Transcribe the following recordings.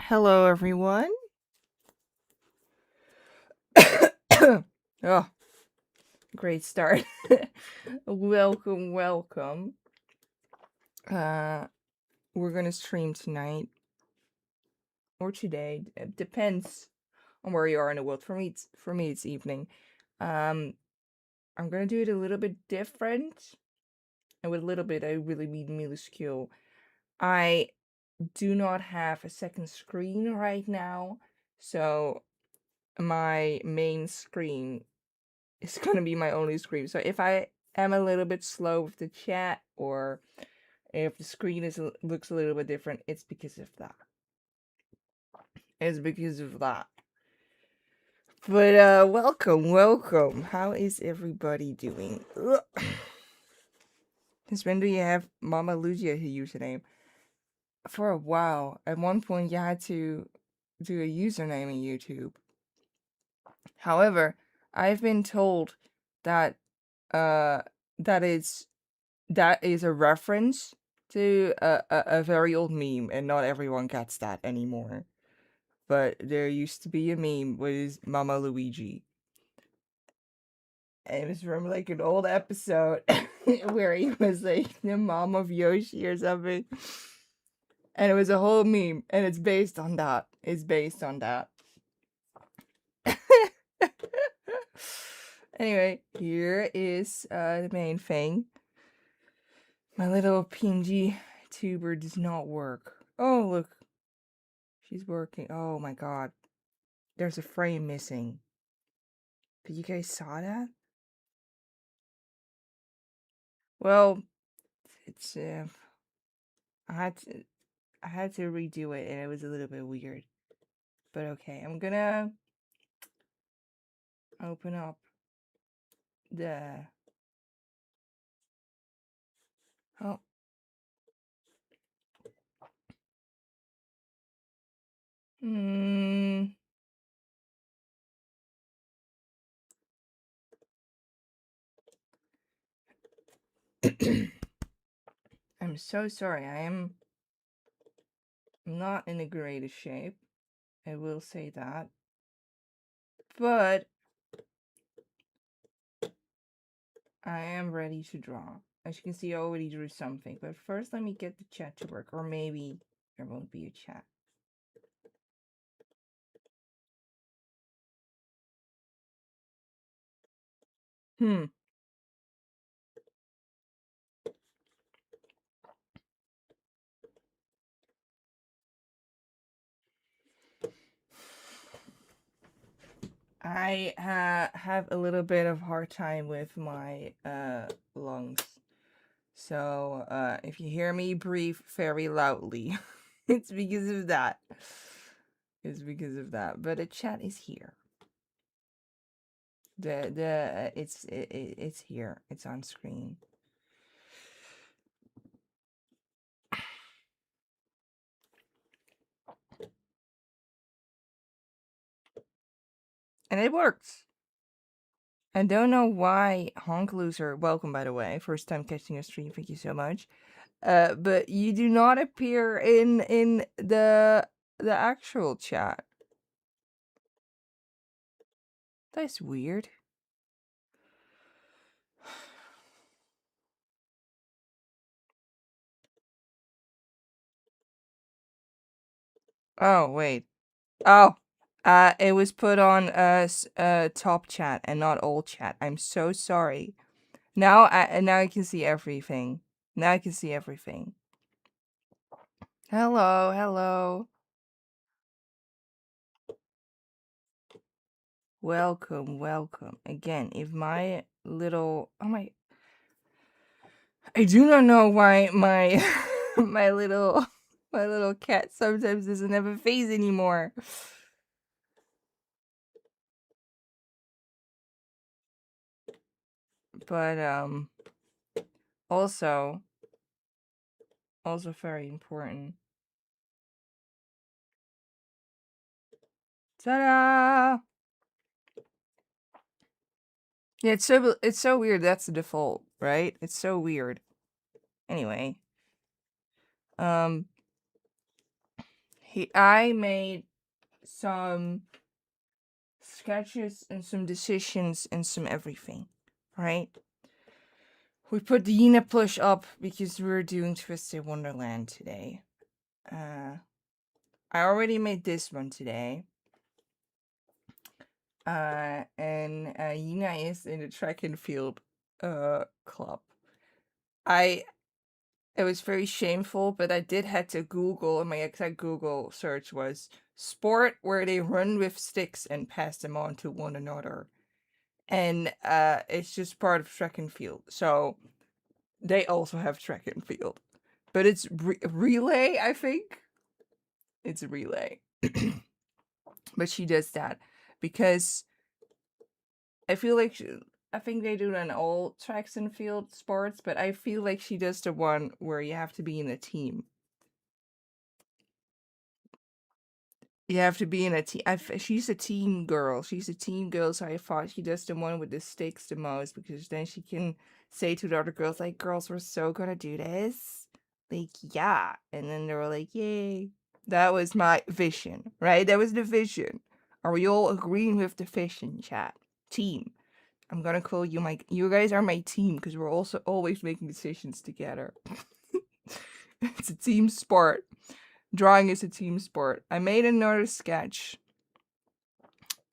Hello, everyone. Oh, great start. Welcome, welcome. We're gonna stream tonight or today. It depends on where you are in the world. For me, it's evening. I'm gonna do it a little bit different, and with a little bit, I really mean minuscule. I do not have a second screen right now, so my main screen is gonna be my only screen. So if I am a little bit slow with the chat, or if the screen looks a little bit different, it's because of that. It's because of that. But welcome. How is everybody doing? Since when do you have Mama Looji as your username? For a while. At one point, you had to do a username in YouTube. However, I've been told that that is a reference to a very old meme, and not everyone gets that anymore. But there used to be a meme with Mama Luigi. And it was from like an old episode where he was like the mom of Yoshi or something. And it was a whole meme, and it's based on that. Anyway, here is the main thing. My little PNG tuber does not work. Oh, look. She's working. Oh my god. There's a frame missing. But you guys saw that? Well, it's I had to redo it, and it was a little bit weird. But okay, I'm gonna open up the oh. I'm so sorry. I'm not in the greatest shape. I will say that. But I am ready to draw. As you can see, I already drew something. But first, let me get the chat to work. Or maybe there won't be a chat. I have a little bit of hard time with my lungs. So if you hear me breathe very loudly, it's because of that. But the chat is here. It's here. It's on screen. And it works. I don't know why Honk Loser, welcome by the way, first time catching a stream, thank you so much. But you do not appear in the actual chat. That's weird. Oh, wait. Oh, it was put on top chat and not all chat. I'm so sorry. Now I can see everything. Now I can see everything. Hello. Welcome. Again, if my little I do not know why my my little cat sometimes doesn't have a face anymore. But also very important. Ta-da! Yeah, it's so weird. That's the default, right? It's so weird. Anyway, I made some sketches and some decisions and some everything, right? We put the Yina plush up because we're doing Twisted Wonderland today. I already made this one today. And Yina is in the track and field club. It was very shameful, but I did had to Google, and my exact Google search was sport where they run with sticks and pass them on to one another. And it's just part of track and field. So they also have track and field. But it's relay, I think. It's a relay. But she does that because I feel like I think they do it on all tracks and field sports, but I feel like she does the one where you have to be in a team. You have to be in a team. She's a team girl. She's a team girl, so I thought she does the one with the sticks the most because then she can say to the other girls, like, girls, we're so gonna do this. Like, yeah. And then they were like, yay. That was my vision, right? That was the vision. Are we all agreeing with the vision, chat? Team. I'm gonna call you you guys are my team because we're also always making decisions together. It's a team sport. Drawing is a team sport. I made another sketch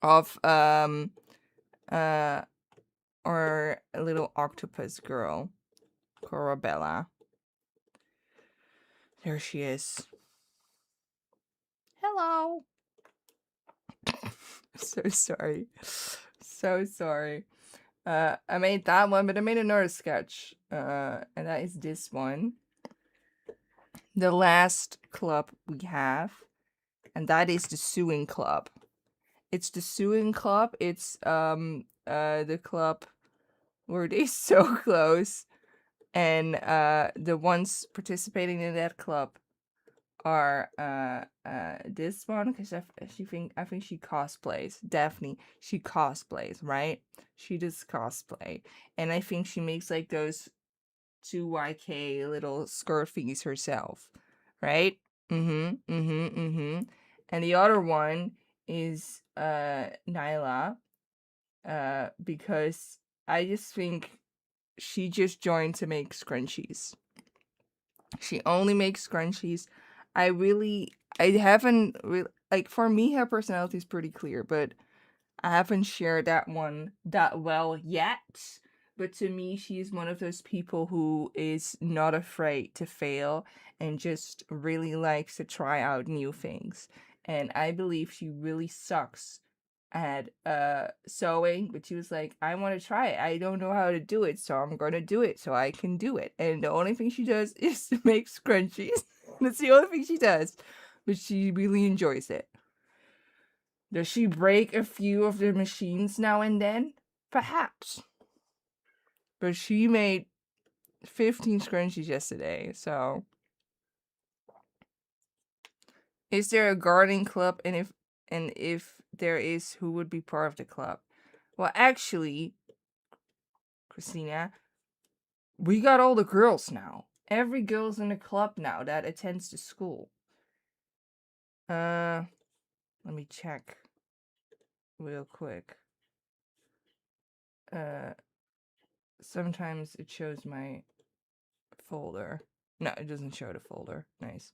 of or a little octopus girl, Corabella. There she is. Hello. So sorry. So sorry. I made that one, but I made another sketch. And that is this one. The last club we have, and that is the Suing Club. It's the Suing Club. It's the club where they so close, and the ones participating in that club are this one because I think she cosplays. Definitely she cosplays, right? She does cosplay, and I think she makes like those 2YK little skirt thingies herself, right? And the other one is Nyla, because I just think she just joined to make scrunchies. She only makes scrunchies. I haven't really, like, for me, her personality is pretty clear, but I haven't shared that one that well yet. But to me, she's one of those people who is not afraid to fail and just really likes to try out new things. And I believe she really sucks at sewing, but she was like, I want to try it. I don't know how to do it, so I'm gonna do it so I can do it. And the only thing she does is to make scrunchies. That's the only thing she does. But she really enjoys it. Does she break a few of the machines now and then? Perhaps. But she made 15 scrunchies yesterday, so. Is there a gardening club? And if there is, who would be part of the club? Well, actually, Christina, we got all the girls now. Every girl's in the club now that attends the school. Let me check real quick. Sometimes it shows my folder. No, it doesn't show the folder. Nice.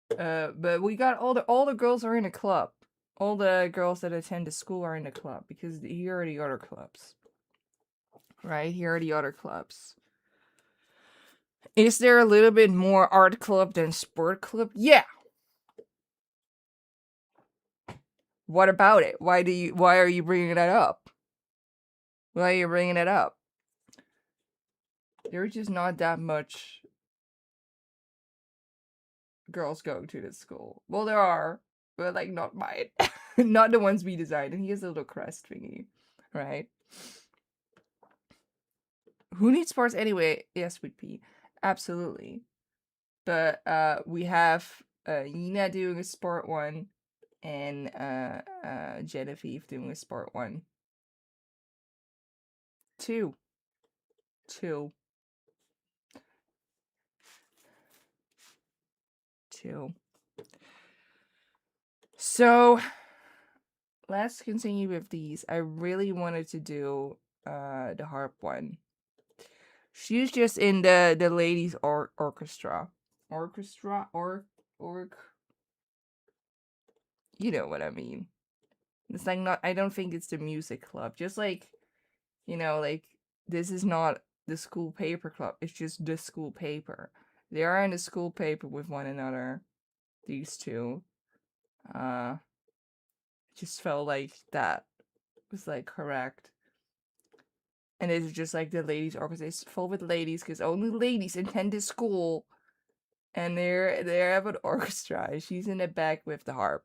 But we got all the girls are in a club. All the girls that attend the school are in the club because here are the other clubs. Right? Here are the other clubs. Is there a little bit more art club than sport club? Yeah. What about it? Why are you bringing that up? Why are you bringing it up? There's just not that much girls going to this school. Well, there are, but like not mine. Not the ones we designed. And he has a little crest thingy, right? Who needs sports anyway? Yes, Sweet Pea. Absolutely. But we have Yina doing a sport one and Genevieve doing a sport one. Two. too. So let's continue with these. I really wanted to do the harp one. She's just in the ladies orchestra. Orchestra or you know what I mean. It's like not I don't think it's the music club. Just like, like this is not the school paper club. It's just the school paper. They are in the school paper with one another. These two. Just felt like that was like correct. And it's just like the ladies orchestra is full with ladies because only ladies attend this school. And they have an orchestra. She's in the back with the harp.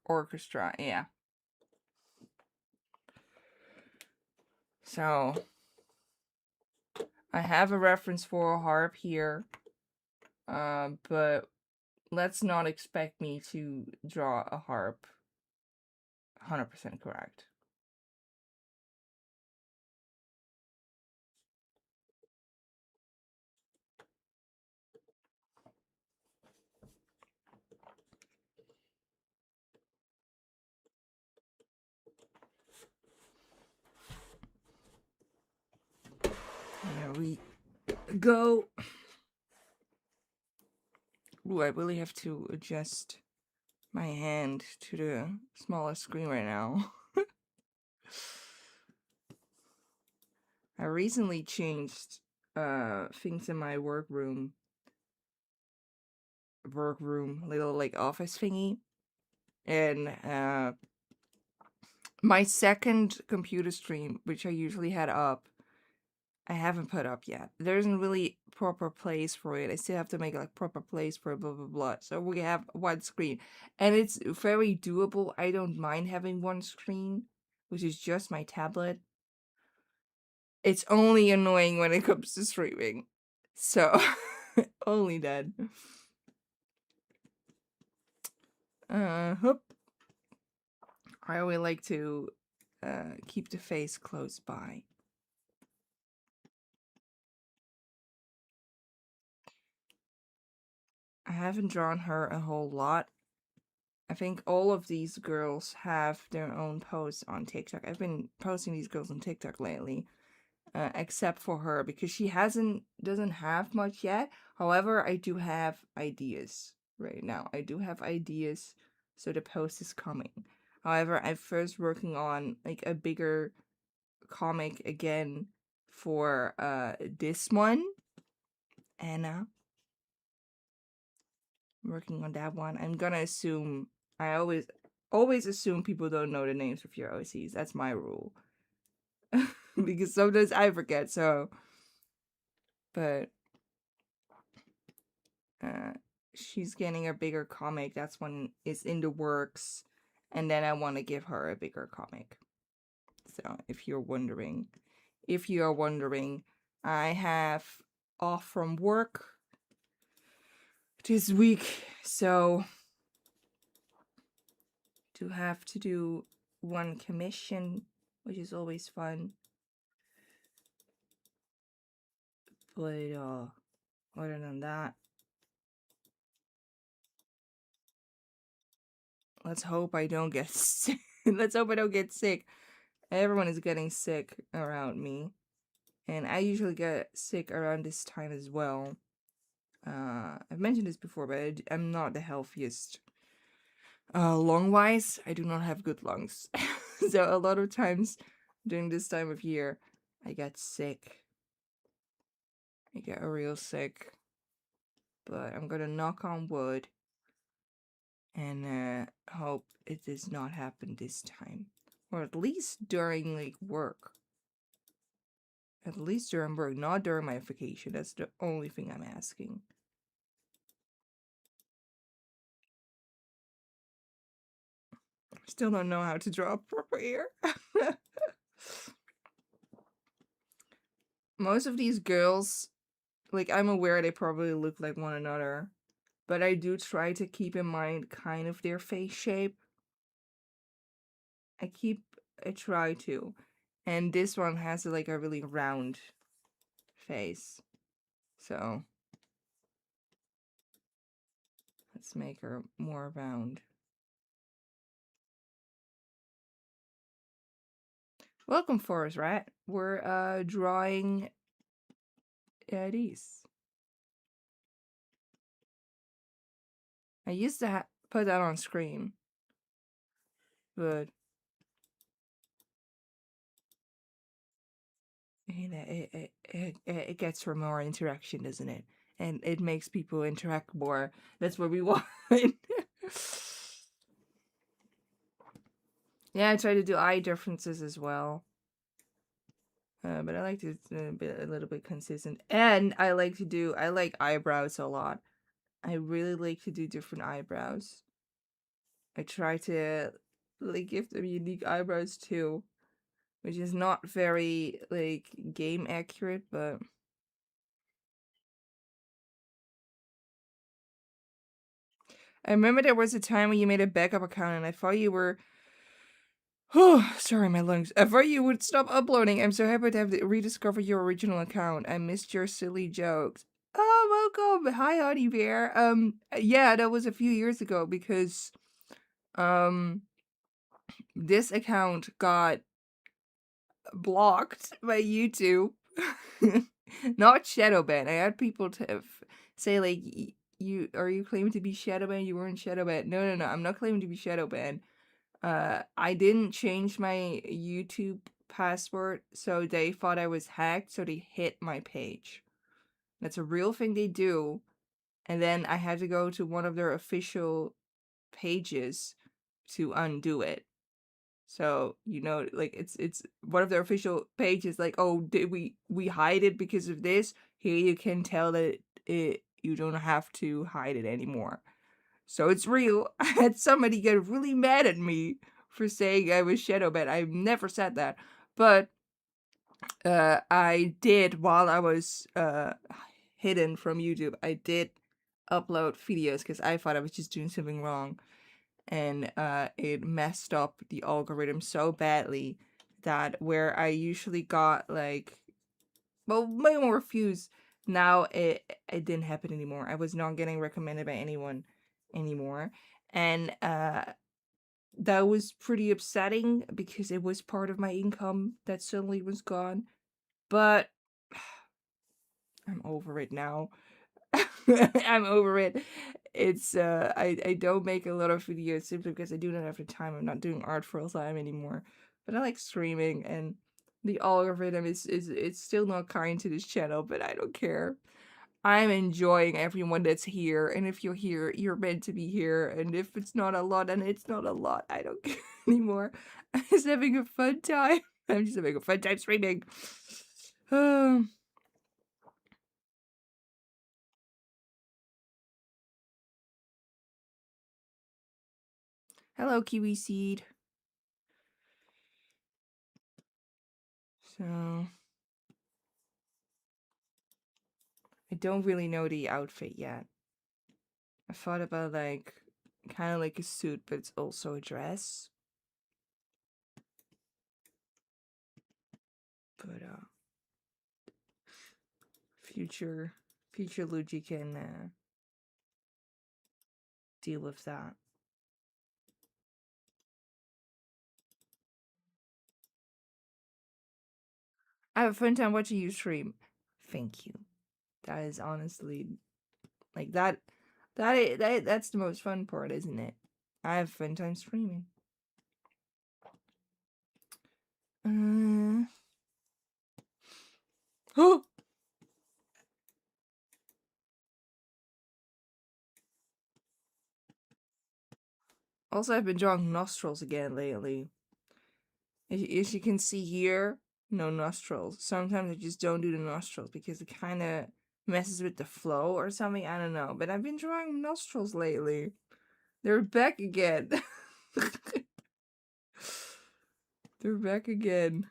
Orchestra, yeah. So I have a reference for a harp here. But let's not expect me to draw a harp 100% correct. There we go. Ooh, I really have to adjust my hand to the smaller screen right now. I recently changed things in my workroom, little like office thingy, and my second computer stream, which I usually had up, I haven't put up yet. There isn't really proper place for it. I still have to make like proper place for blah blah blah. So we have one screen, and it's very doable. I don't mind having one screen, which is just my tablet. It's only annoying when it comes to streaming. So only then. Hope. I always like to keep the face close by. I haven't drawn her a whole lot. I think all of these girls have their own posts on TikTok. I've been posting these girls on TikTok lately, except for her because she doesn't have much yet. However, I do have ideas right now. I do have ideas, so the post is coming. However, I'm first working on like a bigger comic again for this one, Anna. I'm working on that one. I'm gonna assume I always assume people don't know the names of your OCs. That's my rule. Because sometimes I forget, so but she's getting a bigger comic. That's one is in the works. And then I want to give her a bigger comic. So if you are wondering, I have off from work this week, so to have to do one commission, which is always fun. But other than that, let's hope I don't get sick. Let's hope I don't get sick. Everyone is getting sick around me, and I usually get sick around this time as well. I've mentioned this before, but I'm not the healthiest. Lung-wise, I do not have good lungs. So a lot of times during this time of year, I get sick. I get real sick. But I'm gonna knock on wood and hope it does not happen this time. Or at least during, like, work. At least during work, not during my vacation. That's the only thing I'm asking. Still don't know how to draw a proper ear. Most of these girls, like, I'm aware they probably look like one another, but I do try to keep in mind kind of their face shape. I try to. And this one has like a really round face. So Let's make her more round. Welcome, Forest Rat. We're drawing these. I used to put that on screen, but you know, it gets for more interaction, doesn't it? And it makes people interact more. That's what we want. Yeah, I try to do eye differences as well. But I like to be a little bit consistent. And I like eyebrows a lot. I really like to do different eyebrows. I try to like give them unique eyebrows too, which is not very like game accurate, but I remember there was a time when you made a backup account and I thought you were oh, sorry, my lungs. I thought you would stop uploading. I'm so happy to have rediscovered your original account. I missed your silly jokes. Oh, welcome. Hi, Honey Bear. Yeah, that was a few years ago because, this account got blocked by YouTube. Not shadow banned. I had people to say like, you claiming to be shadow banned? You weren't shadow banned. No. I'm not claiming to be shadow banned. I didn't change my YouTube password, so they thought I was hacked, so they hit my page. That's a real thing they do. And then I had to go to one of their official pages to undo it. So, like it's one of their official pages like, "Oh, did we hide it because of this? Here you can tell that you don't have to hide it anymore." So it's real. I had somebody get really mad at me for saying I was shadow banned. I've never said that. But I did, while I was hidden from YouTube, I did upload videos because I thought I was just doing something wrong. And it messed up the algorithm so badly that where I usually got like, well, way more views, now it didn't happen anymore. I was not getting recommended by anyone anymore. And that was pretty upsetting because it was part of my income that suddenly was gone. But I'm over it now. I'm over it. It's I don't make a lot of videos simply because I do not have the time. I'm not doing art full time anymore. But I like streaming, and the algorithm is it's still not kind to this channel, but I don't care. I'm enjoying everyone that's here, and if you're here, you're meant to be here, and if it's not a lot, then it's not a lot. I don't care anymore. I'm just having a fun time. I'm just having a fun time streaming. Hello, Kiwi Seed. So, I don't really know the outfit yet. I thought about like, kind of like a suit, but it's also a dress. But, future Looji can, deal with that. I have a fun time watching you stream. Thank you. That is honestly, like, that's the most fun part, isn't it? I have a fun time streaming. Oh! Also, I've been drawing nostrils again lately. As you can see here, no nostrils. Sometimes I just don't do the nostrils because it kind of messes with the flow or something. I don't know. But I've been drawing nostrils lately. They're back again. They're back again.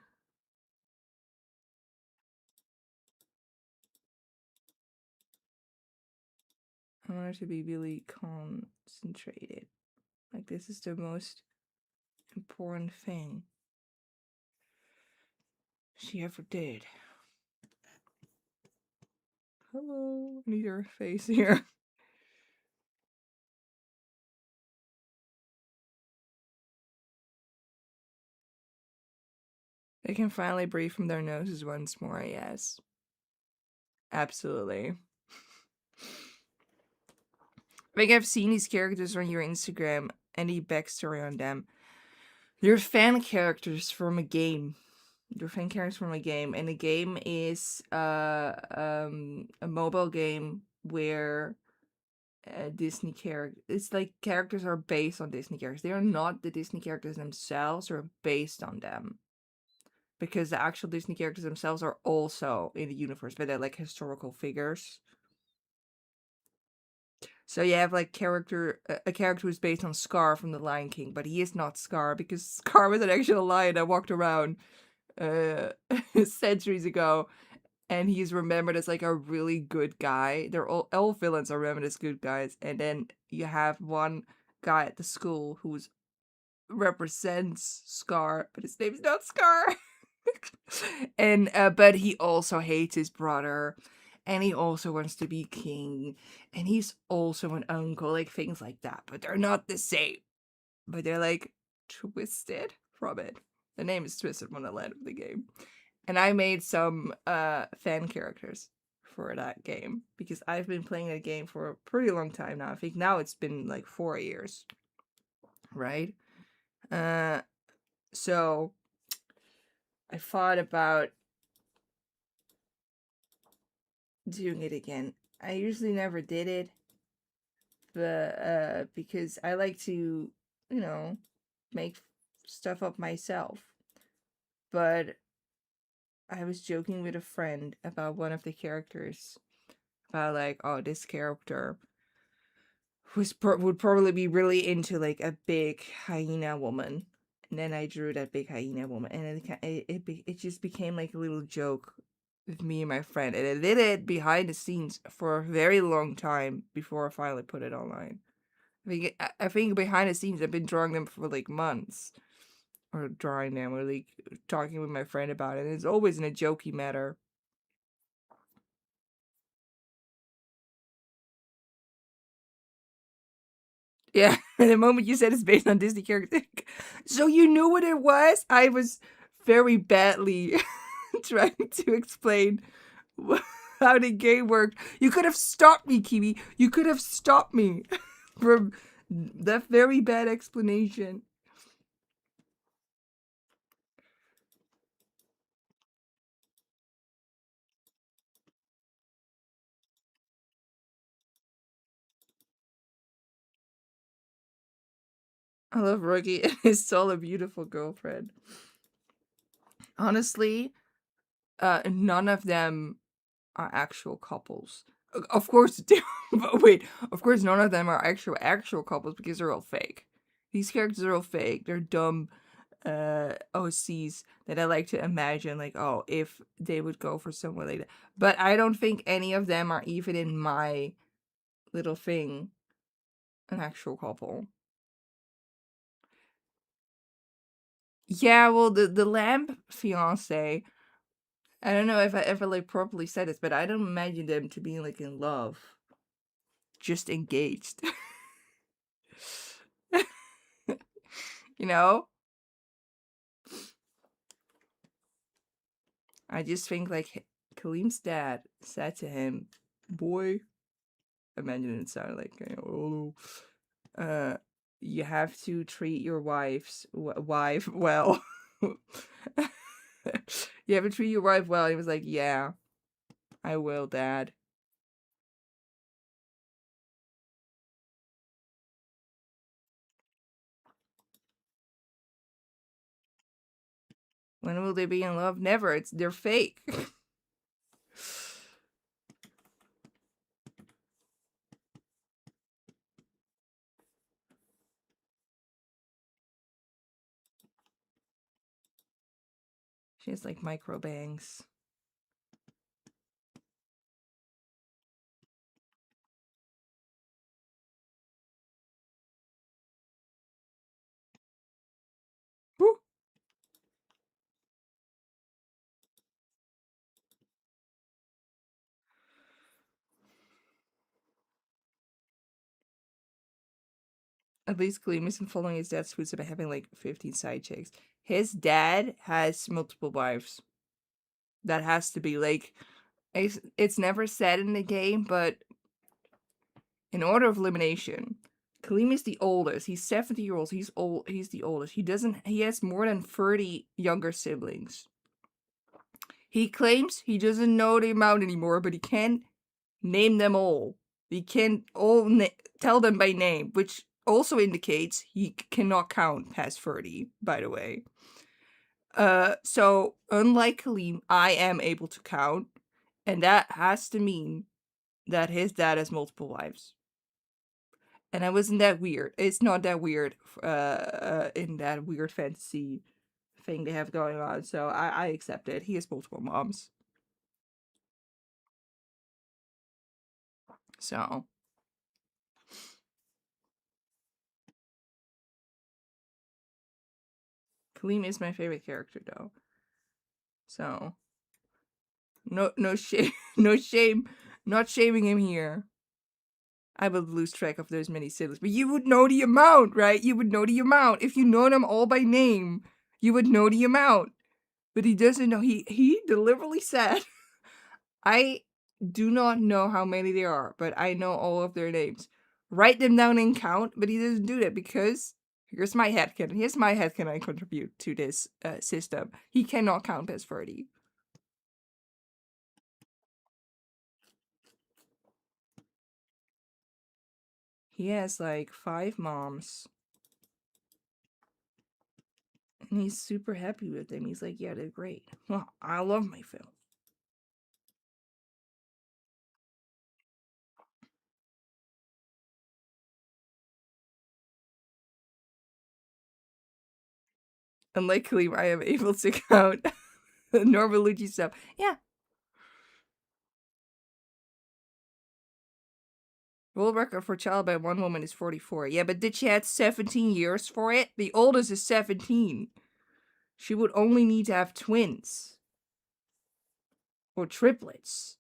I want her to be really concentrated. Like, this is the most important thing she ever did. Hello. I need her face here. They can finally breathe from their noses once more, yes. Absolutely. I think I've seen these characters on your Instagram, any backstory on them. They're fan characters from a game. They're fan characters from a game, and the game is a mobile game where Disney characters. It's like characters are based on Disney characters. They are not the Disney characters themselves, or based on them. Because the actual Disney characters themselves are also in the universe, but they're like historical figures. So you have like a character who's based on Scar from The Lion King, but he is not Scar because Scar was an actual lion that walked around centuries ago, and he's remembered as like a really good guy. They're all villains are remembered as good guys, and then you have one guy at the school who's represents Scar, but his name's not Scar. And but he also hates his brother, and he also wants to be king, and he's also an uncle, like things like that. But they're not the same. But they're like twisted from it. The name is Twisted Wonderland of the game. And I made some fan characters for that game because I've been playing that game for a pretty long time now. I think now it's been like 4 years. Right? So I thought about doing it again. I usually never did it, but because I like to, make stuff up myself. But I was joking with a friend about one of the characters, about like, oh, this character would probably be really into like a big hyena woman, and then I drew that big hyena woman, and it just became like a little joke with me and my friend, and I did it behind the scenes for a very long time before I finally put it online. I think behind the scenes I've been drawing them for like months, or drawing them, or like talking with my friend about it. And it's always in a jokey manner. Yeah, the moment you said it's based on Disney characters, so you knew what it was. I was very badly trying to explain how the game worked. You could have stopped me, Kiwi. You could have stopped me from that very bad explanation. I love Rookie and his still a beautiful girlfriend. Honestly, none of them are actual couples. Of course, but wait, of course, none of them are actual couples because they're all fake. These characters are all fake. They're dumb OCs that I like to imagine, like, oh, if they would go for someone like that. But I don't think any of them are even in my little thing an actual couple. Yeah, well, the lamp fiance. I don't know if I ever like properly said this, but I don't imagine them to be like in love, just engaged. You know, I just think like Kalim's dad said to him, "Boy," imagine it sounded like, "Oh, uh, you have to treat your wife well." You have to treat your wife well. And he was like, "Yeah, I will, Dad." When will they be in love? Never. They're fake. She has like micro bangs. Woo! at least Kaleem isn't following his dad's footsteps by having like 15 side chicks. His dad has multiple wives. That has to be like, it's never said in the game, but in order of elimination, Kaleem is the oldest. He's 70 years old. He's old. He's the oldest. He has more than 30 younger siblings. He claims he doesn't know the amount anymore, but he can name them all. He can all tell them by name, which also indicates he cannot count past 30, by the way. So unlike Kaleem, I am able to count, and that has to mean that his dad has multiple wives. And I wasn't that weird. It's not that weird in that weird fantasy thing they have going on. So I accept it. He has multiple moms. So. Kaleem is my favorite character though. So. No shame. No shame. Not shaming him here. I would lose track of those many siblings. But you would know the amount, right? You would know the amount. If you know them all by name, you would know the amount. But he doesn't know. He deliberately said, I do not know how many there are, but I know all of their names. Write them down and count, but he doesn't do that because here's my headcanon. Here's my headcanon I contribute to this system. He cannot count past 30. He has like 5 moms. And he's super happy with them. He's like, yeah, they're great. Well, I love my film. Unlike Kaleem, I am able to count normal Looji stuff. Yeah. World record for child by one woman is 44. Yeah, but did she have 17 years for it? The oldest is 17. She would only need to have twins. Or triplets.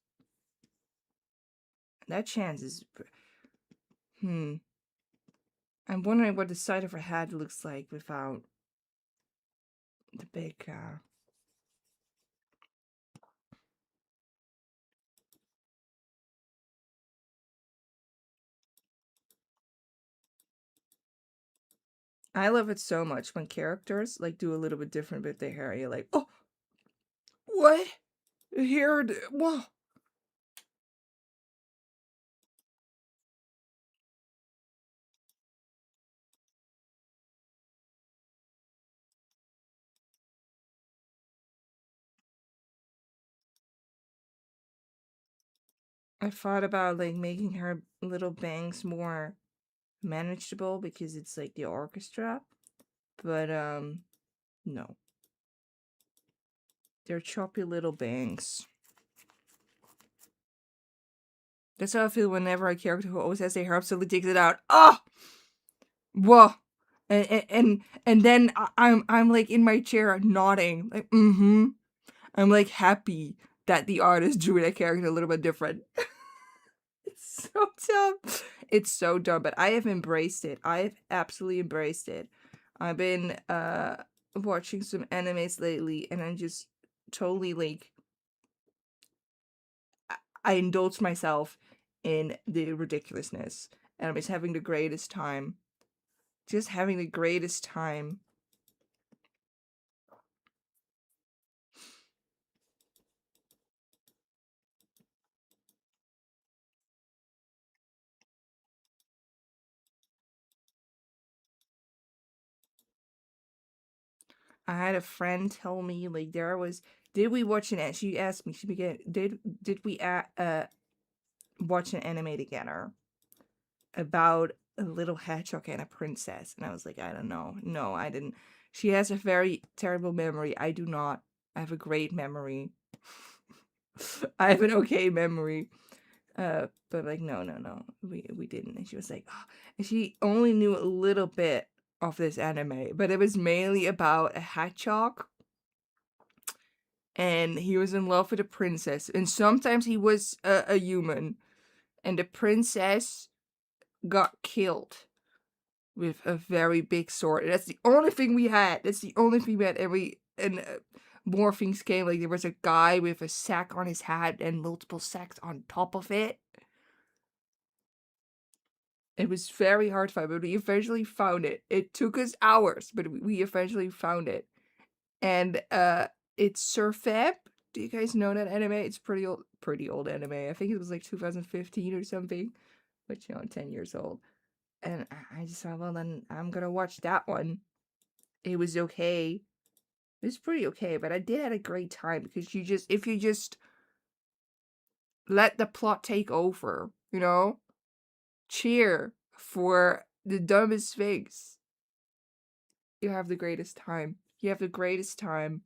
That chance is... I'm wondering what the side of her head looks like without the big... I love it so much when characters like do a little bit different with their hair. You're like, oh, what? Hair, whoa. I thought about like making her little bangs more manageable because it's like the orchestra, but no. They're choppy little bangs. That's how I feel whenever a character who always has their hair absolutely takes it out. Oh, whoa, and then I'm like in my chair nodding, like I'm like happy that the artist drew that character a little bit different. It's so dumb. It's so dumb, but I have embraced it. I have absolutely embraced it. I've been watching some animes lately, and I'm just totally like I indulge myself in the ridiculousness, and I'm just having the greatest time. Just having the greatest time. I had a friend tell me like there was. Did we watch an? She asked me. She began. Did we watch an anime together about a little hedgehog and a princess? And I was like, I don't know. No, I didn't. She has a very terrible memory. I do not. I have a great memory. I have an okay memory. But like, no, we didn't. And she was like, oh. And she only knew a little bit of this anime, but it was mainly about a hedgehog, and he was in love with a princess, and sometimes he was a human, and the princess got killed with a very big sword. And that's the only thing we had. That's the only thing we had. And more things came. Like there was a guy with a sack on his head and multiple sacks on top of it. It was very hard to find, but we eventually found it. It took us hours, but we eventually found it. And it's Surfab. Do you guys know that anime? It's pretty old anime. I think it was like 2015 or something, but 10 years old. And I just thought, well, then I'm gonna watch that one. It was okay. It was pretty okay, but I did have a great time because if you just let the plot take over, cheer for the dumbest things, you have the greatest time. You have the greatest time.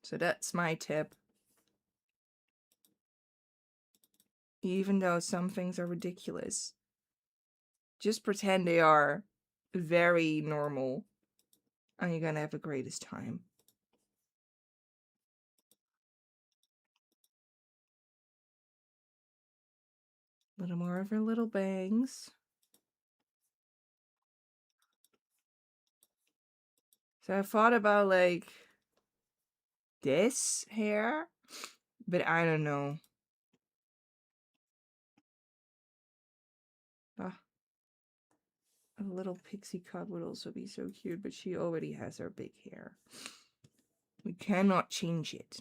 So that's my tip. Even though some things are ridiculous, just pretend they are very normal, and you're gonna have the greatest time. A little more of her little bangs. So I thought about like this hair, but I don't know. A little pixie cut would also be so cute, but she already has her big hair. We cannot change it.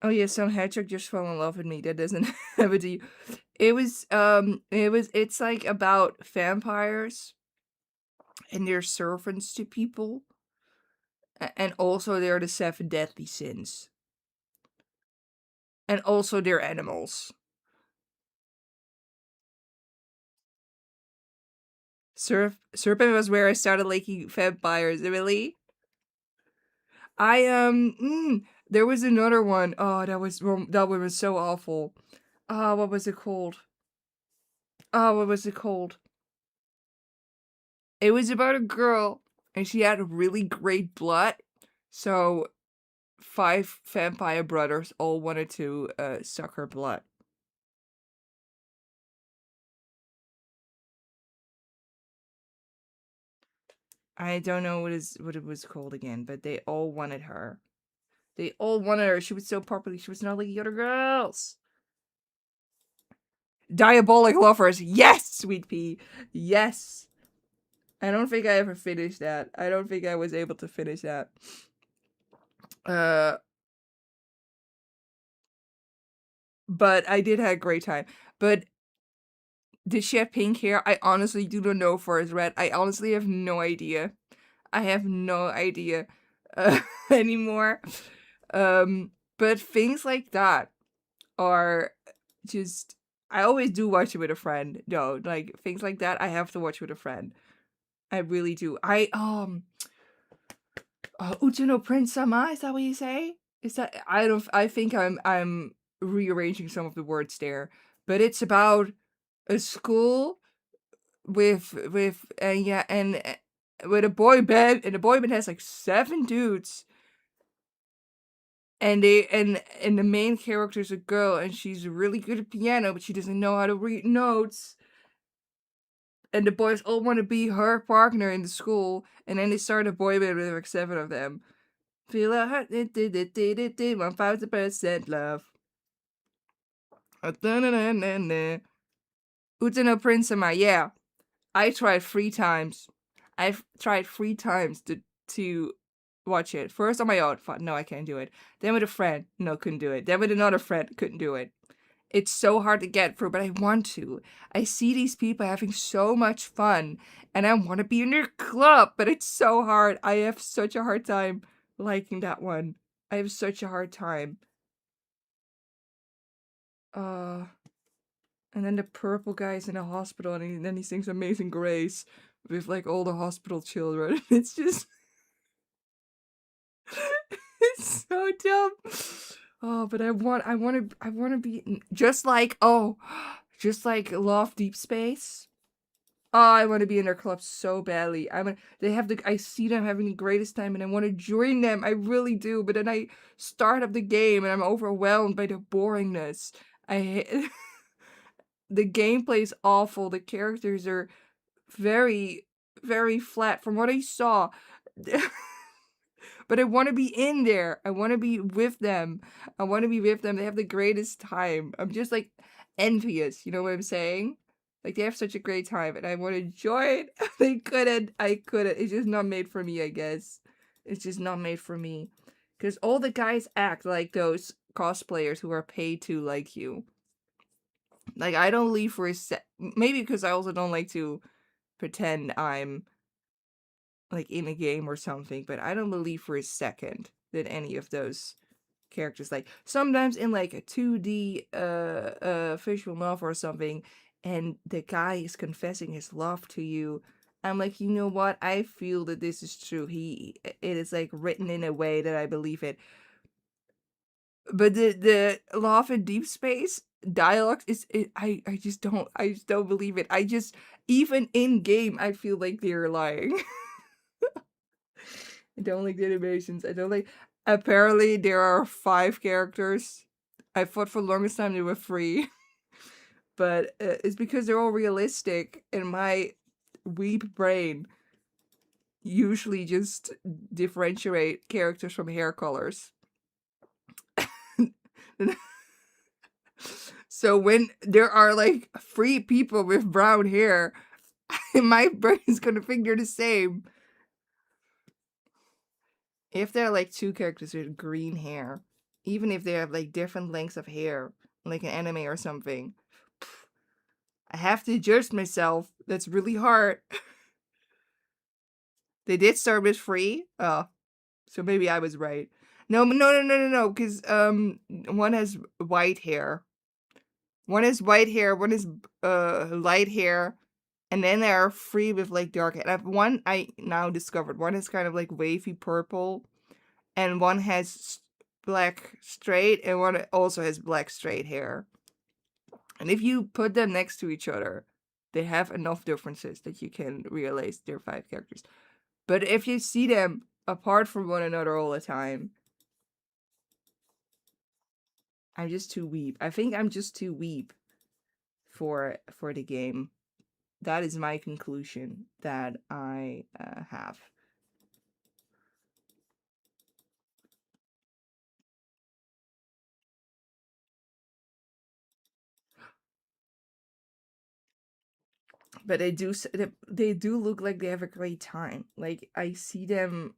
Oh yeah, some hedgehog just fell in love with me. That doesn't have a D. It's like about vampires and they're servants to people. And also they're the 7 deadly sins. And also they're animals. Serpent was where I started liking vampires, really? There was another one. Oh, that one was so awful. What was it called? It was about a girl, and she had really great blood. So 5 vampire brothers all wanted to suck her blood. I don't know what it was called again, but they all wanted her. They all wanted her. She was so popular. She was not like the other girls. Diabolic Lovers. Yes, Sweet Pea. Yes. I don't think I ever finished that. I don't think I was able to finish that. But I did have a great time. But did she have pink hair? I honestly do not know for his red. I honestly have no idea. I have no idea anymore. But things like that are just... I always do watch it with a friend. No, like things like that I have to watch with a friend. I really do. Uchi no Prince Sama, is that what you say? Is that... I think I'm rearranging some of the words there. But it's about a school with a boy band, and the boy band has like 7 dudes. And the main character is a girl, and she's really good at piano, but she doesn't know how to read notes. And the boys all want to be her partner in the school, and then they start a boy band with like 7 of them. Feel a heart, 1000% love. Uchi no Prince Sama, yeah. I tried 3 times. I've tried 3 times to watch it. First on my own, thought, no, I can't do it. Then with a friend, no, couldn't do it. Then with another friend, couldn't do it. It's so hard to get through, but I want to. I see these people having so much fun, and I want to be in their club, but it's so hard. I have such a hard time liking that one. I have such a hard time. And then the purple guy's in a hospital, and then he sings Amazing Grace with like all the hospital children. It's just... it's so dumb. Oh, but I want to be just like Love Deep Space. I want to be in their club so badly. I see them having the greatest time and I want to join them. I really do. But then I start up the game and I'm overwhelmed by the boringness. I the gameplay is awful. The characters are very, very flat from what I saw. But I want to be in there. I want to be with them. I want to be with them. They have the greatest time. I'm just like envious. You know what I'm saying? Like they have such a great time and I want to join. They couldn't. I couldn't. It's just not made for me, I guess. It's just not made for me. Because all the guys act like those cosplayers who are paid to like you. Like I don't leave for a set. Maybe because I also don't like to pretend I'm like in a game or something, but I don't believe for a second that any of those characters, like sometimes in like a 2D visual novel or something, and the guy is confessing his love to you, I'm like, you know what, I feel that this is true. It is like written in a way that I believe it. But the love in Deep Space dialogue I just don't believe it. I just, even in game, I feel like they're lying. I don't like the animations. I don't like. Apparently, there are 5 characters. I thought for the longest time there were 3, but it's because they're all realistic, and my weeb brain usually just differentiate characters from hair colors. So when there are like 3 people with brown hair, my brain is gonna think they're the same. If there are like 2 characters with green hair, even if they have like different lengths of hair, like an anime or something, I have to adjust myself. That's really hard. They did start with 3. Oh, so maybe I was right. No, because one has white hair. One is white hair, one is light hair, and then there are 3 with like dark hair. One I now discovered. One is kind of like wavy purple, and one has black straight, and one also has black straight hair. And if you put them next to each other, they have enough differences that you can realize they're 5 characters. But if you see them apart from one another all the time, I'm just too weep. I think I'm just too weep for the game. That is my conclusion that I have. But they do look like they have a great time. Like I see them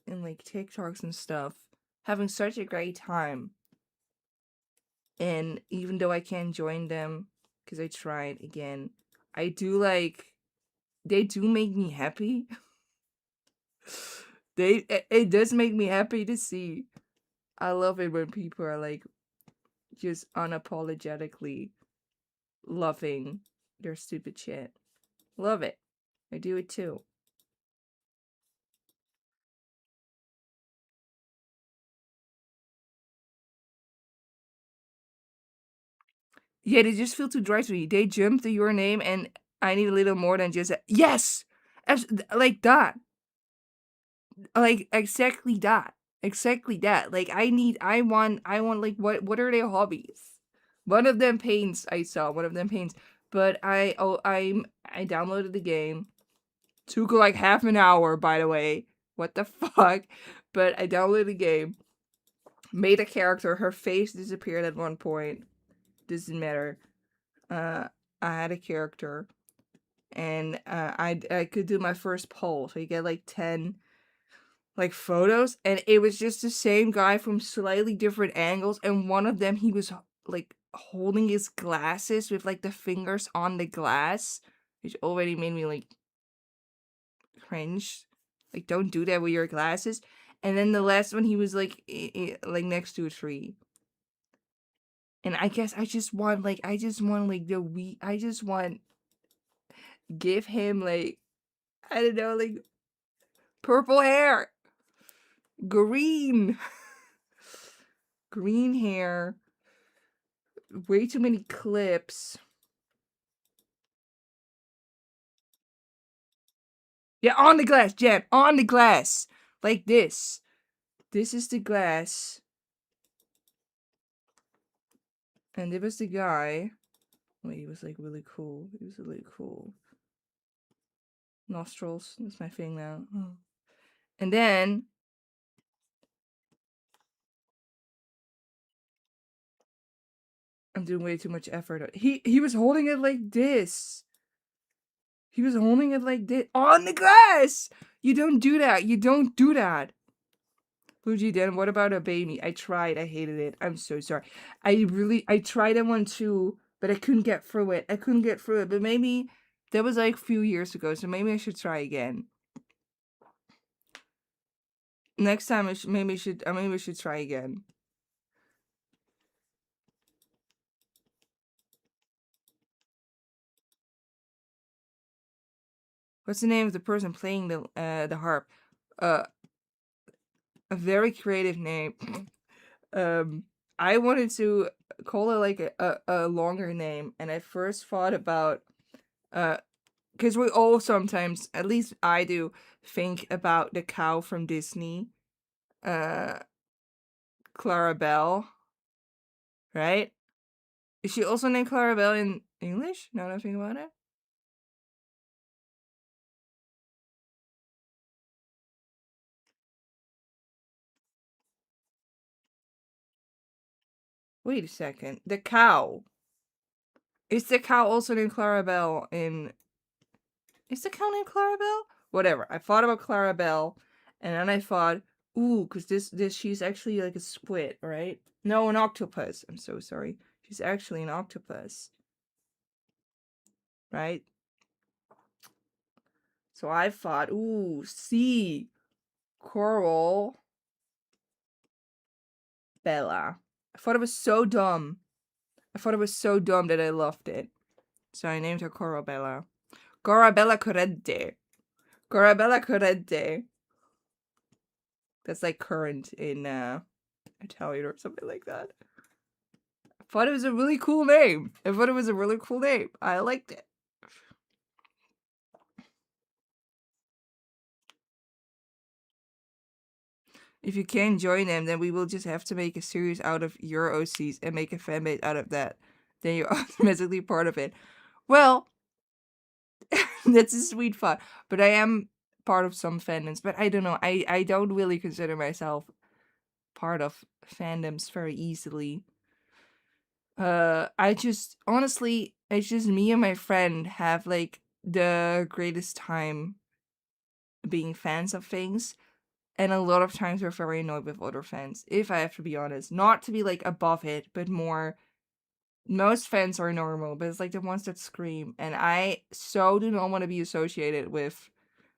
in like TikToks and stuff having such a great time. And even though I can't join them because I tried again, I do like, they do make me happy. It does make me happy to see. I love it when people are like just unapologetically loving their stupid shit. Love it. I do it too. Yeah, they just feel too dry to me. They jump to your name, and I need a little more than just yes, like that, like exactly that, exactly that. Like I want like what are their hobbies? One of them paints. I saw one of them paints, but I downloaded the game. Took like half an hour, by the way. What the fuck? But I downloaded the game, made a character. Her face disappeared at one point. Doesn't matter. Uh, I had a character, and I could do my first poll. So you get like 10 like photos, and it was just the same guy from slightly different angles. And one of them, he was like holding his glasses with like the fingers on the glass, which already made me like cringe. Like, don't do that with your glasses. And then the last one, he was like like next to a tree. And I guess I just want like I just want, give him like, I don't know, like purple hair, green, green hair, way too many clips. Yeah, on the glass, Jen. On the glass. Like this. This is the glass. And there was the guy. Wait, he was like really cool. He was really cool. Nostrils. That's my thing now. Oh. And then I'm doing way too much effort. He was holding it like this. He was holding it like this on the glass. You don't do that. You don't do that. Looji, then what about a baby? I tried. I hated it. I'm so sorry. I tried that one too, but I couldn't get through it. But maybe that was like a few years ago, so maybe I should try again. Next time, maybe we should try again. What's the name of the person playing the harp? A very creative name. I wanted to call it like a longer name, and I first thought about because we all sometimes, at least I do, think about the cow from Disney, Clarabelle, right? Is she also named Clarabelle in English? Now that I think about it. Wait a second. The cow. Is the cow also named Clarabelle in... Is the cow named Clarabelle? Whatever. I thought about Clarabelle, and then I thought, ooh, because this she's actually like a squid, right? No, an octopus. I'm so sorry. She's actually an octopus. Right? So I thought, ooh, sea, coral, Bella. I thought it was so dumb. That I loved it. So I named her Corabella. Corabella Corrente. Corabella Corrente. That's like current in Italian or something like that. I thought it was a really cool name. I liked it. If you can't join them, then we will just have to make a series out of your OCs and make a fanbase out of that. Then you're automatically part of it. Well, that's a sweet thought. But I am part of some fandoms. But I don't know. I don't really consider myself part of fandoms very easily. I just, honestly, it's just me and my friend have like the greatest time being fans of things. And a lot of times we're very annoyed with other fans, if I have to be honest. Not to be like above it, but more. Most fans are normal, but it's like the ones that scream. And I so do not want to be associated with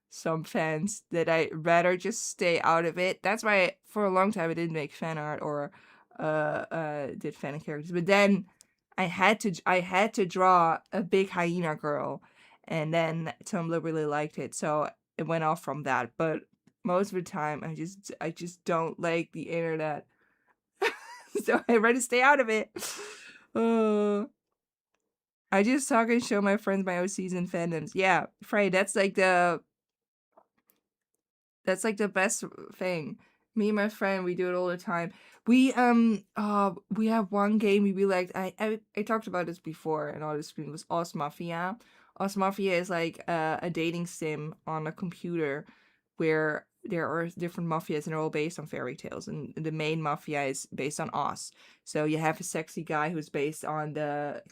some fans that I rather just stay out of it. That's why for a long time I didn't make fan art or did fan characters. But then I had to draw a big hyena girl, and then Tumblr really liked it, so it went off from that. But most of the time I just don't like the internet. So I rather stay out of it. I just talk and show my friends my OCs and fandoms. Yeah, Frey, that's like the best thing. Me and my friend, we do it all the time. We have one game we really liked. I talked about this before and all this screen was Oz Mafia. Oz Mafia is like a dating sim on a computer where there are different mafias and they're all based on fairy tales, and the main mafia is based on Oz. So you have a sexy guy who's based on the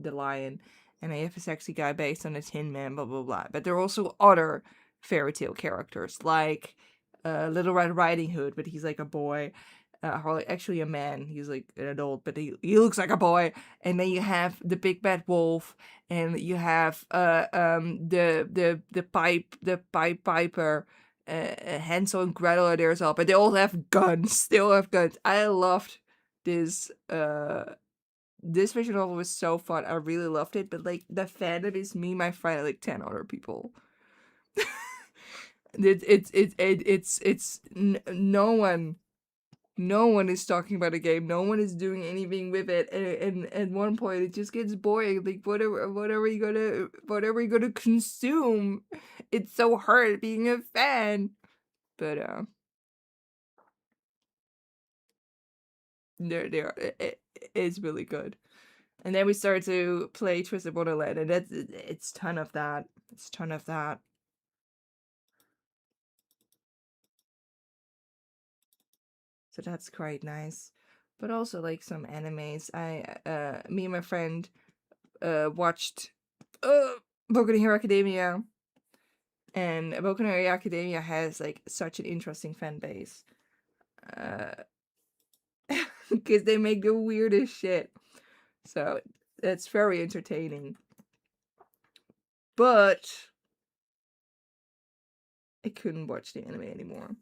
lion, and I have a sexy guy based on the Tin Man, blah blah blah. But there are also other fairy tale characters like Little Red Riding Hood, but he's like a boy. Actually a man. He's like an adult, but he looks like a boy. And then you have the Big Bad Wolf, and you have the piper, Hansel and Gretel are there as well. But they all have guns. I loved this. This visual novel was so fun. I really loved it. But like the fandom is me, my friend, and like 10 other people. No one No one is talking about a game. No one is doing anything with it. And at one point, it just gets boring. Like, whatever you gonna consume? It's so hard being a fan. But it's really good. And then we started to play Twisted Wonderland, and it's ton of that. It's ton of that. So that's quite nice. But also like some animes. Me and my friend watched Boku no Hero Academia, and Boku no Hero Academia has like such an interesting fan base. Because they make the weirdest shit. So it's very entertaining. But I couldn't watch the anime anymore.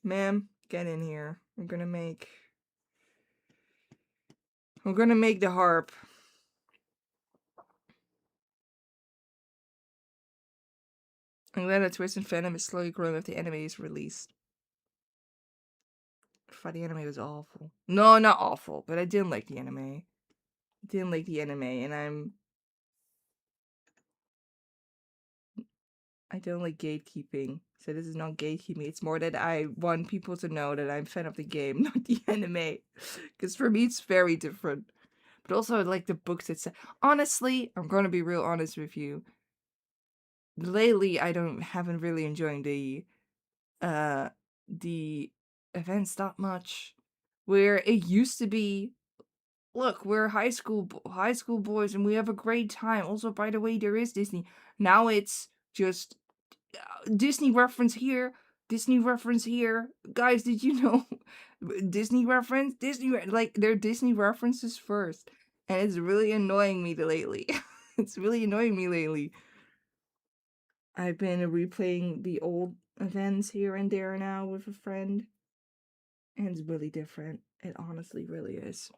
Ma'am, get in here. We're gonna make the harp. I'm glad that Twist and fandom is slowly growing with the anime is released. I thought the anime was awful. No, not awful, but I didn't like the anime. And I don't like gatekeeping. So this is not gatekeeping. It's more that I want people to know that I'm a fan of the game, not the anime. Because for me, it's very different. But also, I like the books itself. Honestly, I'm going to be real honest with you. Lately, I haven't really enjoyed the events that much. Where it used to be, look, we're high school boys and we have a great time. Also, by the way, there is Disney. Now it's just Disney reference here, Disney reference here. Guys, did you know Disney reference? Like they're Disney references first. And it's really annoying me lately. It's really annoying me lately. I've been replaying the old events here and there now with a friend. And it's really different. It honestly really is.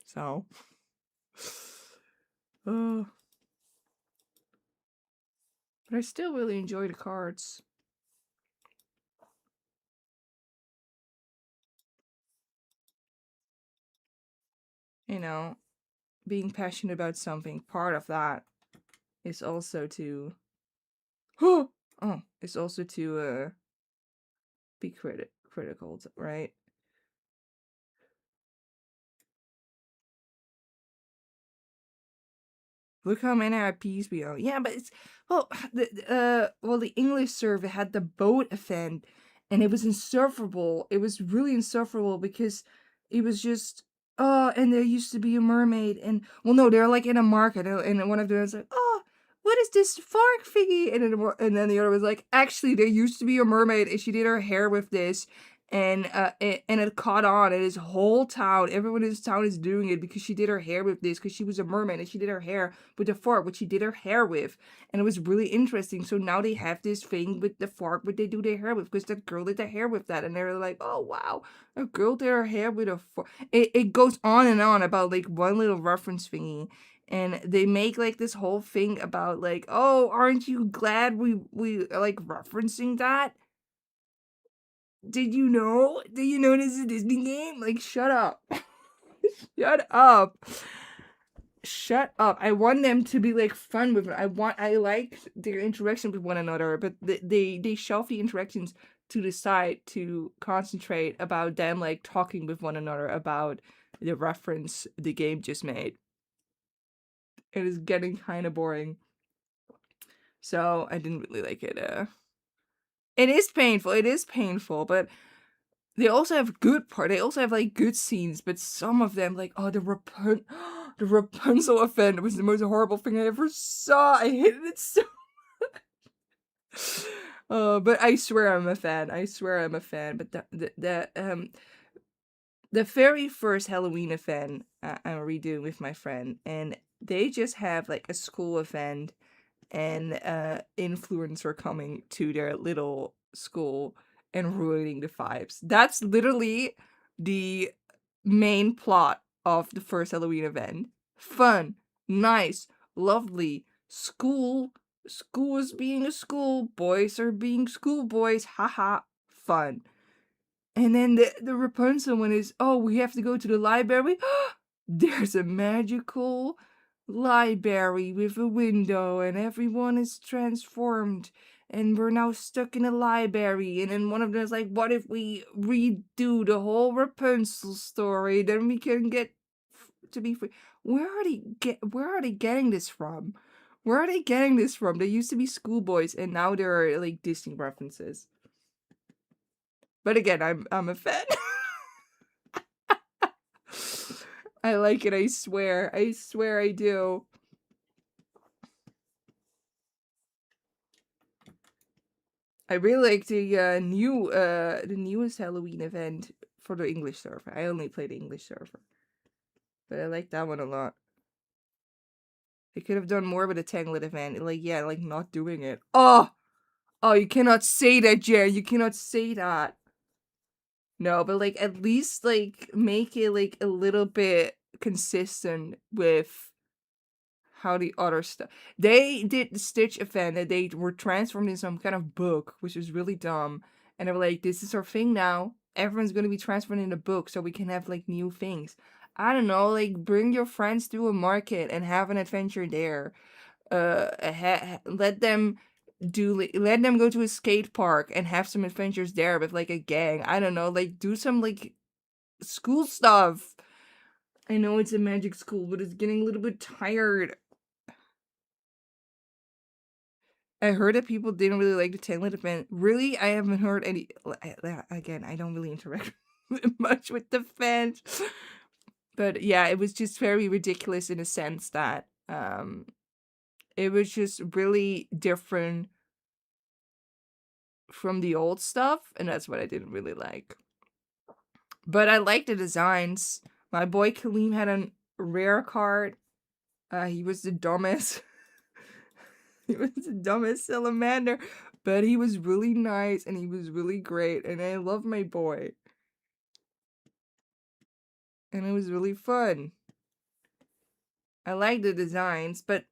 So but I still really enjoy the cards. You know, being passionate about something, part of that is also to it's also to be critical, right? Look how many IPs we own. Yeah, but it's the English server had the boat event, and it was insufferable. It was really insufferable because it was just and there used to be a mermaid, and well, no, they're like in a market, and one of them was like, oh, what is this fork thingy? And then the other was like, actually, there used to be a mermaid, and she did her hair with this, and it caught on, and his whole town, everyone in his town is doing it because she did her hair with this, because she was a mermaid and she did her hair with the fork, which she did her hair with, and it was really interesting. So now they have this thing with the fork, but they do their hair with, because that girl did their hair with that, and they're like, oh wow, a girl did her hair with a fork. It goes on and on about like one little reference thingy. And they make like this whole thing about like, oh, aren't you glad we like referencing that? Did you know? Did you know this is a Disney game? Like, shut up. Shut up. Shut up. I want them to be like fun with it. I like their interaction with one another, but they shelve the interactions to the side to concentrate about them like talking with one another about the reference the game just made. It is getting kind of boring. So I didn't really like it. It is painful, but they also have they also have like good scenes, but some of them, like, oh, the Rapunzel event was the most horrible thing I ever saw. I hated it so but I swear I'm a fan. But the very first Halloween event I'm redoing with my friend, and they just have like a school event, and influencer coming to their little school and ruining the vibes. That's literally the main plot of the first Halloween event. Fun, nice, lovely, school School is being a school, boys are being schoolboys, haha, fun. And then the Rapunzel one is, oh, we have to go to the library. There's a magical library with a window, and everyone is transformed. And we're now stuck in a library. And then one of them is like, what if we redo the whole Rapunzel story? Then we can get to be free. Where are they getting this from? Where are they getting this from? They used to be schoolboys, and now they're like Disney references. But again, I'm a fan. I like it, I swear. I swear I do. I really like the newest Halloween event for the English server. I only play the English server. But I like that one a lot. They could have done more with the Tanglet event. Like, yeah, like not doing it. Oh! Oh, you cannot say that, Jer. You cannot say that. No, but like at least like make it like a little bit consistent with how the other stuff. They did the Stitch event that they were transformed in some kind of book, which was really dumb. And they were like, this is our thing now. Everyone's gonna be transformed in a book so we can have like new things. I don't know, like bring your friends to a market and have an adventure there. Let them let them go to a skate park and have some adventures there with like a gang. I don't know, like do some like school stuff. I know it's a magic school, but it's getting a little bit tired. I heard that people didn't really like the Tanglet event. Really, I haven't heard any. Again, I don't really interact much with the fans, but yeah, it was just very ridiculous in a sense that it was just really different from the old stuff, and that's what I didn't really like. But I like the designs. My boy Kaleem had a rare card. He was the dumbest. He was the dumbest salamander, but he was really nice and he was really great, and I love my boy. And it was really fun. I like the designs, but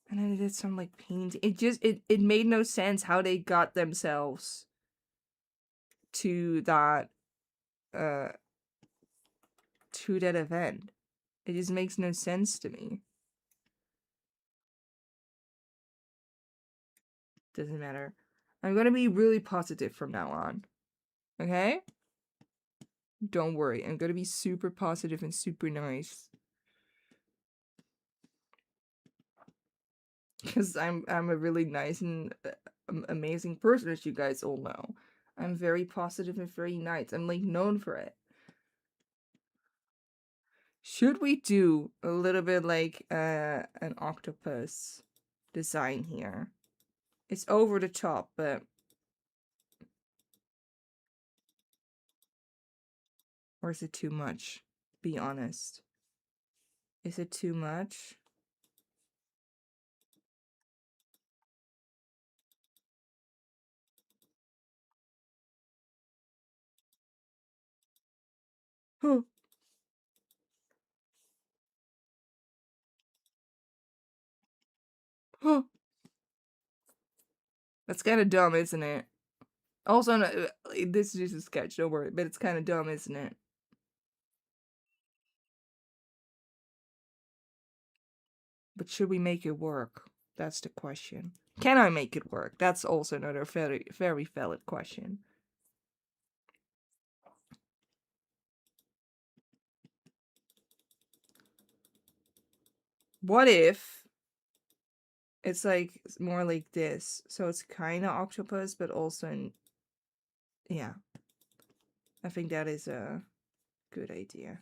and then I did some like painting. It made no sense how they got themselves to that uh to that event. It just makes no sense to me. Doesn't matter. I'm gonna be really positive from now on. Okay? Don't worry. I'm gonna be super positive and super nice. Because I'm a really nice and amazing person, as you guys all know. I'm very positive and very nice. I'm like known for it. Should we do a little bit like an octopus design here? It's over the top, but or is it too much? Be honest. Is it too much? Huh. Huh. That's kind of dumb, isn't it? Also, no, this is just a sketch, don't worry, but it's kind of dumb, isn't it? But should we make it work? That's the question. Can I make it work? That's also another very, very valid question. What if it's like more like this? So it's kind of octopus, but also yeah. I think that is a good idea.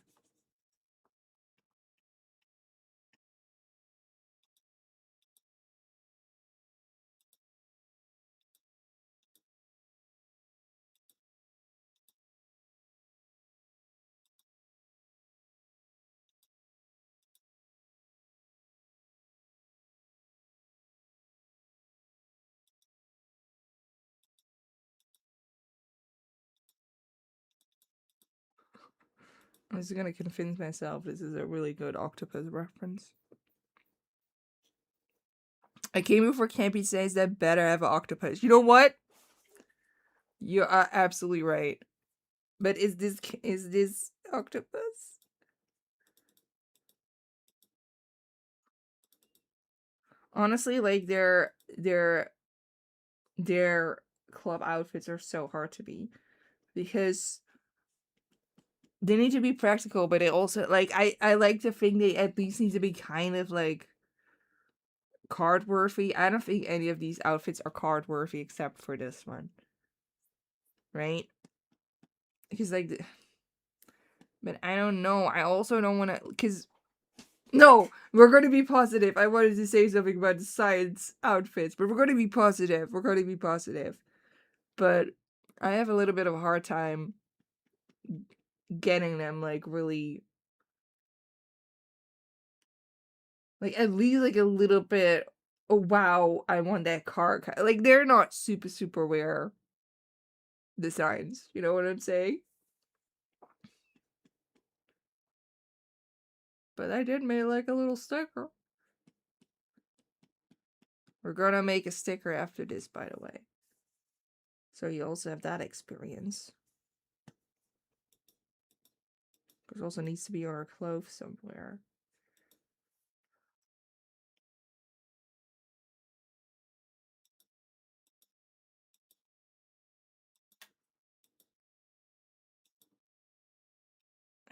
I'm just gonna convince myself this is a really good octopus reference. I came here for campy things that better have an octopus. You know what? You are absolutely right. But is this octopus? Honestly, like their club outfits are so hard to be because they need to be practical, but they also like I like to think they at least need to be kind of like card worthy. I don't think any of these outfits are card worthy except for this one, right? Because like, but I don't know. I also don't want to because no, we're going to be positive. I wanted to say something about the science outfits, but we're going to be positive. We're going to be positive. But I have a little bit of a hard time getting them like really like at least like a little bit. Oh wow, I want that card. Like they're not super rare designs. You know what I'm saying? But I did make like a little sticker. We're gonna make a sticker after this, by the way. So you also have that experience. Because also needs to be on our clothes somewhere.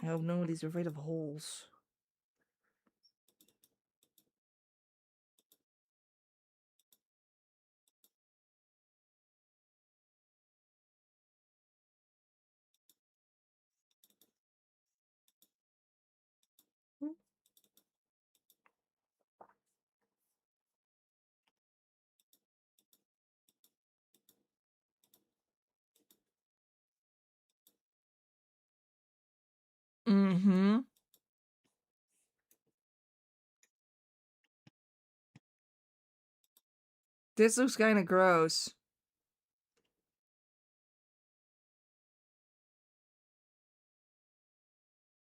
I hope nobody's afraid of holes. Mm-hmm. This looks kind of gross.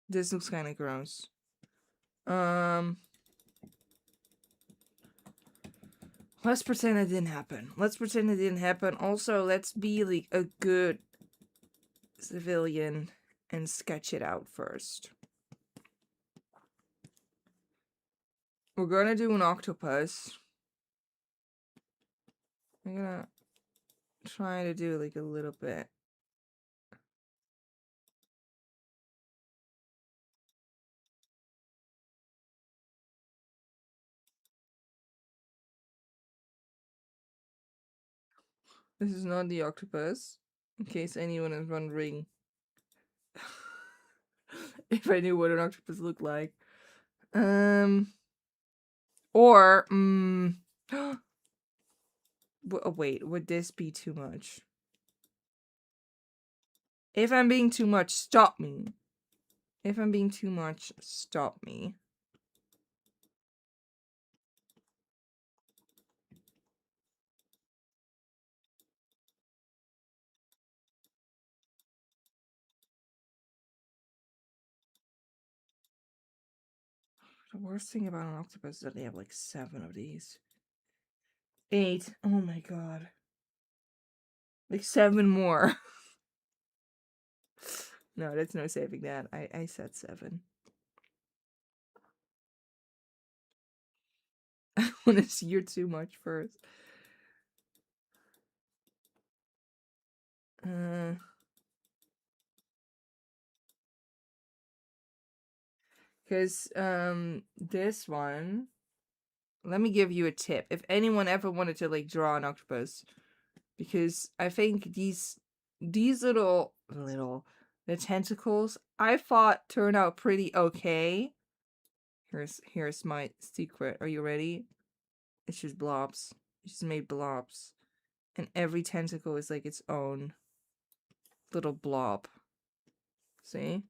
This looks kind of gross. Let's pretend it didn't happen. Let's pretend it didn't happen. Also, let's be like a good civilian and sketch it out first. We're gonna do an octopus. I'm gonna try to do like a little bit. This is not the octopus, in case anyone is wondering if I knew what an octopus looked like. Or, oh, wait, would this be too much? If I'm being too much, stop me. If I'm being too much, stop me. The worst thing about an octopus is that they have like 7 of these. 8. Oh my god. Like 7 more. No, that's no saving that. I said 7. I want to see your too much first. Because, this one... Let me give you a tip. If anyone ever wanted to, like, draw an octopus, because I think these little, the tentacles, I thought turned out pretty okay. Here's my secret. Are you ready? It's just blobs. It's just made blobs. And every tentacle is like its own little blob. See?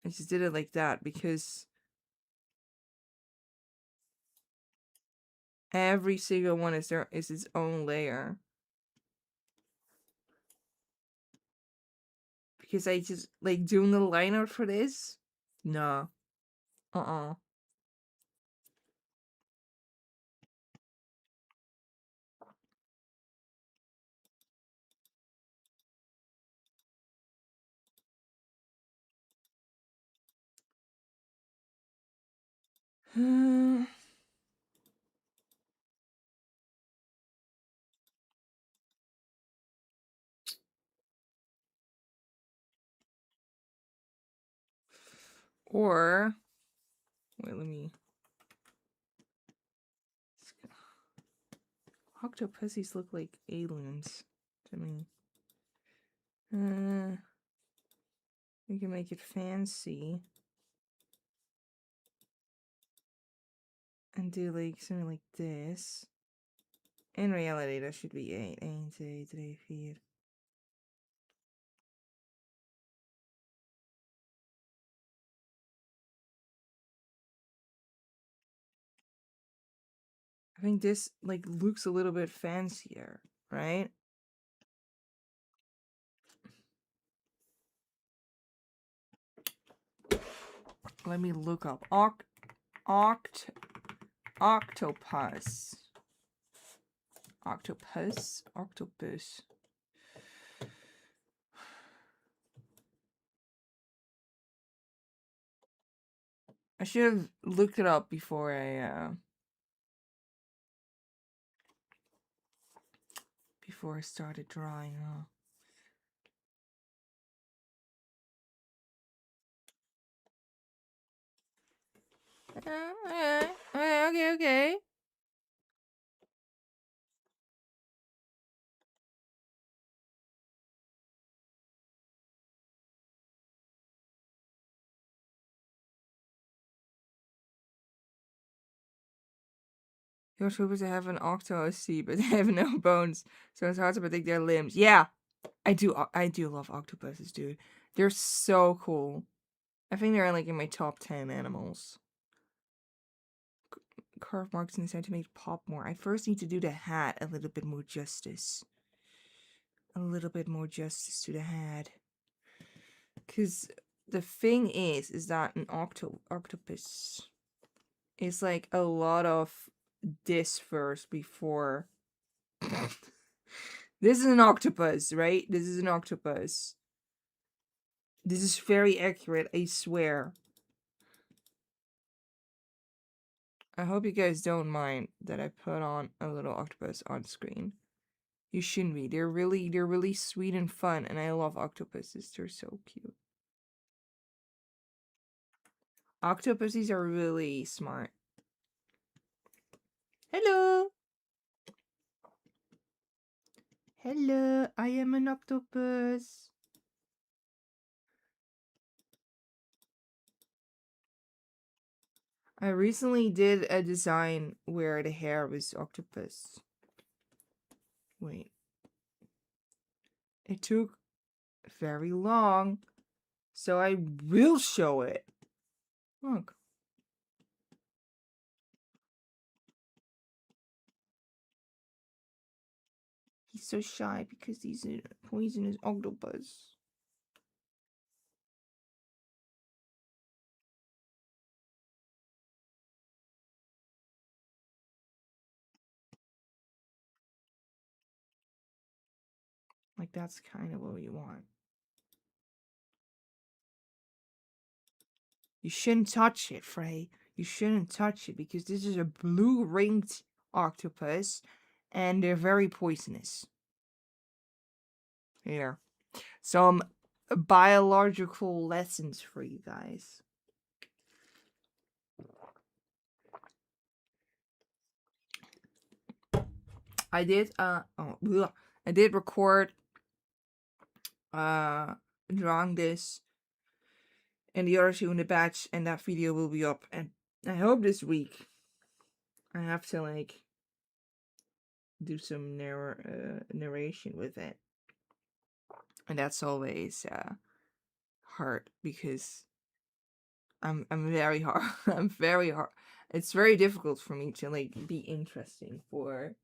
I just did it like that because every single one is its own layer. Because I just like doing the line art for this. No. Or wait, let me. Octopuses look like aliens to me. We can make it fancy and do like something like this. In reality, that should be 8. 1, 2, 3, 4. I think this like looks a little bit fancier, right? Let me look up octopus. Octopus. I should have looked it up before I started drawing. Okay. You're supposed to have an OCs, but they have no bones, so it's hard to predict their limbs. Yeah, I do love octopuses, dude. They're so cool. I think they're like in my top 10 animals. Curve marks inside to make it pop more. I first need to do the hat a little bit more justice. A little bit more justice to the hat. Because the thing is that an octopus is like a lot of this first before. This is an octopus, right? This is an octopus. This is very accurate, I swear. I hope you guys don't mind that I put on a little octopus on screen. You shouldn't be. They're really sweet and fun, and I love octopuses. They're so cute. Octopuses are really smart. Hello! Hello, I am an octopus. I recently did a design where the hair was octopus. Wait. It took very long, so I will show it. Look. He's so shy because he's a poisonous octopus. Like, that's kind of what we want. You shouldn't touch it, Frey. You shouldn't touch it because this is a blue-ringed octopus and they're very poisonous. Here. Some biological lessons for you guys. I did record drawing this and the other two in the batch, and that video will be up, and I hope this week I have to like do some narration with it, and that's always hard because I'm very hard. I'm very hard. It's very difficult for me to like be interesting for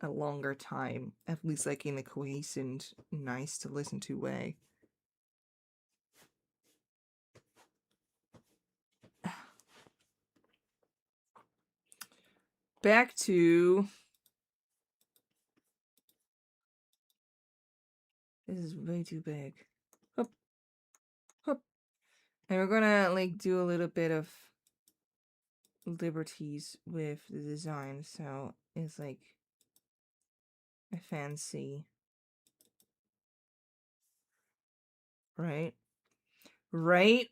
a longer time, at least like in a cohesive, nice to listen to way. Back to this is way too big. Hup, hup. And we're gonna like do a little bit of liberties with the design, so it's like a fancy, right? Right?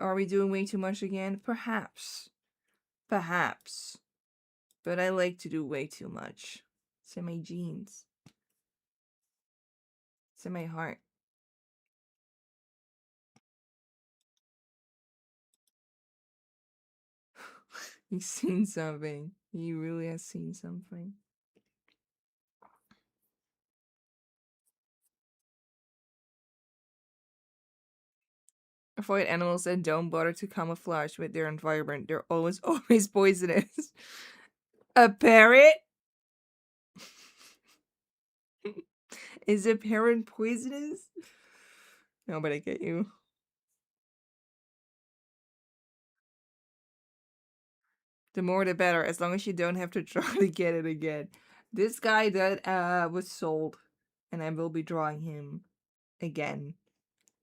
Are we doing way too much again? Perhaps. Perhaps. But I like to do way too much. It's in my genes. It's in my heart. He's seen something. He really has seen something. Avoid animals that don't bother to camouflage with their environment. They're always poisonous. A parrot? Is a parrot poisonous? No, but I get you. The more the better, as long as you don't have to try to get it again. This guy that was sold, and I will be drawing him again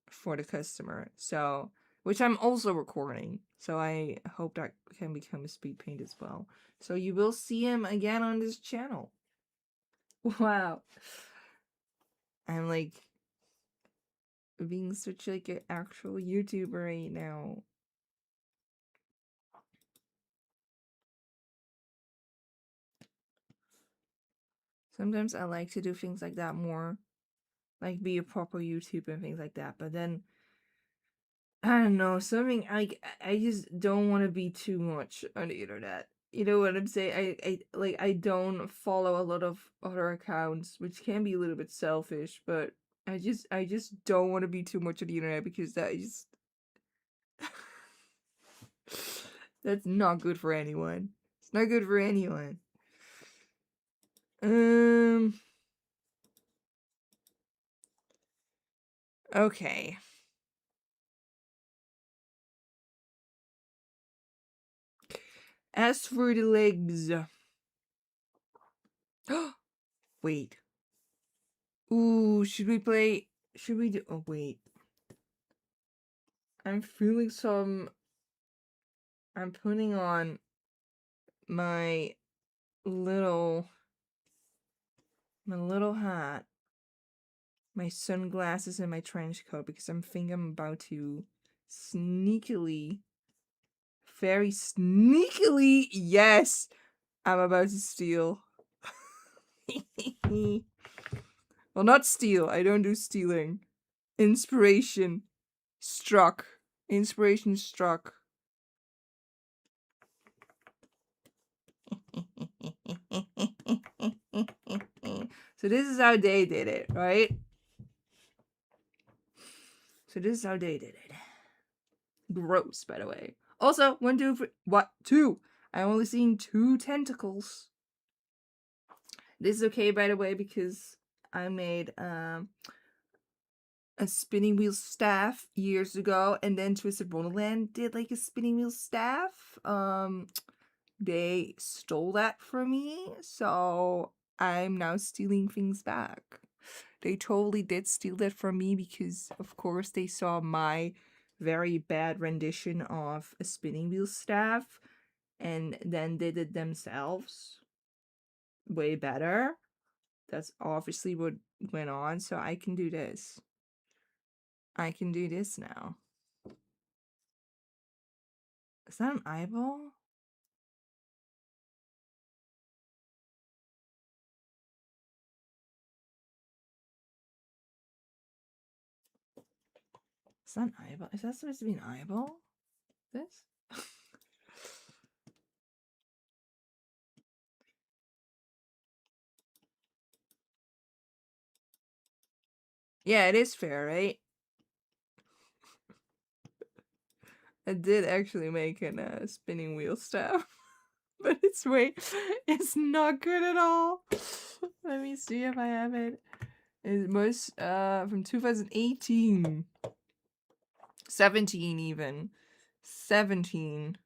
for the customer. So, which I'm also recording. So I hope that can become a speed paint as well. So you will see him again on this channel. Wow. I'm like being such like an actual YouTuber right now. Sometimes I like to do things like that more. Like be a proper YouTuber and things like that. But then I don't know, something like I just don't want to be too much on the internet. You know what I'm saying? I don't follow a lot of other accounts, which can be a little bit selfish, but I just don't want to be too much on the internet because that is that's not good for anyone. It's not good for anyone. Okay. As for the legs. Wait. Ooh, should we play? Should we do? Oh, wait. I'm feeling some. I'm putting on my little hat, my sunglasses, and my trench coat because I'm thinking I'm about to sneakily, very sneakily, yes, I'm about to steal. Well, not steal. I don't do stealing. Inspiration struck. Inspiration struck. So this is how they did it, right? So this is how they did it. Gross, by the way. Also, 1, 2, 3, what? 2. I only seen 2 tentacles. This is okay, by the way, because I made a spinning wheel staff years ago, and then Twisted Wonderland did like a spinning wheel staff. They stole that from me, so I'm now stealing things back. They totally did steal that from me because, of course, they saw my very bad rendition of a spinning wheel staff and then did it themselves way better. That's obviously what went on, so I can do this. I can do this now. Is that an eyeball? Is that an eyeball? Is that supposed to be an eyeball? This? Yeah, it is fair, right? I did actually make a spinning wheel staff. But it's not good at all. Let me see if I have it. It was from 2018. 17 even. 17.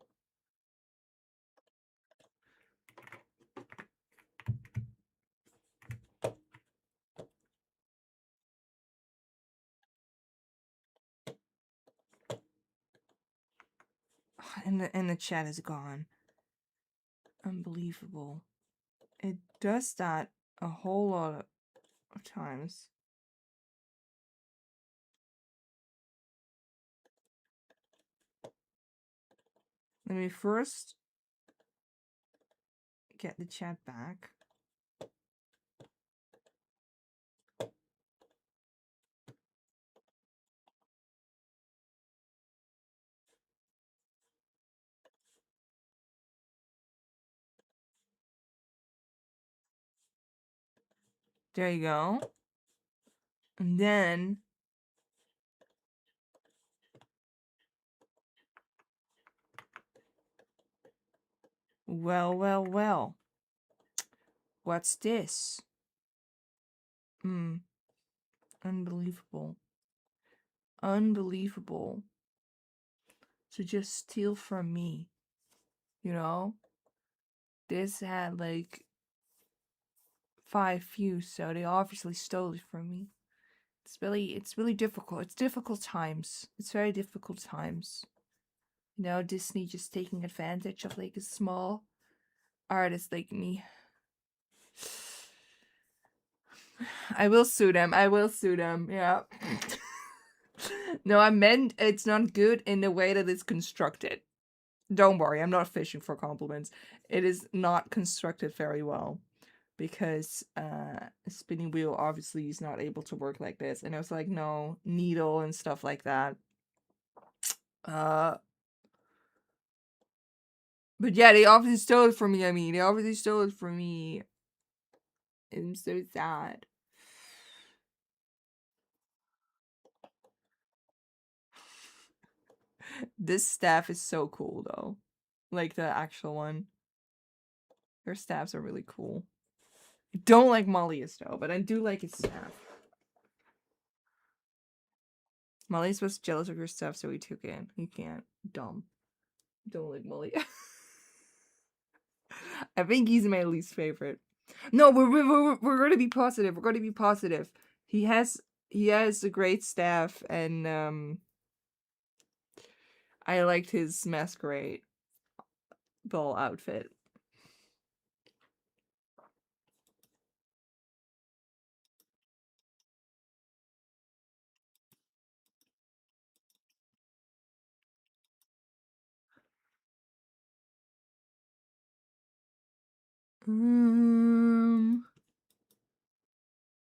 and the chat is gone. Unbelievable. It does that a whole lot of times. Let me first get the chat back. There you go. And then well. What's this? Unbelievable. Unbelievable. To just steal from me. You know? This had like 5 views, so they obviously stole it from me. It's really difficult. It's difficult times. It's very difficult times. You know, Disney just taking advantage of like a small artist like me. I will sue them. Yeah. No, I meant it's not good in the way that it's constructed. Don't worry, I'm not fishing for compliments. It is not constructed very well. Because a spinning wheel obviously is not able to work like this. And I was like, no, needle and stuff like that. But yeah, they obviously stole it from me. I'm so sad. This staff is so cool though. Like the actual one. Their staffs are really cool. I don't like Molly's though, but I do like his staff. Molly's was jealous of your stuff, so he took it. You can't. Dumb. Don't like Molly. I think he's my least favorite. No, we're going to be positive. We're going to be positive. He has a great staff, and I liked his masquerade ball outfit.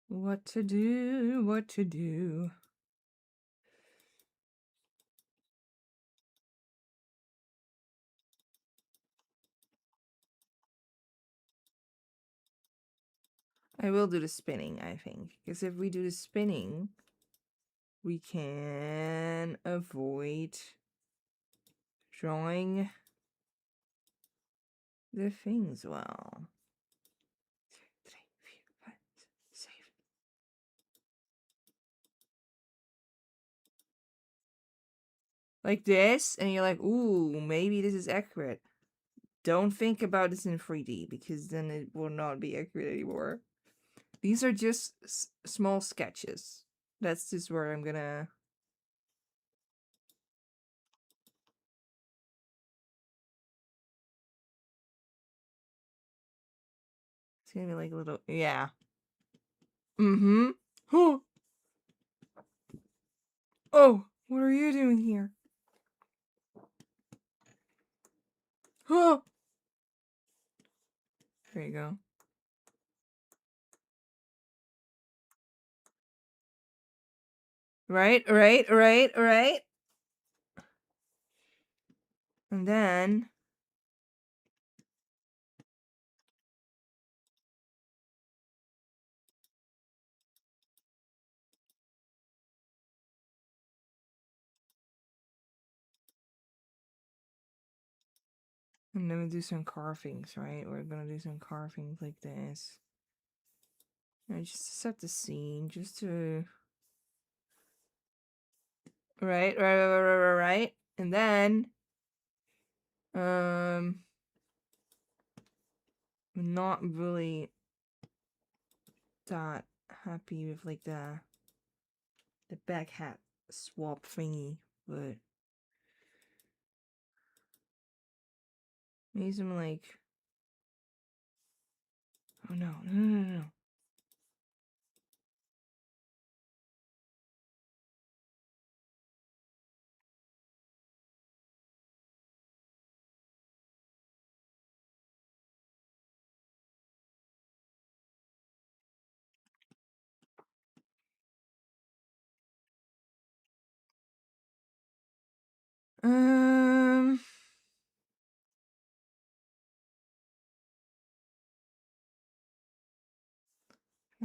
What to do? What to do? I will do the spinning, I think. Because if we do the spinning, we can avoid drawing the things well. 3, 4, 5, 6. Like this, and you're like, ooh, maybe this is accurate. Don't think about this in 3D, because then it will not be accurate anymore. These are just small sketches. That's just where I'm gonna... It's gonna be like a little... Yeah. Mm-hmm. Oh, what are you doing here? There you go. Right. And then... And then we do some carvings, right? We're gonna do some carvings like this. And just to set the scene, just to... Right. And then... I'm not really that happy with like the back hat swap thingy, but Maybe some like. Oh no, no, no, no, no.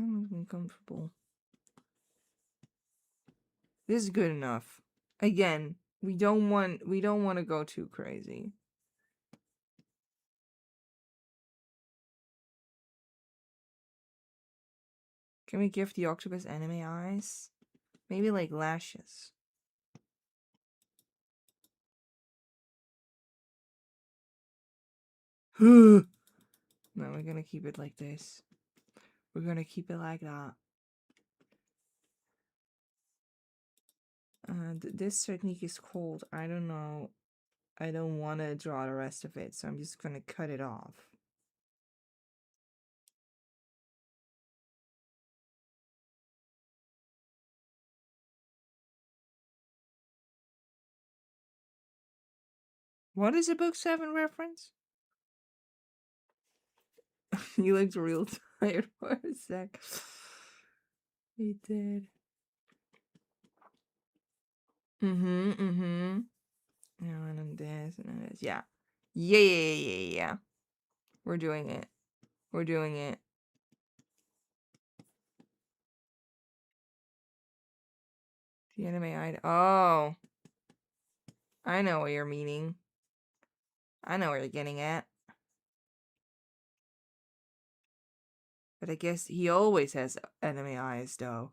I'm uncomfortable. This is good enough. Again, we don't want to go too crazy. Can we give the octopus anime eyes? Maybe like lashes. No, we're gonna keep it like this. We're gonna keep it like that. This technique is called, I don't know. I don't want to draw the rest of it, so I'm just gonna cut it off. What is a book 7 reference? You looked real tired for a sec. He did. Mm-hmm. And then this, and then this. Yeah. Yeah. We're doing it. We're doing it. The anime idol. Oh. I know what you're meaning. I know where you're getting at. But I guess he always has anime eyes, though.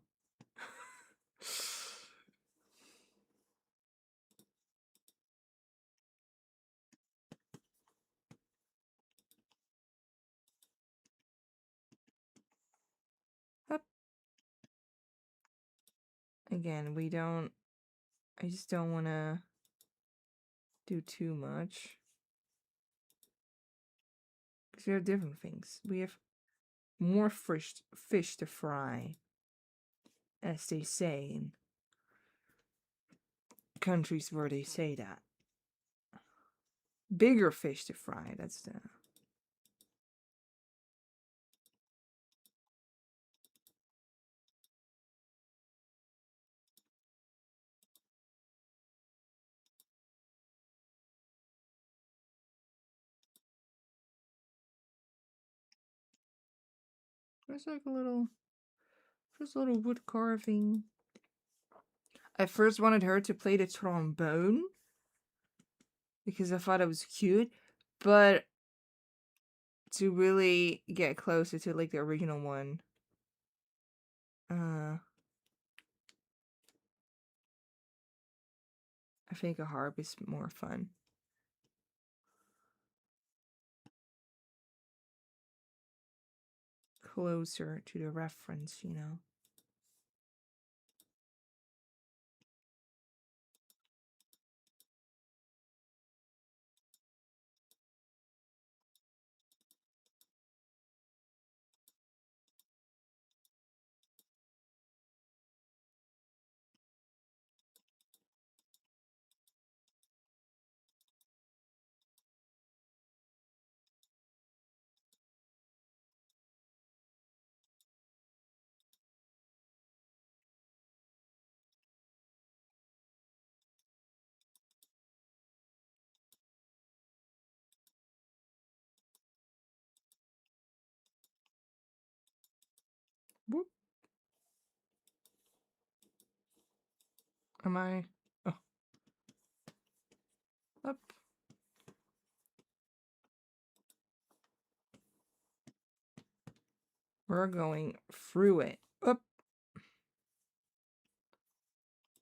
Up. Again, we don't... I just don't want to do too much. Because we have different things. We have more fish to fry, as they say in countries where they say that. Bigger fish to fry, that's the... There's like a little... Just a little wood carving. I first wanted her to play the trombone because I thought it was cute, but to really get closer to like the original one, I think a harp is more fun. Closer to the reference, you know. Whoop. Am I? Oh. Up. We're going through it. Up.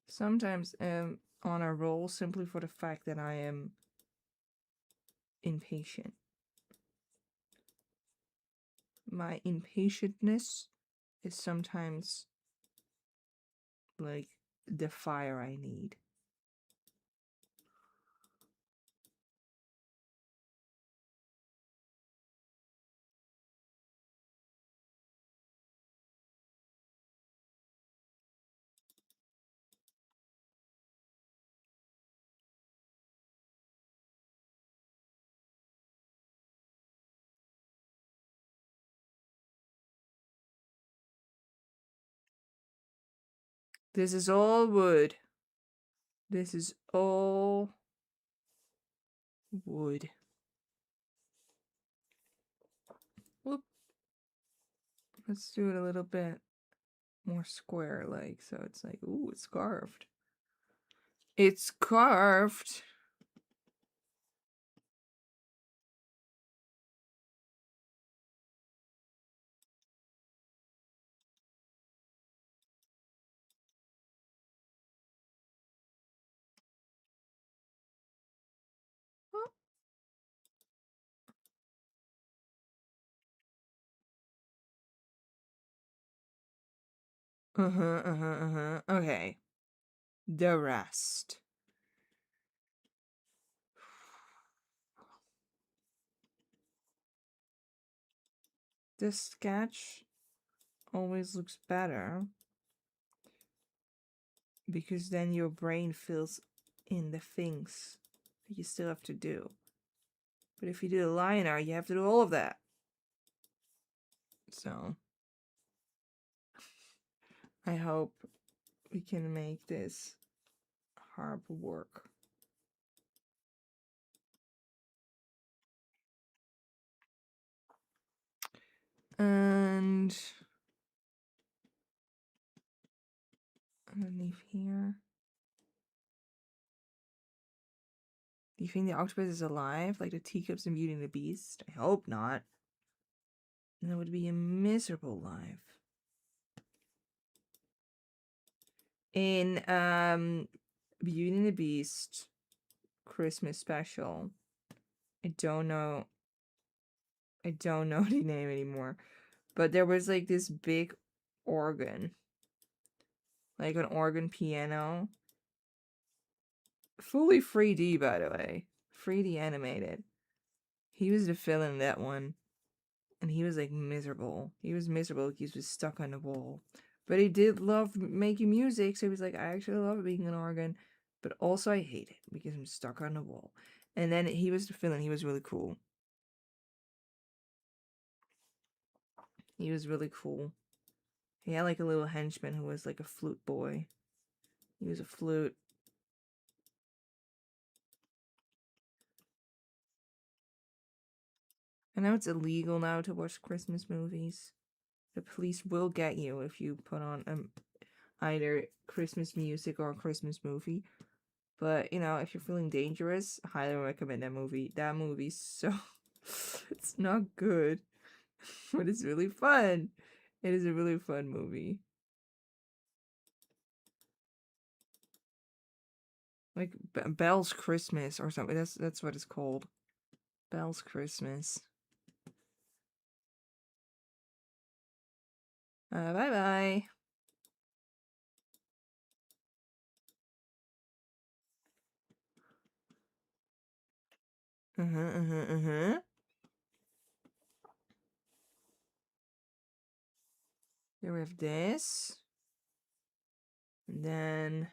Sometimes on a roll simply for the fact that I am impatient. My impatientness is sometimes like the fire I need. This is all wood. This is all wood. Whoop. Let's do it a little bit more square like, so it's like, ooh, it's carved. It's carved. Okay. The rest. This sketch always looks better because then your brain fills in the things that you still have to do. But if you do the liner, you have to do all of that. So I hope we can make this harp work. And underneath here. Do you think the octopus is alive, like the teacups in Beauty and the Beast? I hope not. And that would be a miserable life. In Beauty and the Beast Christmas special, I don't know the name anymore, but there was like this big organ, like an organ piano, fully 3D, by the way, 3D animated. He was the villain in that one, and he was like miserable. He was miserable because he was stuck on the wall. But he did love making music, so he was like, I actually love being an organ, but also I hate it because I'm stuck on the wall. And then he was the villain. He was really cool. He was really cool. He had like a little henchman who was like a flute boy. He was a flute. I know it's illegal now to watch Christmas movies. The police will get you if you put on either Christmas music or a Christmas movie. But, you know, if you're feeling dangerous, I highly recommend that movie. That movie's so... it's not good, but it's really fun. It is a really fun movie. Like, Belle's Christmas or something. That's what it's called. Belle's Christmas. Bye-bye. Here we have this. And then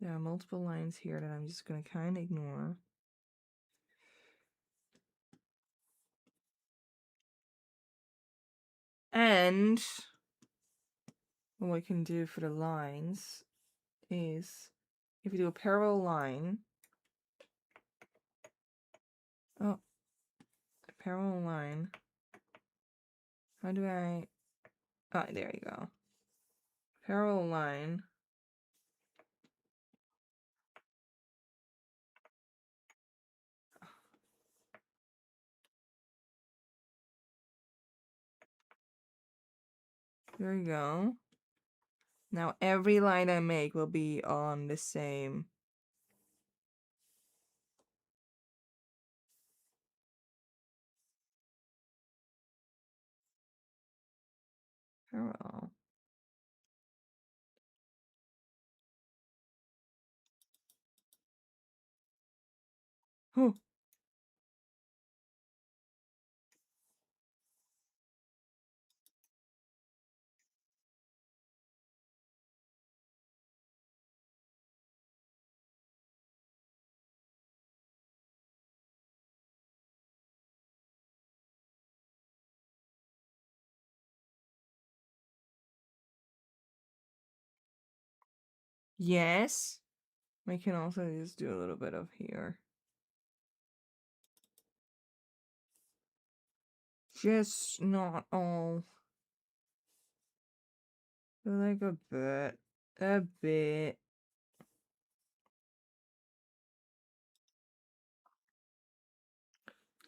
there are multiple lines here that I'm just going to kind of ignore. And what we can do for the lines is if you do a parallel line. Oh, a parallel line. How do I... Oh, there you go. Parallel line. There you go. Now every line I make will be on the same parallel. Oh. Yes. I can also just do a little bit of here. Just not all. Like a bit. A bit.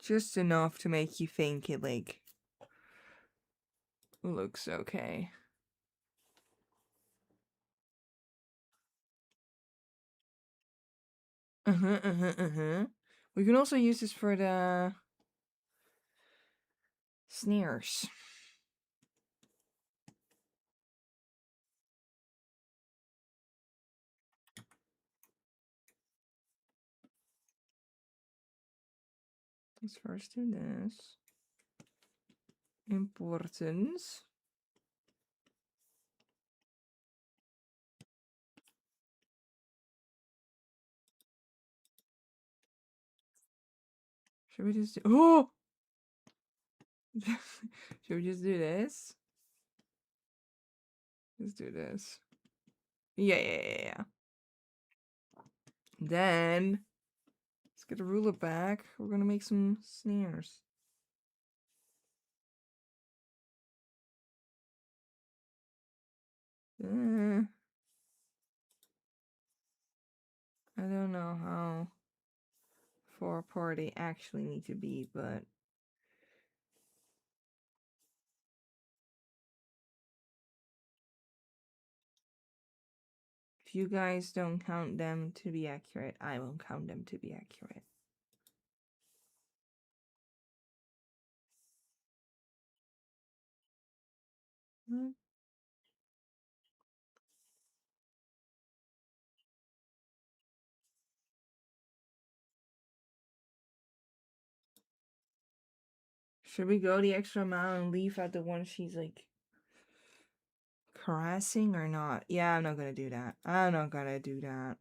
Just enough to make you think it, like, looks okay. We can also use this for the snares. Let's first do this. Importance. Should we just do... Oh! Should we just do this? Let's do this. Yeah. Then, let's get the ruler back. We're gonna make some snares. I don't know how far apart they actually need to be, but if you guys don't count them to be accurate, I won't count them to be accurate. Should we go the extra mile and leave at the one she's like caressing or not? Yeah, I'm not gonna do that. I'm not gonna do that.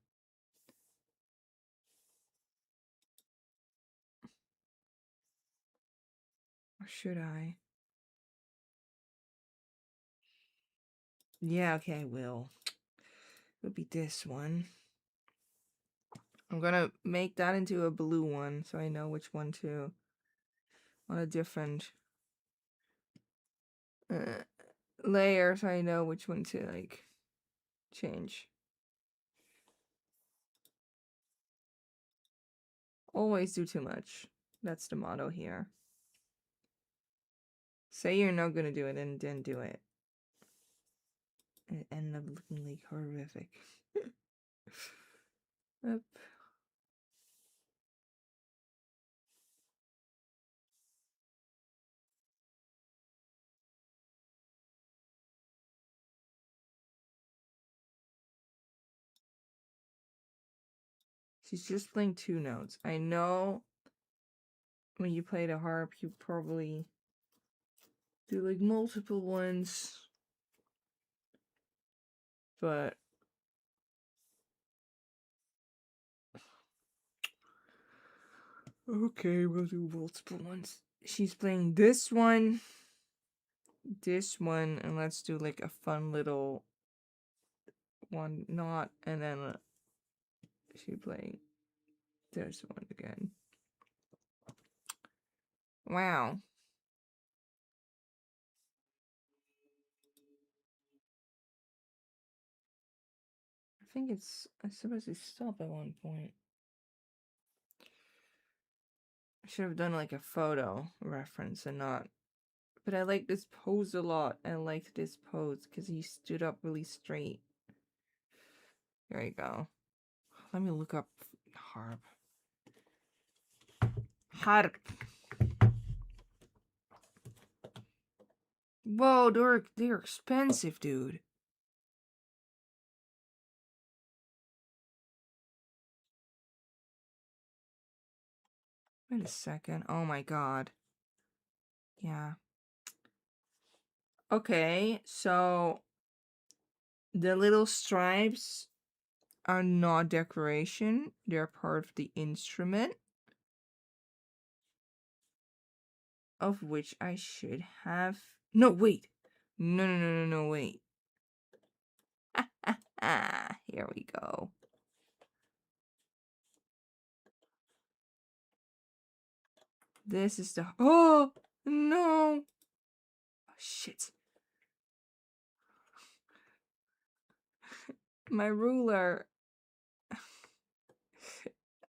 Or should I? Yeah, okay, I will. It'll be this one. I'm gonna make that into a blue one so I know which one to on a different layer so I know which one to like change. Always do too much. That's the motto here. Say you're not gonna do it and then do it. And it ended up looking like horrific. Up. She's just playing 2 notes. I know when you play the harp, you probably do like multiple ones. But okay, we'll do multiple ones. She's playing this one, and let's do like a fun little one knot, and then she playing this one again. Wow. I think I'm supposed to stop at one point. I should have done like a photo reference and not. But I like this pose a lot. I liked this pose because he stood up really straight. There you go. Let me look up harp. Harp. Whoa, they're expensive, dude. Wait a second. Oh my god. Yeah. Okay, so the little stripes are not decoration. They're part of the instrument. Of which I should have... No, wait. No, wait. Here we go. This is the... Oh, no. Oh, shit. My ruler.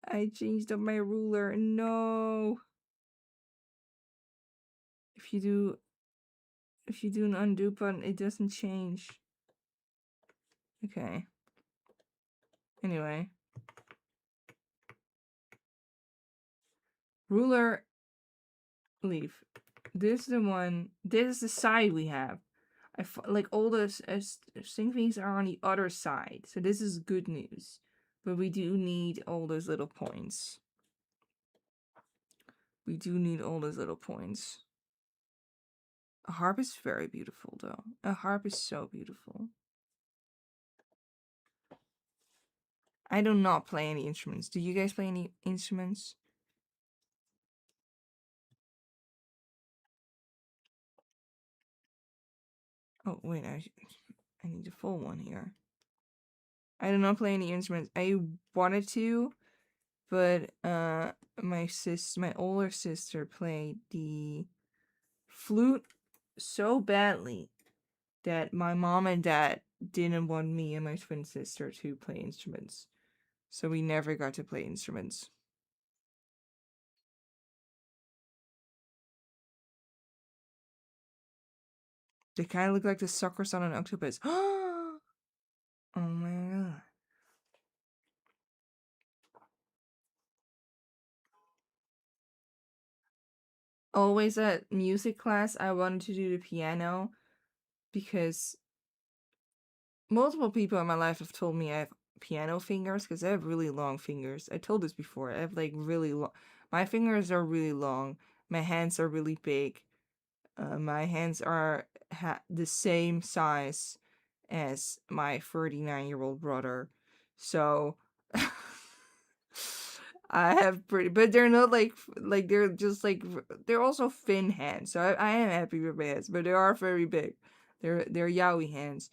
I changed up my ruler. No. If you do an undo button, it doesn't change. Okay. Anyway. Ruler, leave. This is the one. This is the side we have. Like all the things are on the other side. So this is good news. But we do need all those little points. We do need all those little points. A harp is very beautiful, though. A harp is so beautiful. I do not play any instruments. Do you guys play any instruments? Oh, wait, I need a full one here. I do not play any instruments. I wanted to, but my older sister played the flute so badly that my mom and dad didn't want me and my twin sister to play instruments. So we never got to play instruments. They kind of look like the suckers on an octopus. Oh my god. Always at music class, I wanted to do the piano because multiple people in my life have told me I have piano fingers because I have really long fingers. I told this before. I have like really long. My fingers are really long. My hands are really big. My hands are the same size as my 39-year-old brother. So I have pretty, but they're not like they're just like they're also thin hands. So I am happy with my hands, but they are very big. They're yaoi hands.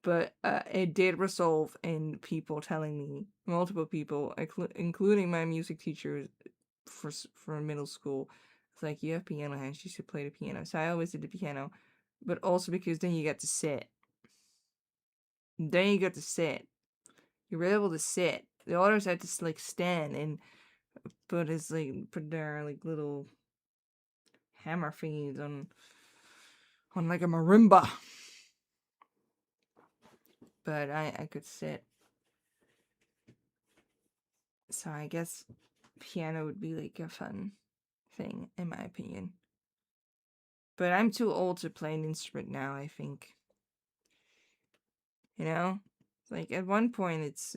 But it did result in people telling me, multiple people, including my music teacher for middle school, it's like, you have piano hands, you should play the piano. So I always did the piano, but also because then you get to sit. Then you get to sit. You're able to sit. The others had to like stand and put their like little hammer thingies on like a marimba. But I could sit. So I guess piano would be like a fun thing, in my opinion. But I'm too old to play an instrument now, I think. You know? Like at one point it's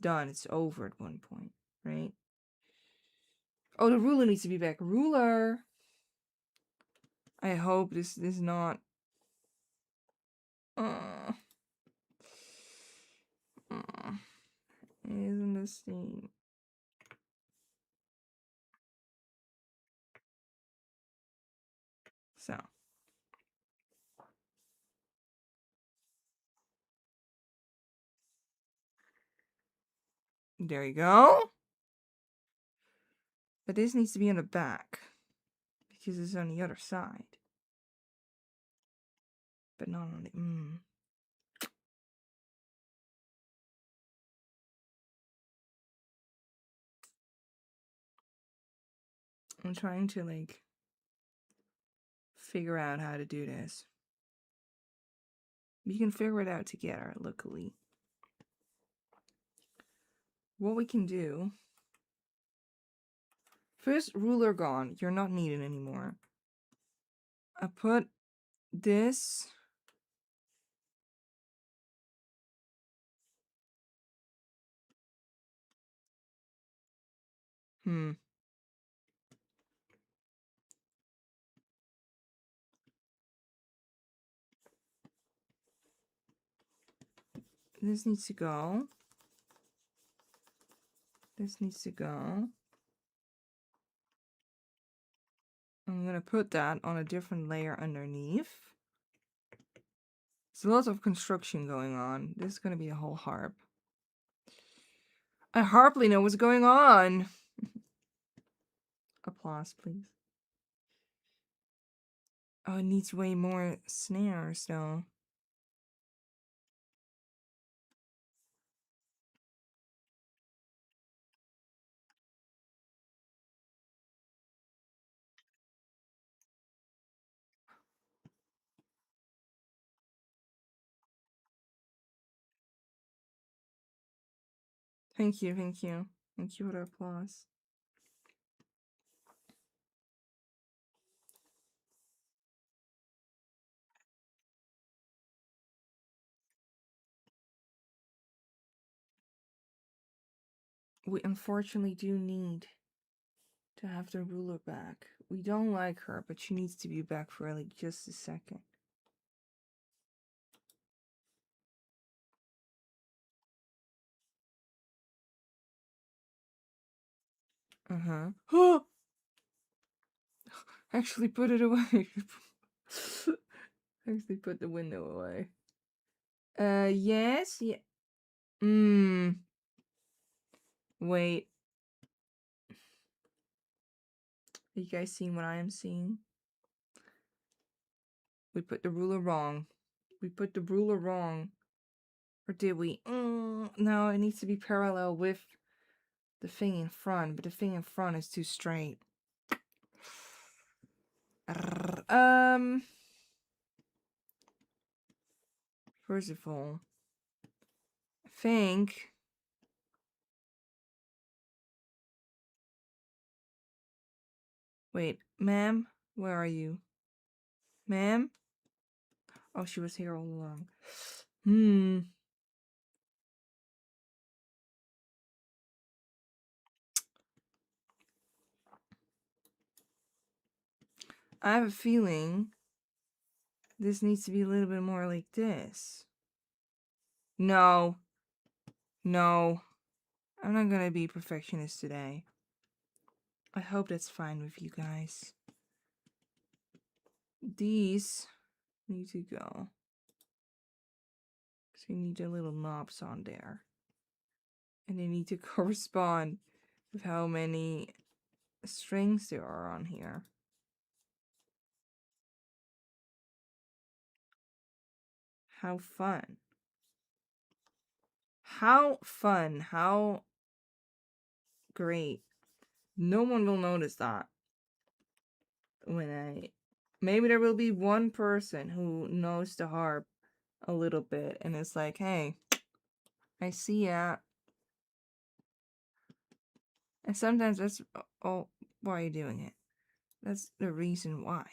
done. It's over at one point, right? Oh, the ruler needs to be back. Ruler. I hope this is not uh, isn't this thing. So there you go. But this needs to be on the back because it's on the other side. But not on the I'm trying to like figure out how to do this. We can figure it out together, luckily. What we can do... First, ruler gone. You're not needed anymore. I put this... This needs to go. This needs to go. I'm gonna put that on a different layer underneath. There's lots of construction going on. This is gonna be a whole harp. I hardly know what's going on. Applause, please. Oh, it needs way more snares, though. Thank you, thank you. Thank you for the applause. We unfortunately do need to have the ruler back. We don't like her, but she needs to be back for like just a second. Uh-huh. Actually put it away. Actually put the window away. Yes, yeah. Wait. Are you guys seeing what I am seeing? We put the ruler wrong. We put the ruler wrong. Or did we? No, it needs to be parallel with the thing in front, but the thing in front is too straight. First of all, I think... Wait, ma'am? Where are you? Ma'am? Oh, she was here all along. I have a feeling this needs to be a little bit more like this. No. No. I'm not gonna be perfectionist today. I hope that's fine with you guys. These need to go. So you need the little knobs on there. And they need to correspond with how many strings there are on here. How fun. How fun. How great. No one will notice that. Maybe there will be one person who knows the harp a little bit and it's like, hey, I see ya. And sometimes that's, oh, why are you doing it? That's the reason why.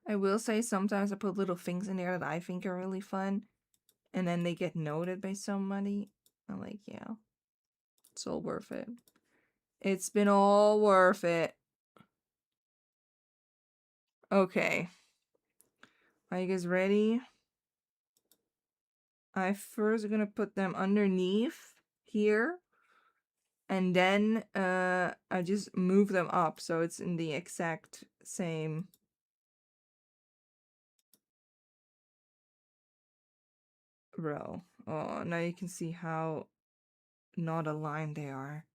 I will say sometimes I put little things in there that I think are really fun, and then they get noted by somebody. I'm like, yeah, it's all worth it. It's been all worth it. Okay. Are you guys ready? I first gonna put them underneath here. And then I just move them up so it's in the exact same row. Oh, now you can see how not aligned they are.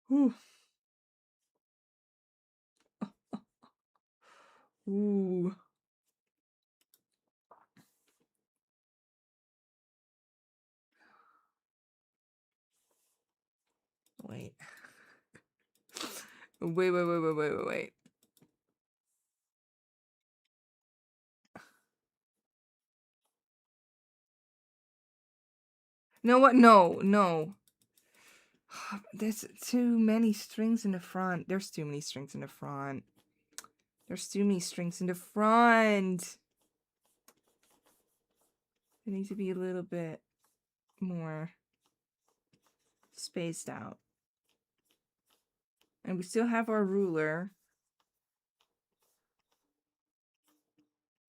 Whew. Ooh. Wait. Wait. No, what? No. There's too many strings in the front. There's too many strings in the front. There's too many strings in the front. They need to be a little bit more spaced out. And we still have our ruler.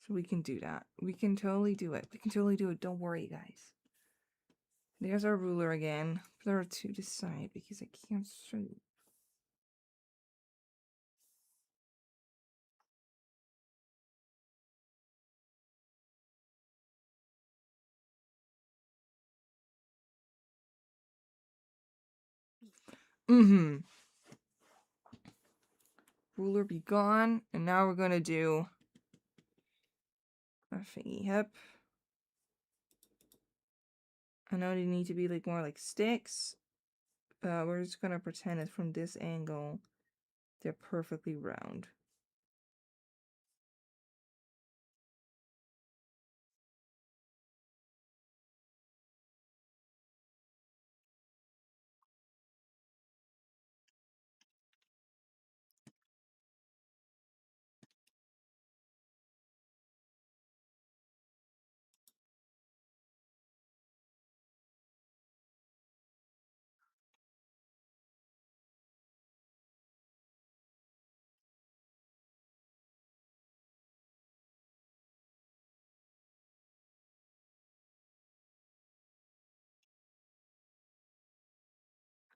So we can do that. We can totally do it. We can totally do it. Don't worry, guys. There's our ruler again. There are two to side because I can't show. Ruler be gone. And now we're gonna do a thingy hip. I know they need to be like more like sticks. We're just gonna pretend that from this angle they're perfectly round.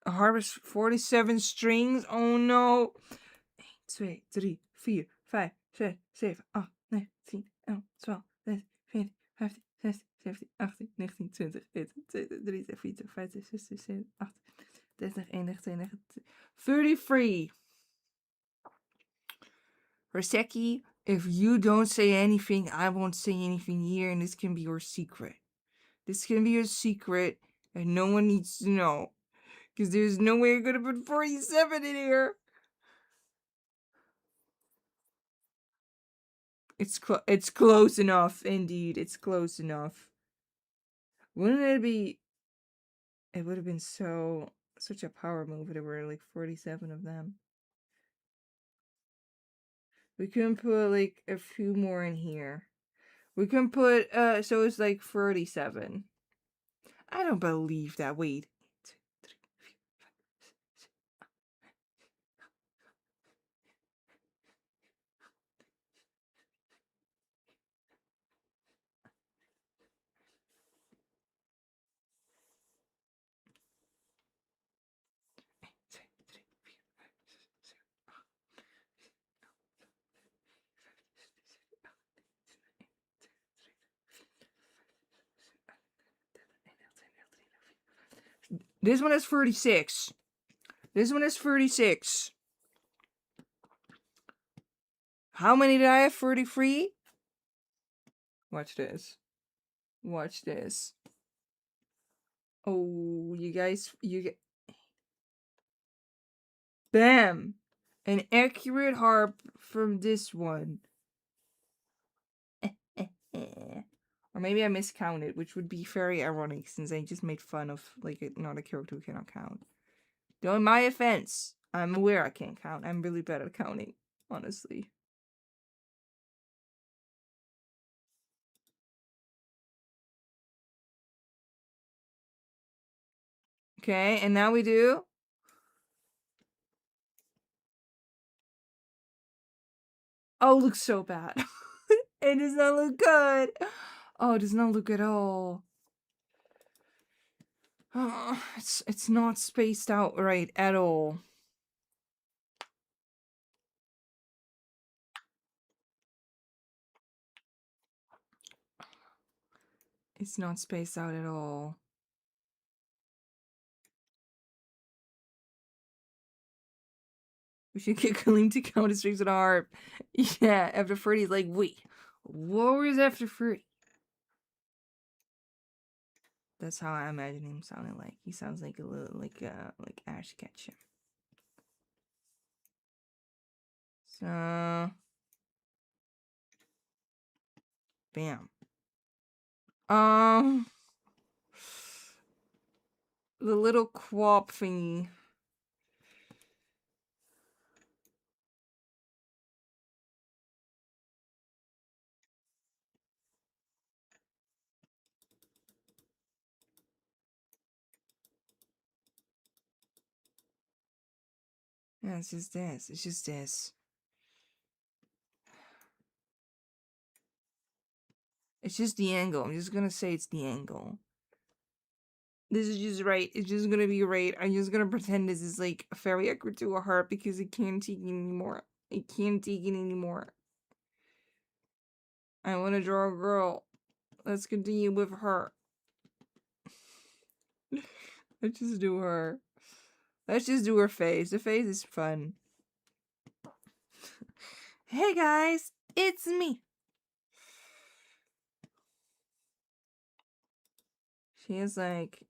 A harp is 47 strings. Oh no. 1, 2, 3, 4, 5, 6, 7, 8, 9, 10, 11, 12, 13, 14, 15, 16, 17, 18, 19, 20, 21, 22, 23, 24, 25, 26, 27, 28, 30, 31, 33. Roseki, if you don't say anything, I won't say anything here, and this can be your secret. This can be your secret, and no one needs to know. Because there's no way you're gonna put 47 in here. It's close enough, indeed. It's close enough. Wouldn't it be... It would have been such a power move if there were like 47 of them. We can put like a few more in here. We can put, so it's like 37. I don't believe that. Wait. This one is 36. This one is 36. How many did I have? 33? Watch this. Watch this. Oh, you guys, you get... Bam! An accurate harp from this one. Or maybe I miscounted, which would be very ironic since I just made fun of like not a character who cannot count. Though in my offense, I'm aware I can't count. I'm really bad at counting, honestly. Okay, and now we do... Oh, it looks so bad. It does not look good. Oh, it does not look at all. Oh, it's not spaced out right at all. It's not spaced out at all. We should get Kalim to count his strings on a harp. Yeah, after 30, he's like, wait, what was after 30? That's how I imagine him sounding like. He sounds like a little, like Ash Ketchum. So, bam. The little quap thingy. Yeah, it's just this. It's just this. It's just the angle. I'm just gonna say it's the angle. This is just right. It's just gonna be right. I'm just gonna pretend this is like a very accurate to a harp because it can't take it anymore. It can't take it anymore. I want to draw a girl. Let's continue with her. Let's just do her. Let's just do her face. The face is fun. Hey guys, it's me. She is like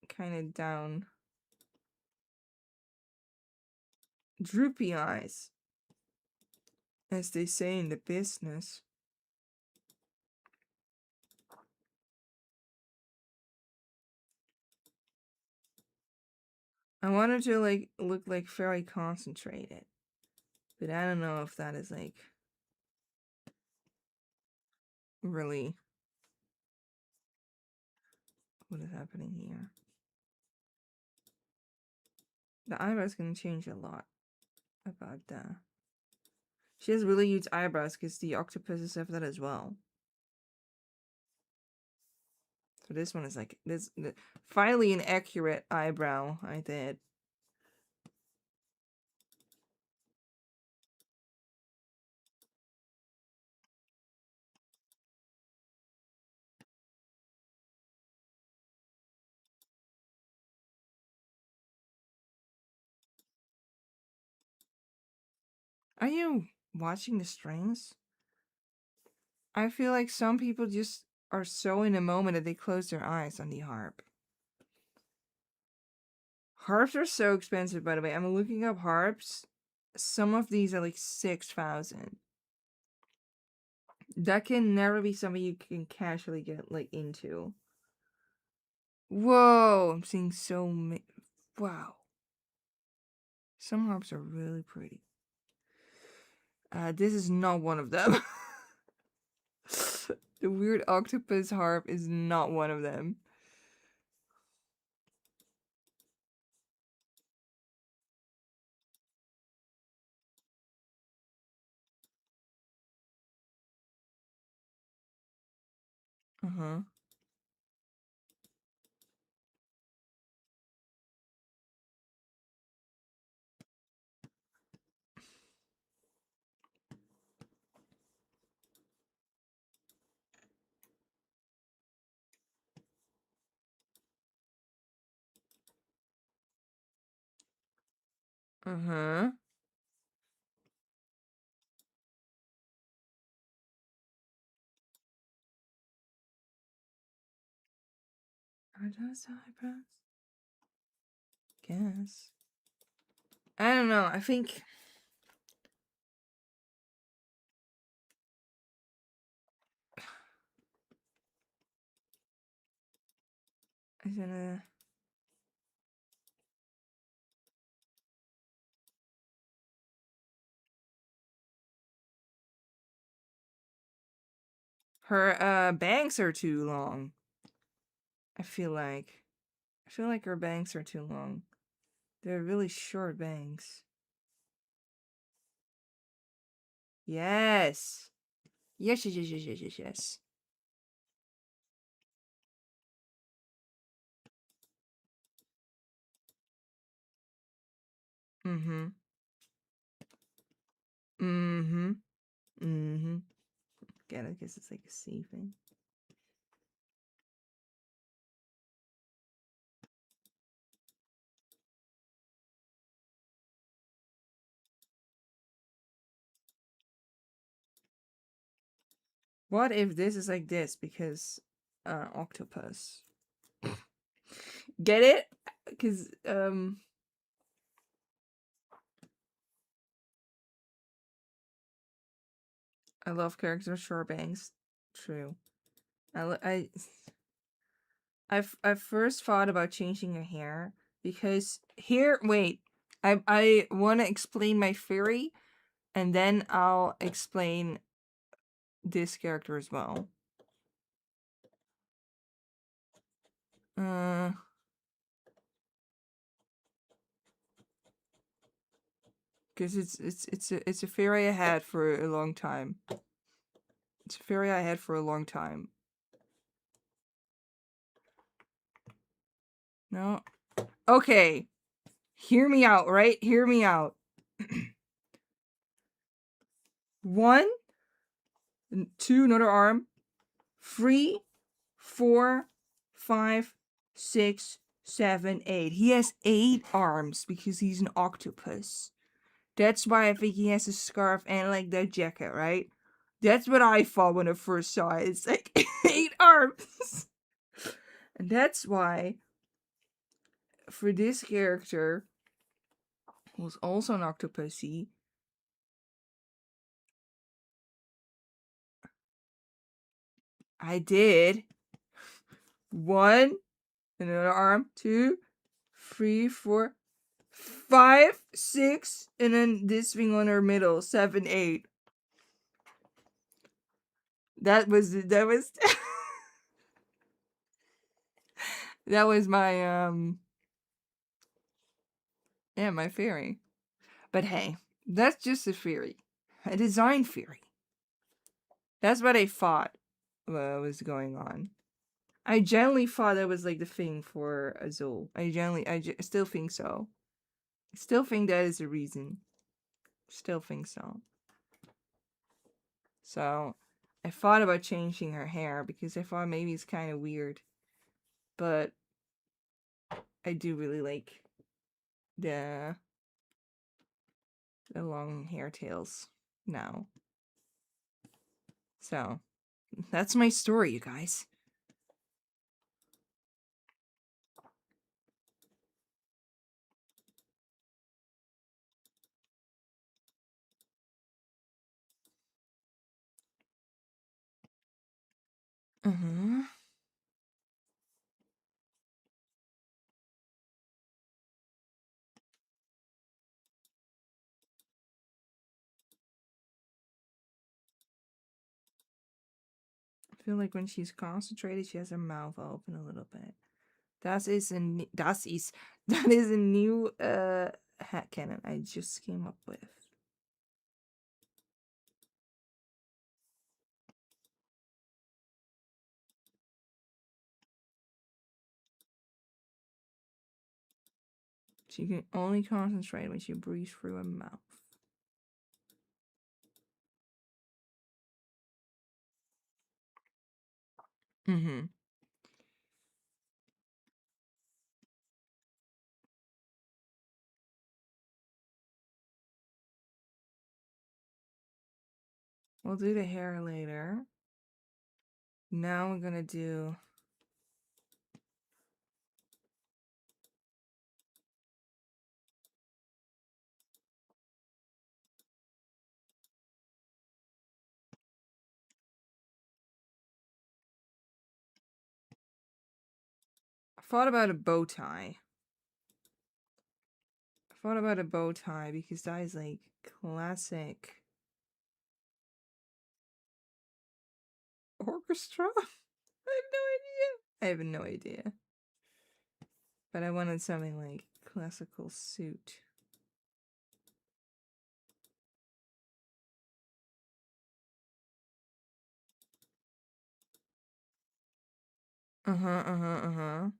kind of down. Droopy eyes, as they say in the business. I want her to like look like very concentrated, but I don't know if that is like really what is happening here. The eyebrows can change a lot about that. She has really huge eyebrows because the octopuses have that as well. So this one is like this. Finally, an accurate eyebrow I did. Are you watching the strings? I feel like some people just are so in a moment that they close their eyes on the harp. Harps are so expensive, by the way. I'm looking up harps. Some of these are like 6,000. That can never be something you can casually get like into. Whoa, I'm seeing so many. Wow. Some harps are really pretty. This is not one of them. The weird octopus harp is not one of them. Uh-huh. Uh-huh. Are those eyebrows? Guess. I don't know. I think I'm gonna. Her bangs are too long. I feel like her bangs are too long. They're really short bangs. Yes. Yes, yes, yes, yes, yes, yes, yes. Mm-hmm. Mm-hmm. Mm-hmm. Again, I guess it's like a C thing. What if this is like this because octopus? Get it? Because I love characters with short bangs. True. I've first thought about changing her hair because here. Wait, I want to explain my theory, and then I'll explain this character as well. Because it's a theory I had for a long time. It's a theory I had for a long time. No. Okay. Hear me out, right? Hear me out. 1, 2, another arm. 3, 4, 5, 6, 7, 8. He has 8 arms because he's an octopus. That's why I think he has a scarf and like that jacket, right? That's what I thought when I first saw it. It's like 8 arms. And that's why for this character, who's also an octopusy, I did 1, another arm, 2, 3, 4, 5, 6, and then this thing on her middle, 7, 8. That was that was my my theory. But hey, that's just a theory, a design theory. That's what I thought was going on. I generally thought that was like the thing for Azul. I still think so. I still think that is a reason. Still think so. So, I thought about changing her hair because I thought maybe it's kind of weird. But I do really like the long hair tails now. So, that's my story, you guys. Uh-huh. I feel like when she's concentrated, she has her mouth open a little bit. That is a new hat cannon I just came up with. She can only concentrate when she breathes through her mouth. Mm-hmm. We'll do the hair later. Now we're gonna do I thought about a bow tie. Because that is like classic orchestra. I have no idea. But I wanted something like classical suit. Uh-huh.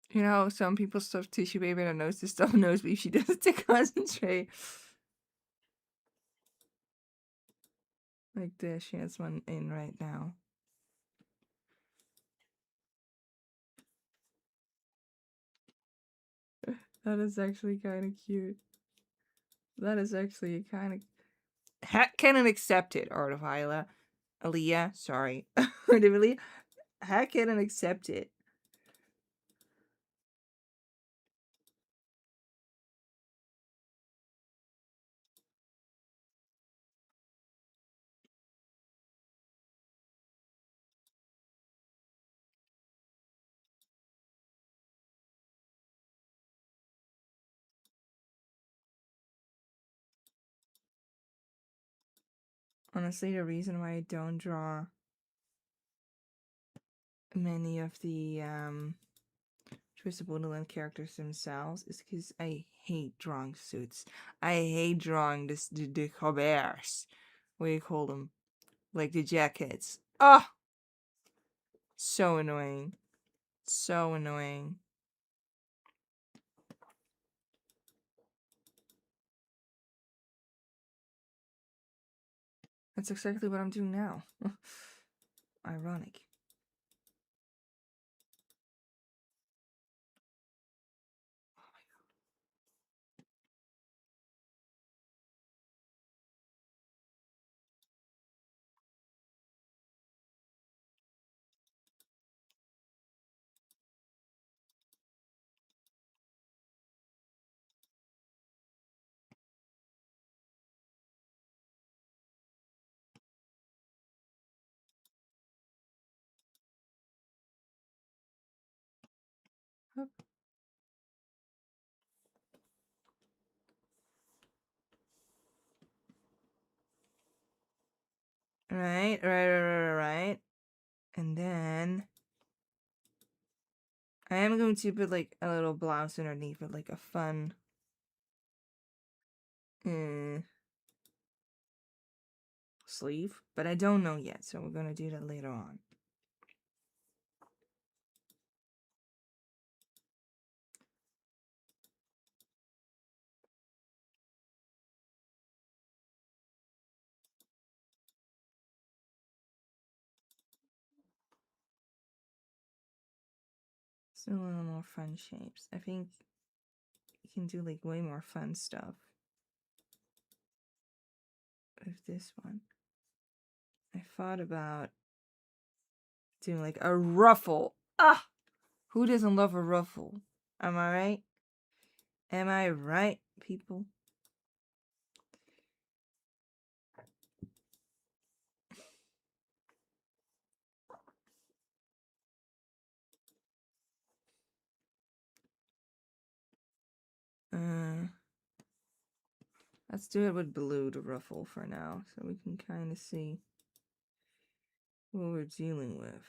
You know, some people stuff tissue paper in their nose to stuff nose, but she does it to concentrate. Like this, she has one in right now. That is actually kind of cute. That is actually kind of... Hat cannon accepted, Art of Aaliyah, sorry. Art of Aaliyah. Hat cannon accepted. Honestly, the reason why I don't draw many of the TWST Wonderland characters themselves is because I hate drawing suits. I hate drawing the Roberts. What do you call them? like the jackets. Ah, so annoying. So annoying. That's exactly what I'm doing now. Ironic. Right. And then I am going to put like a little blouse underneath with like a fun sleeve, but I don't know yet, so we're gonna do that later on. So a little more fun shapes. I think you can do like way more fun stuff with this one. I thought about doing like a ruffle. Ah! Who doesn't love a ruffle? Am I right? Am I right, people? Let's do it with blue to ruffle for now, so we can kind of see what we're dealing with.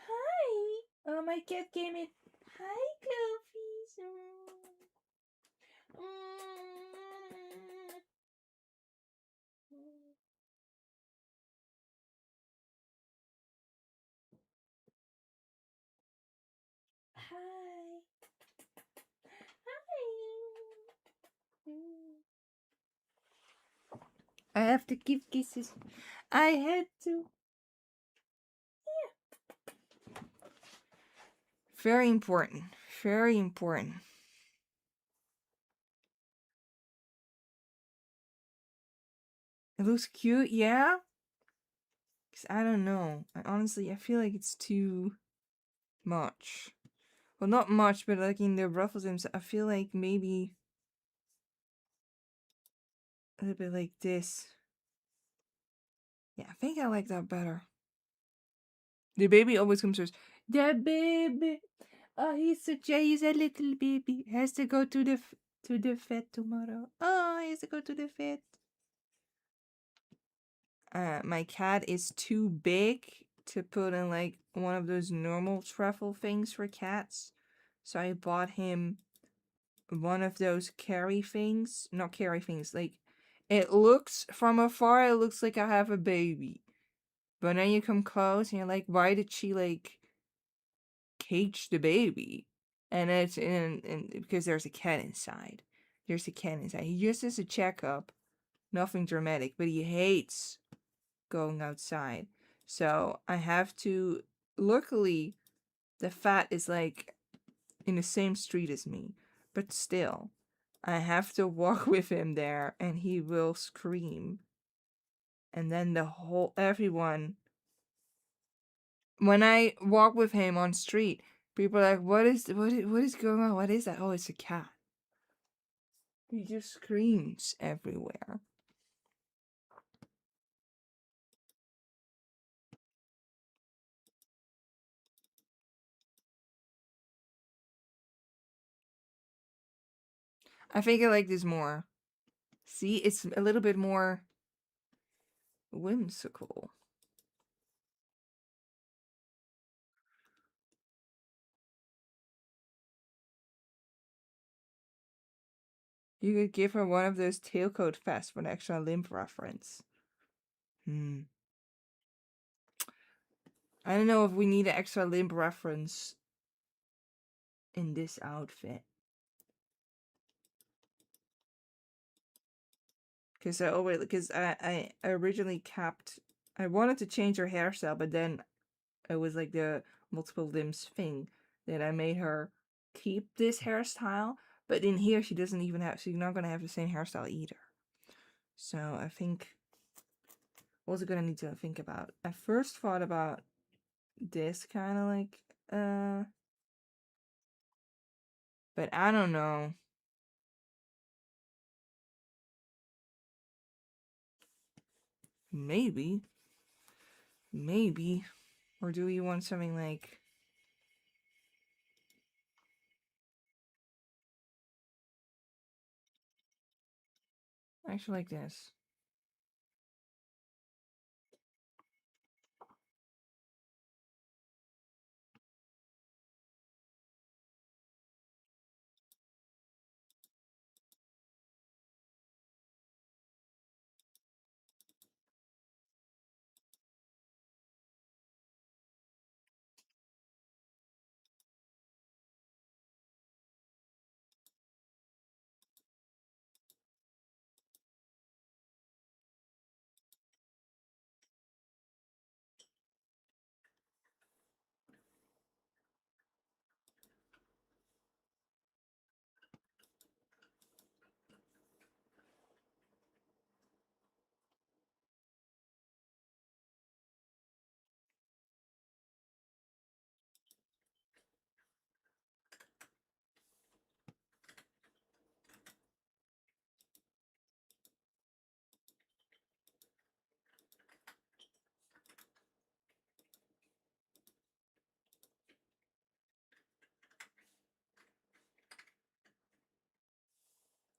Hi! Oh, my cat came in. Hi, Clovis. Hi. Hi. I have to give kisses. I had to. Yeah. Very important. Very important. It looks cute, yeah? Because I don't know. I feel like it's too much. Well, not much, but like in the ruffles themselves, I feel like maybe a little bit like this. Yeah, I think I like that better. The baby always comes first. The baby. Oh, he's a little baby. Has to go to the vet tomorrow. Oh, he has to go to the vet. My cat is too big to put in like one of those normal truffle things for cats. So I bought him one of those carry things. Not carry things, like it looks from afar, it looks like I have a baby. But then you come close and you're like, why did she like cage the baby? And it's in because there's a cat inside. There's a cat inside. He just has a checkup. Nothing dramatic, but he hates going outside. So I have to. Luckily, the fat is like in the same street as me, but still, I have to walk with him there, and he will scream. And then everyone. When I walk with him on street, people are like, what is going on? What is that? Oh, it's a cat. He just screams everywhere. I think I like this more. See, it's a little bit more whimsical. You could give her one of those tailcoat vests for an extra limb reference. I don't know if we need an extra limb reference in this outfit. Because I originally I wanted to change her hairstyle, but then it was like the multiple limbs thing that I made her keep this hairstyle. But in here, she's not gonna have the same hairstyle either. So I think, also gonna need to think about. I first thought about this kind of like, but I don't know. Maybe. Or do we want something like, actually like this?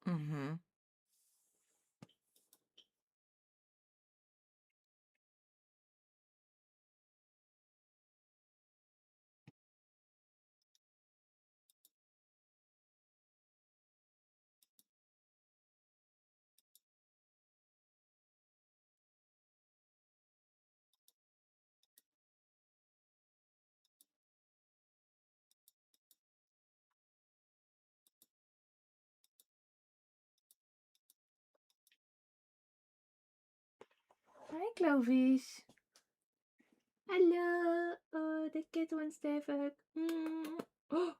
Mm-hmm. Hi, Clovis. Hello. Oh, the cat wants to have a. Oh,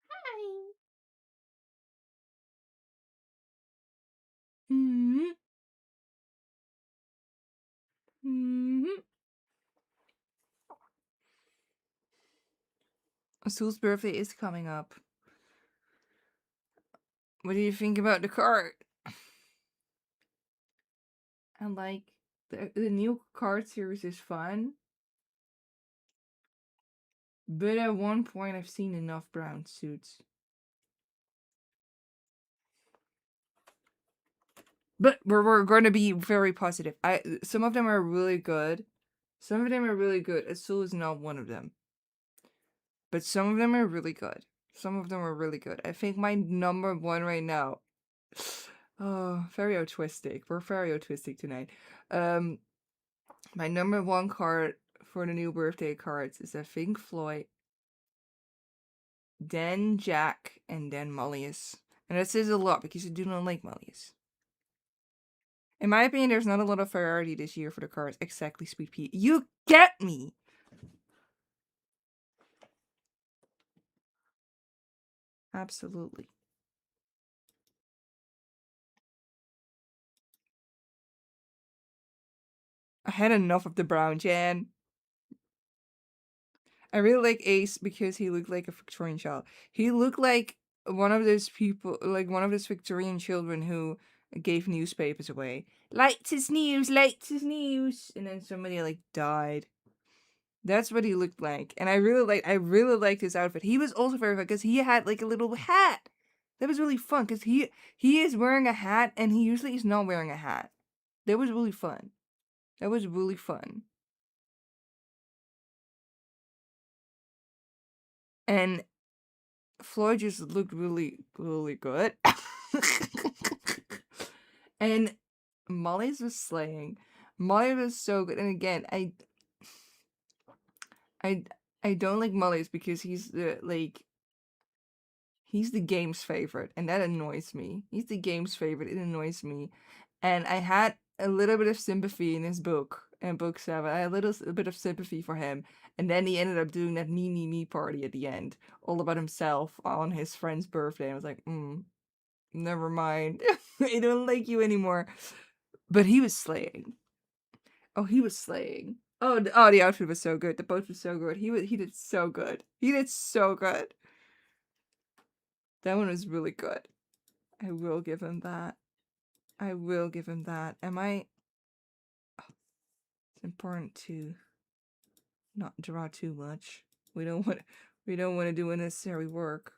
hi. Mm-hmm. Mm-hmm. Sue's birthday is coming up. What do you think about the card? And like, the new card series is fun. But at one point, I've seen enough brown suits. But we're going to be very positive. Some of them are really good. Some of them are really good. Azul is not one of them. But some of them are really good. I think my number one right now. Oh, very autistic. We're very autistic tonight. My number one card for the new birthday cards is a Pink Floyd then Jack, and then Molly's. And that says a lot because I do not like Molly's. In my opinion, there's not a lot of variety this year for the cards. Exactly, Sweet Pea. You get me! Absolutely. I had enough of the brown Jan. I really like Ace because he looked like a Victorian child. He looked like one of those people, like one of those Victorian children who gave newspapers away. Latest news, latest news, and then somebody like died. That's what he looked like, and I really liked his outfit. He was also very fun because he had like a little hat. That was really fun because he is wearing a hat, and he usually is not wearing a hat. That was really fun. That was really fun. And Floyd just looked really, really good. And Molly's was slaying. Molly was so good. And again, I I don't like Molly's because he's the game's favorite, and that annoys me. He's the game's favorite. It annoys me. And I had a little bit of sympathy in his book, in book 7. I had a bit of sympathy for him. And then he ended up doing that me party at the end, all about himself on his friend's birthday. And I was like, never mind. I don't like you anymore. But he was slaying. Oh, he was slaying. The outfit was so good. The boat was so good. He did so good. He did so good. That one was really good. I will give him that. I will give him that. It's important to not draw too much. We don't want to do unnecessary work.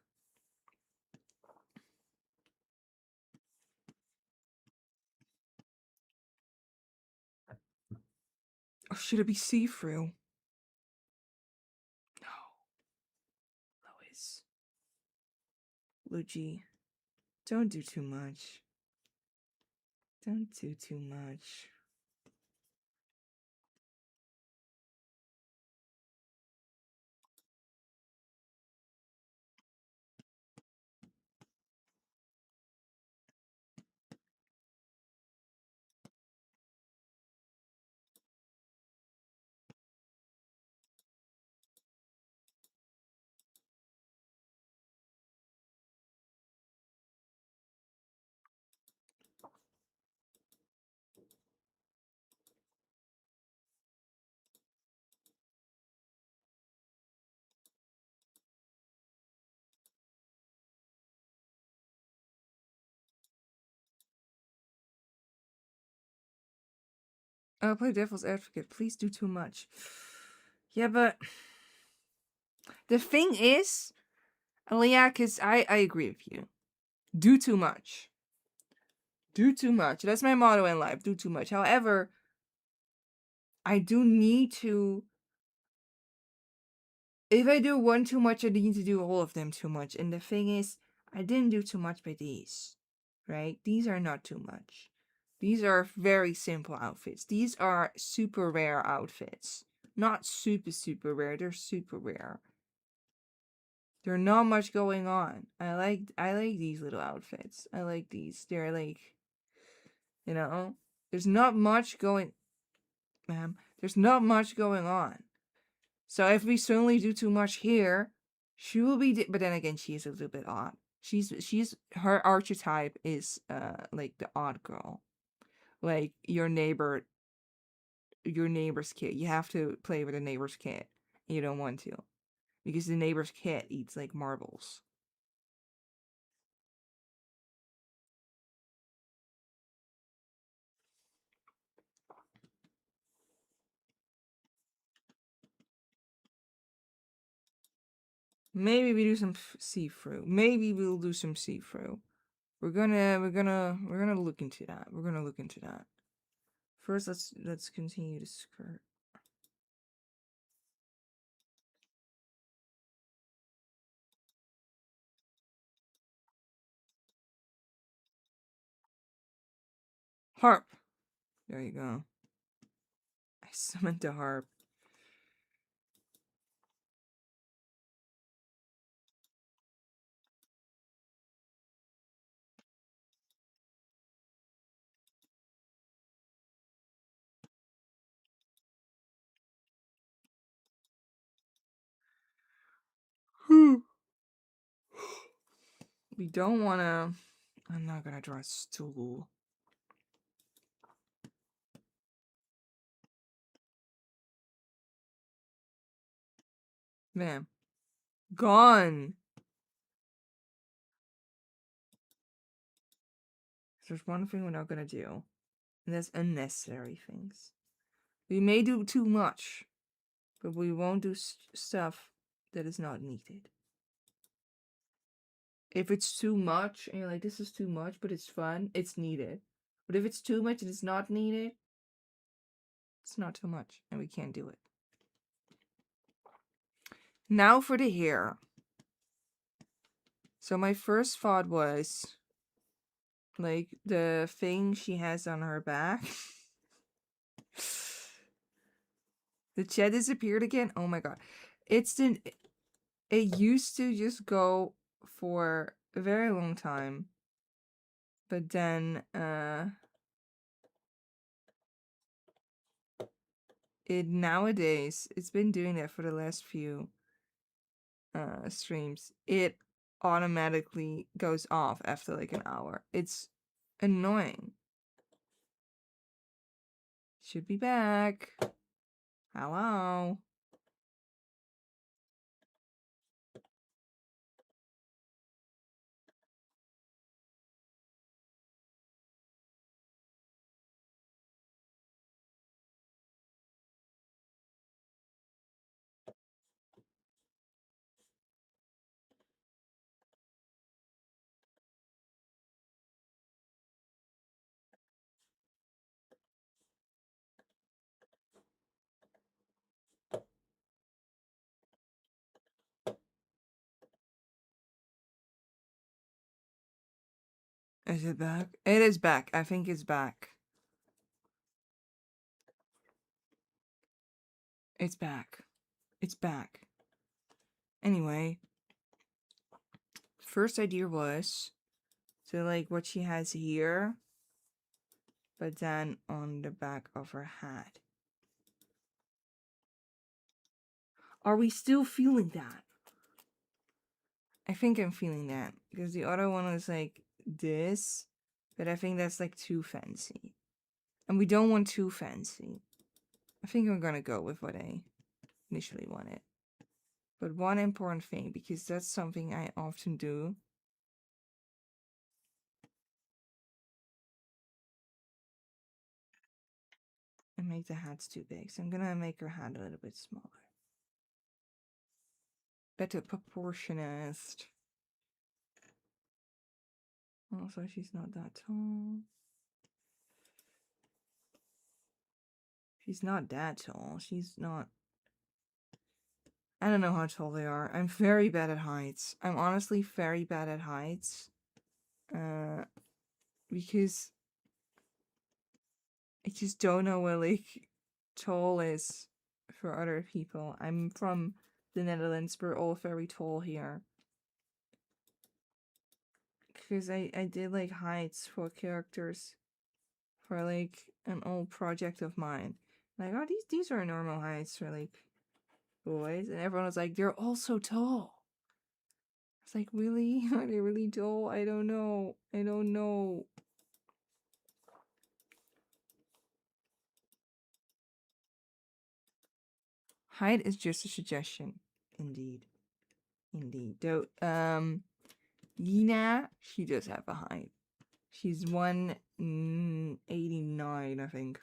Or should it be see-through? No. Lois. Looji. Don't do too much. Don't do too much. I'll play devil's advocate. Please do too much. Yeah, but the thing is, Aliyah, because I agree with you. Do too much. Do too much. That's my motto in life. Do too much. However, I do need to. If I do one too much, I need to do all of them too much. And the thing is, I didn't do too much by these. Right? These are not too much. These are very simple outfits. These are super rare outfits. Not super, super rare. They're super rare. There's not much going on. I like these little outfits. I like these. They're like, there's not much going, ma'am. There's not much going on. So if we suddenly do too much here, she will be. But then again, she's a little bit odd. Her archetype is like the odd girl, like your neighbor's kid. You have to play with a neighbor's kid. You don't want to, because the neighbor's kid eats like marbles. Maybe we do some see-through. Maybe we'll do some see-through. We're gonna look into that. We're gonna look into that. First, let's continue the skirt. Harp. There you go. I summoned the harp. We don't want to... I'm not going to draw a stool. Man. Gone! There's one thing we're not going to do. And that's unnecessary things. We may do too much, but we won't do stuff that is not needed. If it's too much, and you're like, this is too much, but it's fun, it's needed. But if it's too much and it's not needed, it's not too much, and we can't do it. Now for the hair. So my first thought was, like, the thing she has on her back. The chat disappeared again? Oh my god. It used to just go for a very long time. But then, nowadays, it's been doing that for the last few streams. It automatically goes off after like an hour. It's annoying. Should be back. Hello. Is it back? It is back. I think it's back. It's back. It's back. Anyway. First idea was to like what she has here, but then on the back of her hat. Are we still feeling that? I think I'm feeling that. Because the other one was like this. But I think that's like too fancy. And we don't want too fancy. I think I'm gonna go with what I initially wanted. But one important thing, because that's something I often do. And make the hats too big. So I'm gonna make her hat a little bit smaller. Better proportionist. Also, she's not that tall. She's not that tall. She's not... I don't know how tall they are. I'm very bad at heights. I'm honestly very bad at heights. Because I just don't know what, like, tall is for other people. I'm from the Netherlands. We're all very tall here. Because I did, like, heights for characters for, like, an old project of mine. Like, oh, these are normal heights for, like, boys. And everyone was like, they're all so tall. It's like, really? Are they really tall? I don't know. I don't know. Height is just a suggestion. Indeed. Indeed. Though, Yina, she does have a height. She's 189, I think.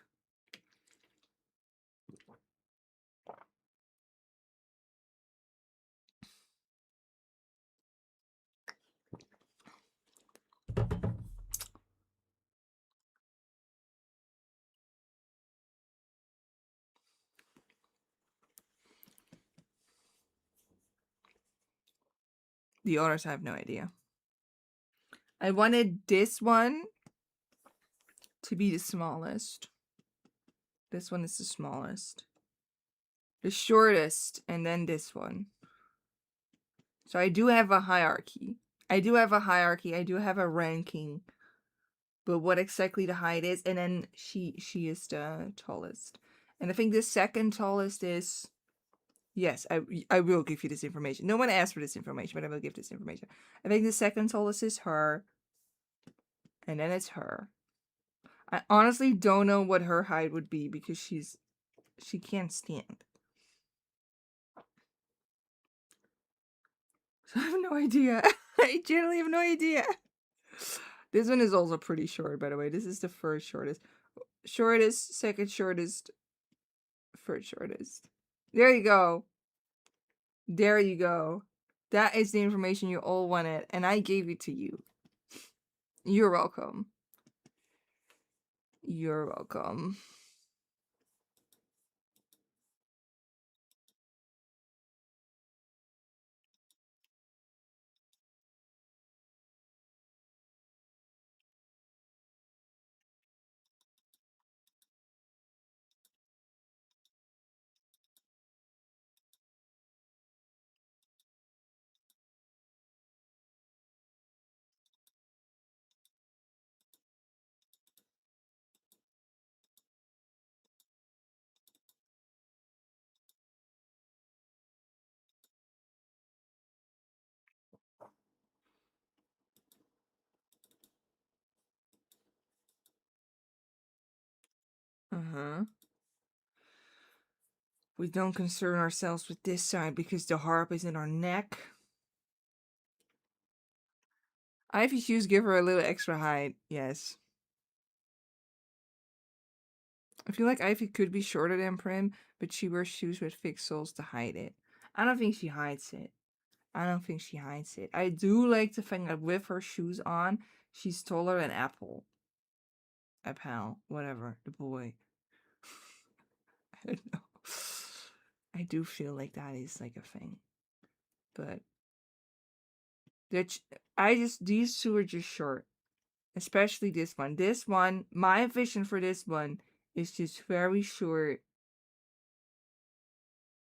The others, I have no idea. I wanted this one to be the smallest. This one is the smallest. The shortest, and then this one. So I do have a hierarchy. I do have a ranking. But what exactly the height is, and then she is the tallest. And I think the second tallest is Yes, I will give you this information. No one asked for this information, but I will give this information. I think the second tallest is her. And then it's her. I honestly don't know what her height would be because she can't stand. So I have no idea. I generally have no idea. This one is also pretty short, by the way. This is the first shortest. Shortest, second shortest, first shortest. There you go. There you go. That is the information you all wanted, and I gave it to you. You're welcome. You're welcome. Uh-huh. We don't concern ourselves with this side because the harp is in our neck. Ivy shoes give her a little extra height, yes. I feel like Ivy could be shorter than Prim, but she wears shoes with fixed soles to hide it. I don't think she hides it. I do like the fact that with her shoes on, she's taller than Apple. Apple, whatever, the boy. I don't know. I do feel like that is like a thing. But these two are just short. Especially this one. This one, my vision for this one is just very short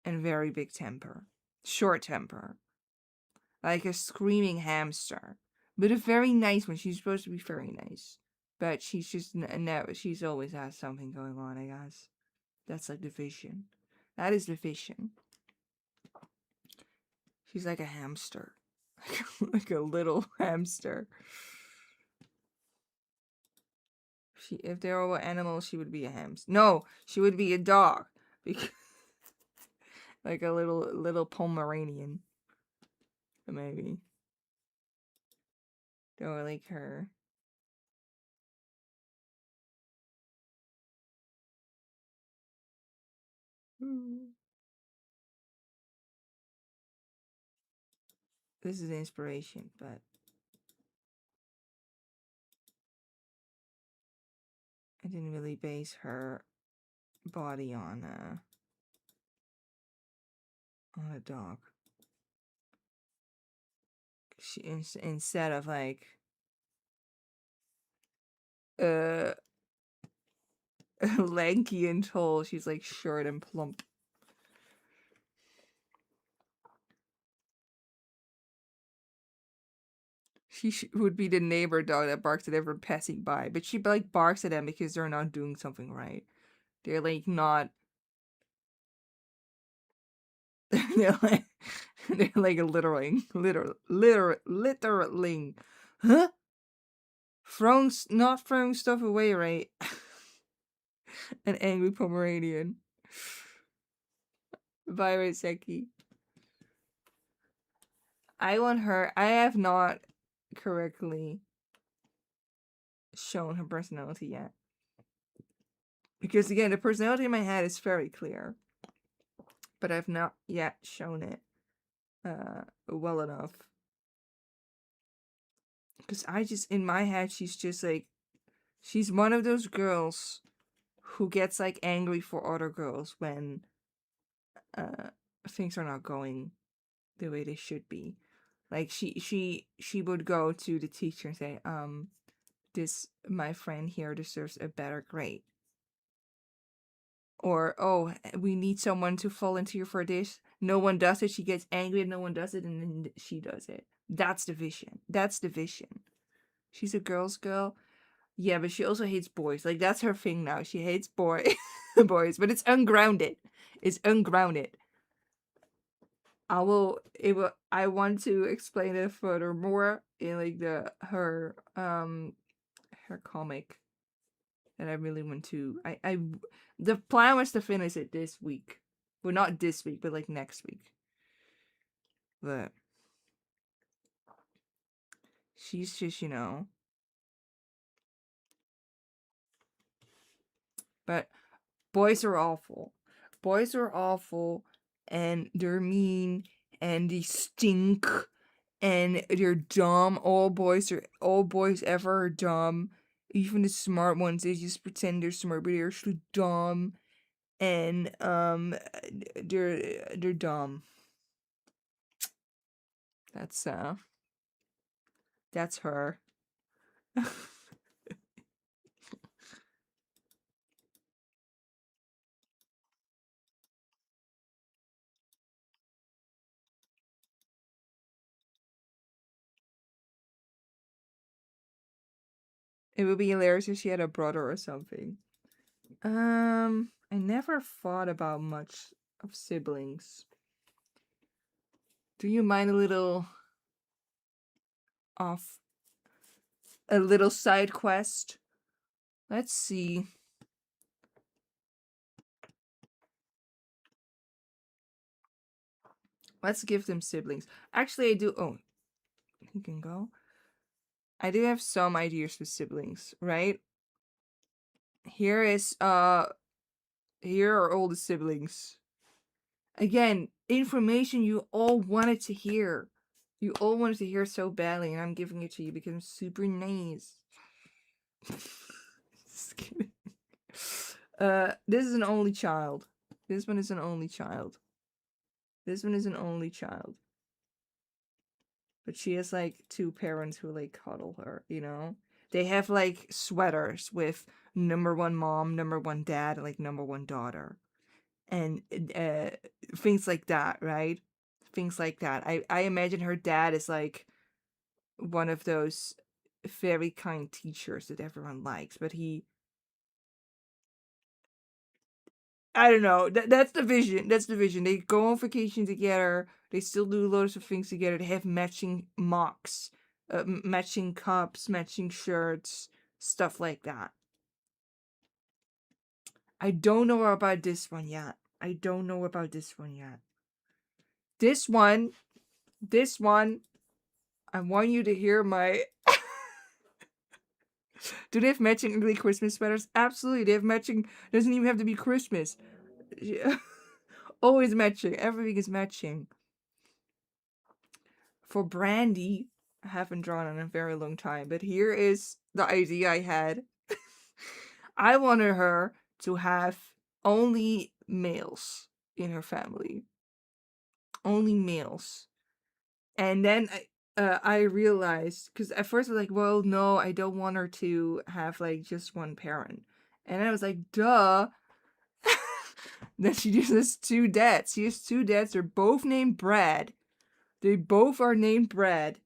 and very big temper. Short temper. Like a screaming hamster. But a very nice one. She's supposed to be very nice. But she's just never, she's always has something going on, I guess. That's like the vision. That is the vision. She's like a hamster. Like a little hamster. If there were animals, she would be a hamster. No, she would be a dog. Because like a little Pomeranian. Maybe. Or like her. This is inspiration, but I didn't really base her body on a dog. She instead of like lanky and tall, she's like short and plump. She would be the neighbor dog that barks at everyone passing by, but she like barks at them because they're not doing something right. They're like not. they're like a littering, littering, huh? Not throwing stuff away, right? An angry Pomeranian. Bye, Seki. I have not correctly shown her personality yet. Because again, the personality in my head is very clear. But I've not yet shown it well enough. Because in my head, she's just like, she's one of those girls who gets like angry for other girls when things are not going the way they should be. Like she would go to the teacher and say, my friend here deserves a better grade. Or, oh, we need someone to volunteer for this. No one does it. She gets angry and no one does it, and then she does it. That's the vision. She's a girl's girl. Yeah, but she also hates boys. Like, that's her thing now. She hates boys, but it's ungrounded. I want to explain it furthermore in like her comic that I really want to. The plan was to finish it this week. Well, not this week, but like next week. But she's just, But boys are awful. Boys are awful, and they're mean, and they stink, and they're dumb. All boys ever are dumb. Even the smart ones, they just pretend they're smart, but they're actually dumb. And they're dumb. That's her. It would be hilarious if she had a brother or something. I never thought about much of siblings. Do you mind off a little side quest? Let's see. Let's give them siblings. Actually, I do. Oh, he can go. I do have some ideas for siblings, right? Here are all the siblings. Again, information you all wanted to hear. You all wanted to hear so badly, and I'm giving it to you because I'm super nice. Just kidding. This is an only child. This one is an only child. This one is an only child. But she has like two parents who like cuddle her, They have like sweaters with number one mom, number one dad, and like number one daughter. And things like that, right? Things like that. I imagine her dad is like one of those very kind teachers that everyone likes, but I don't know. That's the vision. That's the vision. They go on vacation together. They still do loads of things together. They have matching mocks, matching cups, matching shirts, stuff like that. I don't know about this one yet. I don't know about this one yet. This one, I want you to hear my. Do they have matching ugly Christmas sweaters? Absolutely. They have matching. Doesn't even have to be Christmas. Always matching. Everything is matching. For Brandy, I haven't drawn in a very long time, but here is the idea I had. I wanted her to have only males in her family. Only males. And then I realized, because at first I was like, well, no, I don't want her to have like just one parent. And I was like, duh. Then she just has two dads. She has two dads. They're both named Brad. They both are named Brad.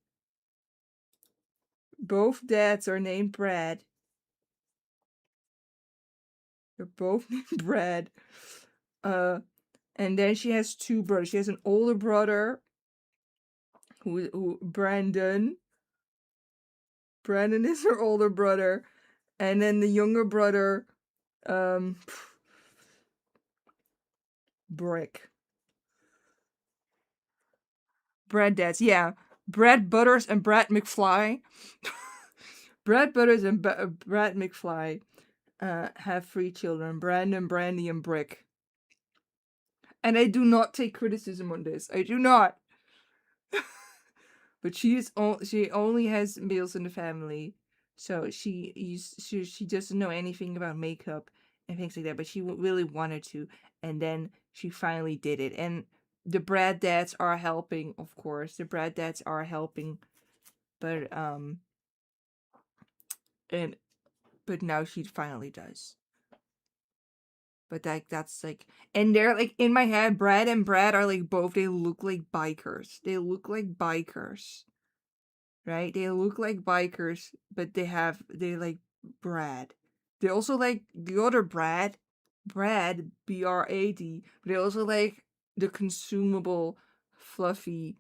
Both dads are named Brad. They're both named Brad. And then she has two brothers. She has an older brother who Brandon. Brandon is her older brother. And then the younger brother, Brick. Brad dads, yeah. Brad Butters and Brad McFly. Brad Butters and Brad McFly have 3 children: Brandon, Brandy, and Brick. And I do not take criticism on this. I do not. But she only has males in the family, so she doesn't know anything about makeup and things like that. But she really wanted to, and then she finally did it. And the Brad dads are helping, of course. The Brad dads are helping, but now she finally does. But that's like, and they're like in my head, Brad and Brad are like both. They look like bikers. They look like bikers. Right? They look like bikers, but they like Brad. They also like the other Brad, BRAD, but they also like the consumable fluffy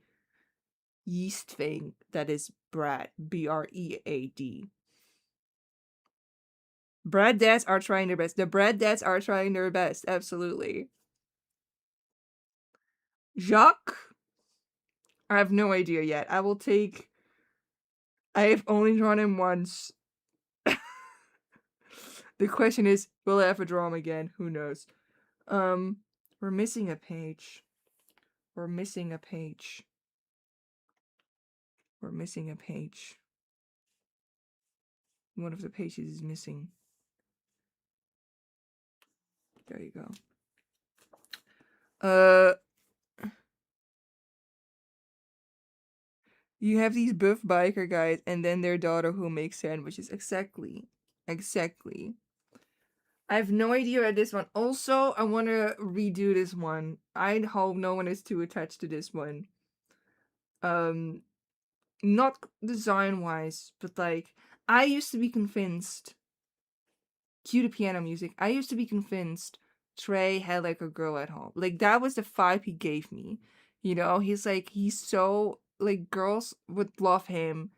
yeast thing that is bread. BREAD. Bread dads are trying their best. The bread dads are trying their best. Absolutely. Jacques? I have no idea yet. I will take. I have only drawn him once. The question is, will I ever draw him again? Who knows? We're missing a page. We're missing a page. We're missing a page. One of the pages is missing. There you go. You have these buff biker guys and then their daughter who makes sandwiches. Exactly. Exactly. I have no idea about this one. Also, I want to redo this one. I hope no one is too attached to this one. Not design-wise, but like, I used to be convinced. Cue the piano music. I used to be convinced Trey had like a girl at home. Like, that was the vibe he gave me. You know, he's so, like, girls would love him,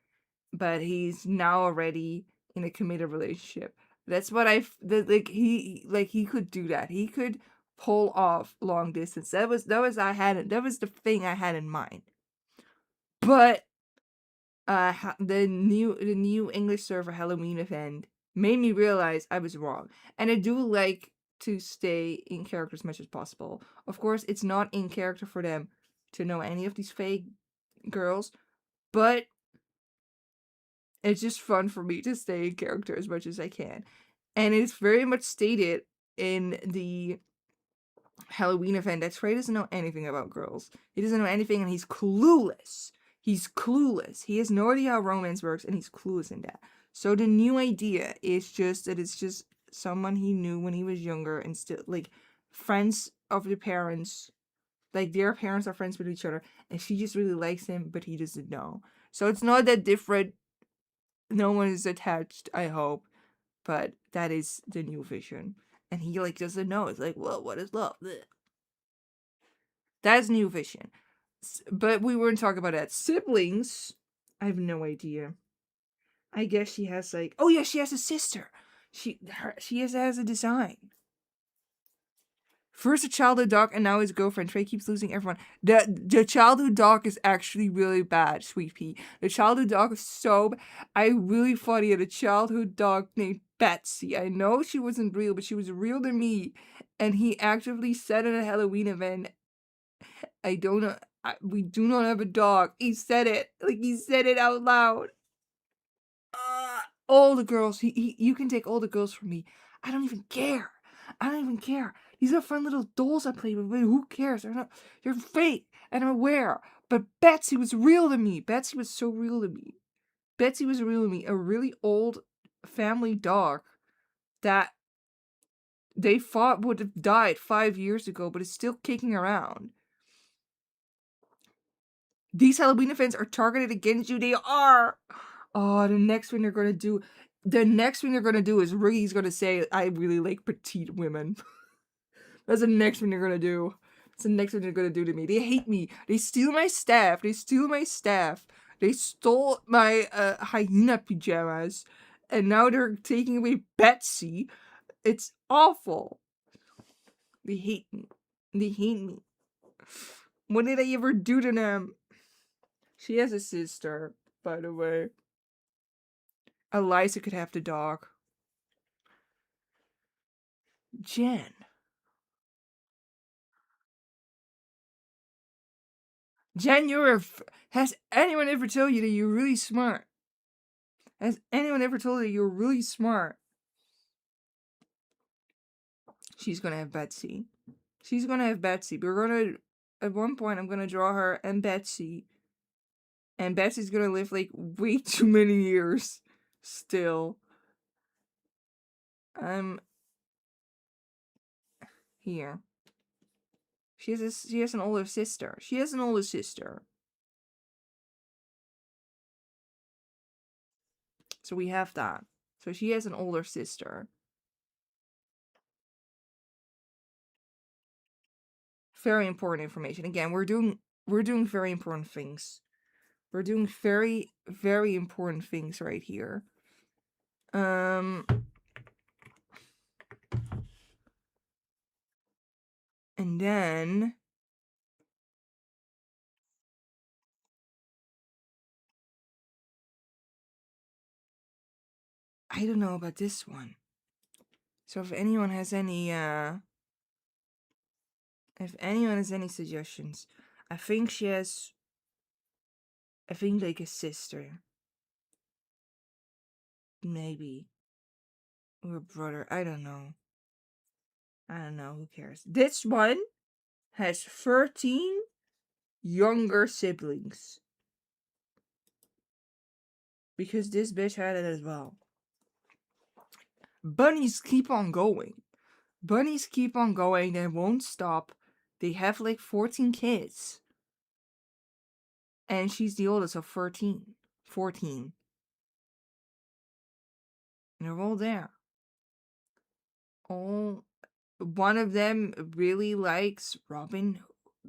but he's now already in a committed relationship. That's what he could do that. He could pull off long distance. That was the thing I had in mind. But the new English server Halloween event made me realize I was wrong. And I do like to stay in character as much as possible. Of course, it's not in character for them to know any of these fake girls, but it's just fun for me to stay in character as much as I can. And it's very much stated in the Halloween event that Trey doesn't know anything about girls. He doesn't know anything and he's clueless. He's clueless. He has no idea how romance works and he's clueless in that. So the new idea is just that it's just someone he knew when he was younger and still, like, friends of the parents. Like, their parents are friends with each other and she just really likes him, but he doesn't know. So it's not that different. No one is attached, I hope. But that is the new vision. And he, like, doesn't know. It's like, well, what is love? Blech. That's new vision. But we weren't talking about that. Siblings, I have no idea. I guess she has, like... Oh, yeah, she has a sister. She has a design. First a childhood dog, and now his girlfriend. Trey keeps losing everyone. The childhood dog is actually really bad, Sweet Pea. The childhood dog is so bad. I really thought he had a childhood dog named Betsy. I know she wasn't real, but she was real to me. And he actively said at a Halloween event, I don't know, we do not have a dog. He said it. Like, he said it out loud. All the girls, you can take all the girls from me. I don't even care. I don't even care. These are fun little dolls I play with, but who cares? They're fake, and I'm aware. But Betsy was real to me. Betsy was so real to me. Betsy was real to me. A really old family dog that they thought would have died 5 years ago, but is still kicking around. These Halloween events are targeted against you. They are. Oh, the next thing they're gonna do is Ricky's gonna say, I really like petite women. That's the next thing they're gonna do. That's the next thing they're gonna do to me. They hate me. They steal my staff. They stole my hyena pajamas. And now they're taking away Betsy. It's awful. They hate me. They hate me. What did I ever do to them? She has a sister, by the way. Eliza could have the dog. Jen. Jen, has anyone ever told you that you're really smart? Has anyone ever told you you're really smart? She's gonna have Betsy. At one point, I'm gonna draw her and Betsy. And Betsy's gonna live, like, way too many years. Still. Here. She has an older sister. So we have that. So she has an older sister. Very important information. Again, we're doing we're doing very important things. We're doing very, very important things right here. And then I don't know about this one. So if anyone has any suggestions, I think she has, I think like a sister. Maybe. Or a brother. I don't know. Who cares? This one has 13 younger siblings. Because this bitch had it as well. Bunnies keep on going. Bunnies keep on going. They won't stop. They have like 14 kids. And she's the oldest of 13. 14. And they're all there. All one of them really likes Robin.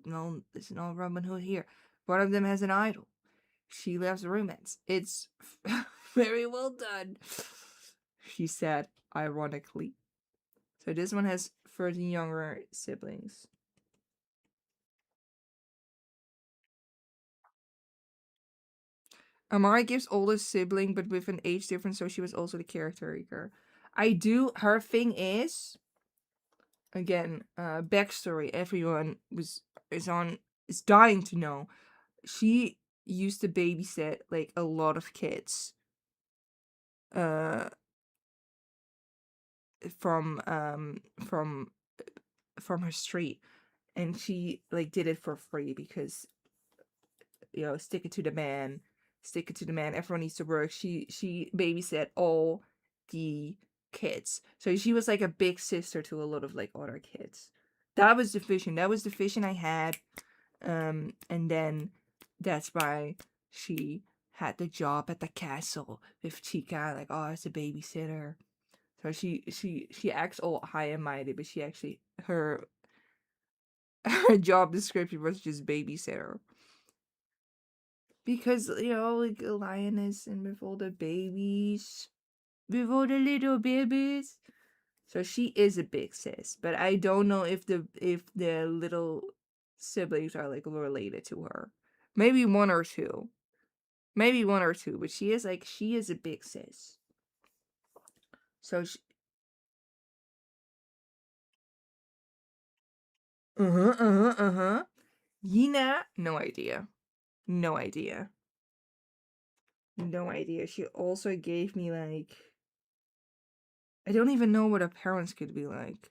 No, it's not Robin Hood here. One of them has an idol. She loves romance. It's very well done, she said, ironically. So this one has 13 younger siblings. Amara gives oldest sibling, but with an age difference, so she was also the caretaker. Her thing is, again, backstory. Everyone is dying to know. She used to babysit like a lot of kids. From her street, and she like did it for free because stick it to the man. Everyone needs to work. She babysat all the kids, so she was like a big sister to a lot of like other kids. That was the vision I had, and then that's why she had the job at the castle with Chica, like, oh, as a babysitter. So she acts all high and mighty, but she actually her job description was just babysitter. Because like a lioness and with all the babies, with all the little babies. So she is a big sis, but I don't know if the little siblings are like related to her. Maybe one or two, but she is a big sis. So she, Yina, no idea. No idea. No idea. She also gave me like, I don't even know what her parents could be like.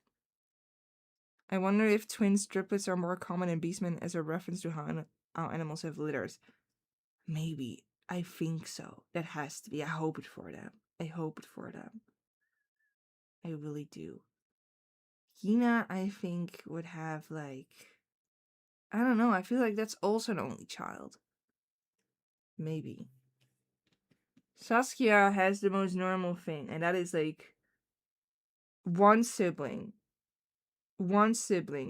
I wonder if twins triplets are more common in Beastmen as a reference to how animals have litters. Maybe. I think so. That has to be. I hope it for them. I really do. Hina, I think, would have like, I don't know. I feel like that's also an only child. Maybe. Saskia has the most normal thing, and that is like one sibling.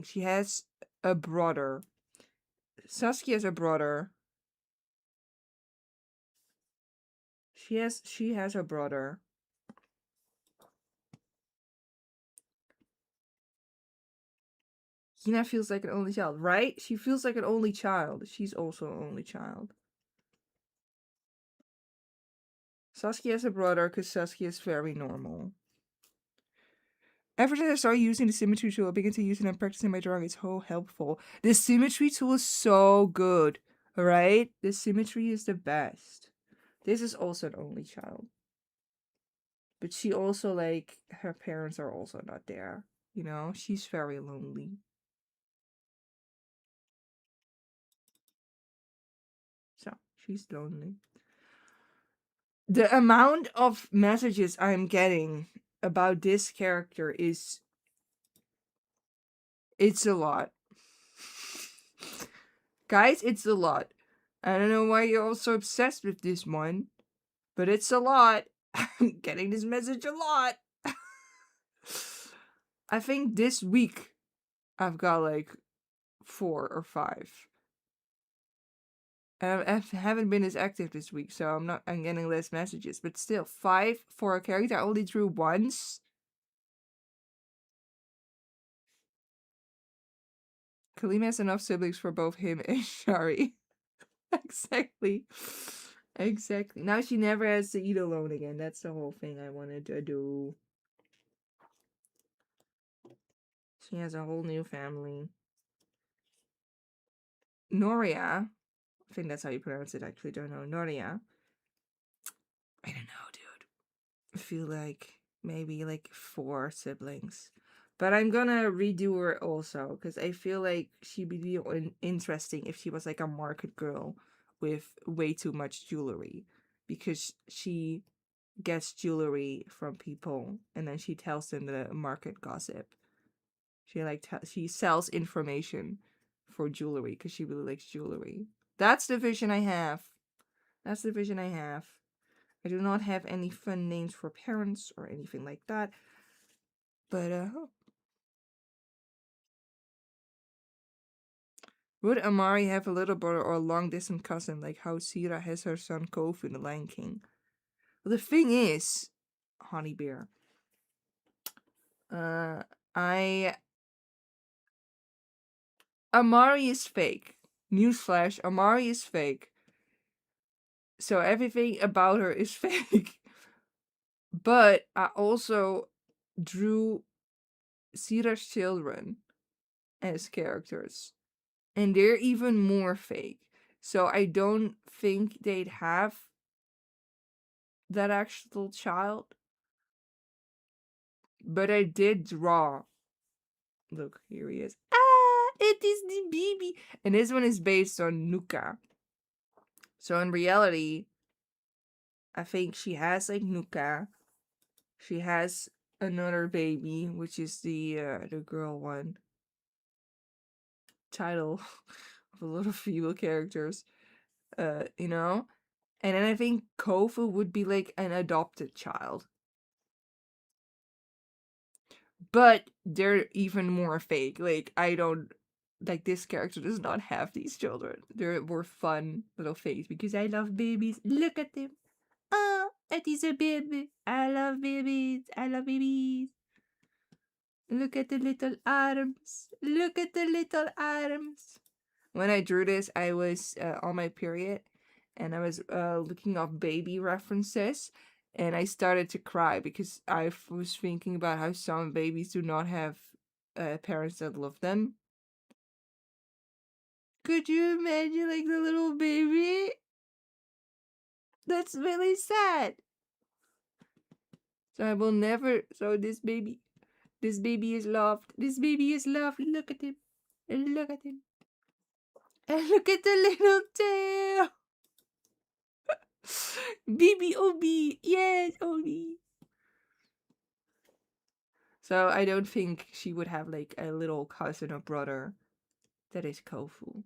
She has a brother. Saskia has a brother. She has a brother. Hina feels like an only child, right? She feels like an only child. She's also an only child. Saskia has a brother because Saskia is very normal. Ever since I started using the symmetry tool, I began to use it and practicing my drawing. It's so helpful. The symmetry tool is so good, right? The symmetry is the best. This is also an only child. But she also, like, her parents are also not there. She's very lonely. So, she's lonely. The amount of messages I'm getting about this character it's a lot. Guys, it's a lot. I don't know why you're all so obsessed with this one, but it's a lot. I'm getting this message a lot. I think this week I've got like 4 or 5. I haven't been as active this week, so I'm getting less messages. But still, 5 for a character I only drew once. Kalim has enough siblings for both him and Shari. Exactly. Exactly. Now she never has to eat alone again. That's the whole thing I wanted to do. She has a whole new family. Noria. I think that's how you pronounce it. I actually don't know. Noria. I don't know, dude. I feel like maybe like 4 siblings. But I'm gonna redo her also, because I feel like she'd be interesting if she was like a market girl with way too much jewelry. Because she gets jewelry from people and then she tells them the market gossip. She she sells information for jewelry because she really likes jewelry. That's the vision I have. That's the vision I have. I do not have any fun names for parents or anything like that. But would Amari have a little brother or a long distant cousin like how Sira has her son Kofu in The Lion King? Well, the thing is, Honey Bear, I Amari is fake. Newsflash, Amari is fake. So everything about her is fake. But I also drew Sira's children as characters. And they're even more fake. So I don't think they'd have that actual child. But I did draw. Look, here he is. Ah, it is the baby. And this one is based on Nuka. So in reality, I think she has like Nuka. She has another baby, which is the girl one. Title of a lot of female characters. You know? And then I think Kofu would be like an adopted child. But they're even more fake. Like, I don't like this character does not have these children. They're more fun little fakes because I love babies. Look at them. Oh, it is a baby. I love babies. I love babies. Look at the little arms. Look at the little arms. When I drew this, I was on my period and I was looking up baby references and I started to cry because I was thinking about how some babies do not have parents that love them. Could you imagine like the little baby? That's really sad. So I will never. So this baby is loved. This baby is loved. Look at him. Look at him. And look at the little tail. BBOB. Yes, OB. So I don't think she would have like a little cousin or brother that is Kofu.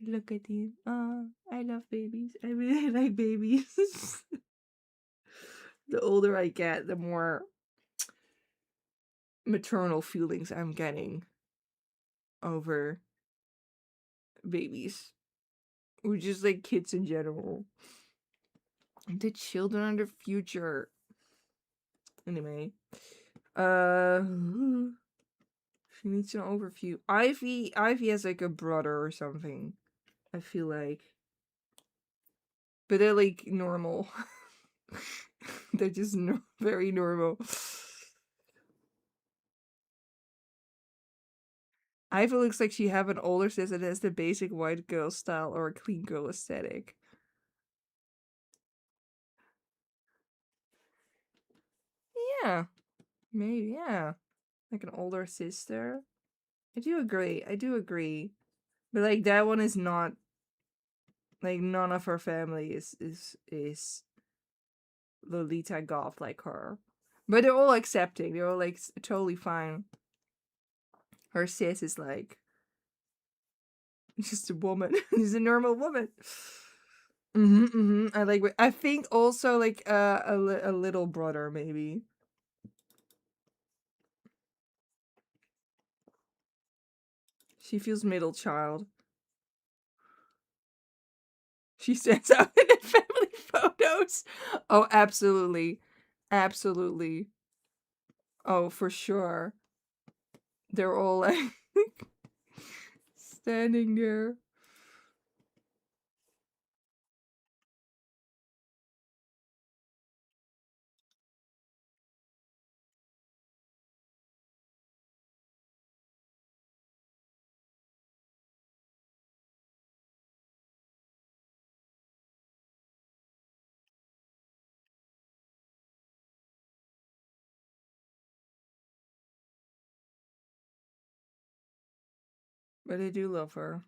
Look at him. Oh, I love babies. I really like babies. The older I get, the more maternal feelings I'm getting over babies. Or just like kids in general. The children are the future. Anyway. She needs an overview. Ivy has like a brother or something. I feel like. But they're like normal. They're just very normal. Ivy looks like she have an older sister that has the basic white girl style or a clean girl aesthetic. Yeah. Maybe, yeah. Like an older sister. I do agree. But like that one is not like none of her family is Lolita goth like her. But they're all accepting. They're all like totally fine. Her sis is like just a woman. She's a normal woman. I like. I think also like a little brother maybe. She feels middle child. She stands out in the family photos. Oh, absolutely. Absolutely. Oh, for sure. They're all like standing there. But I do love her.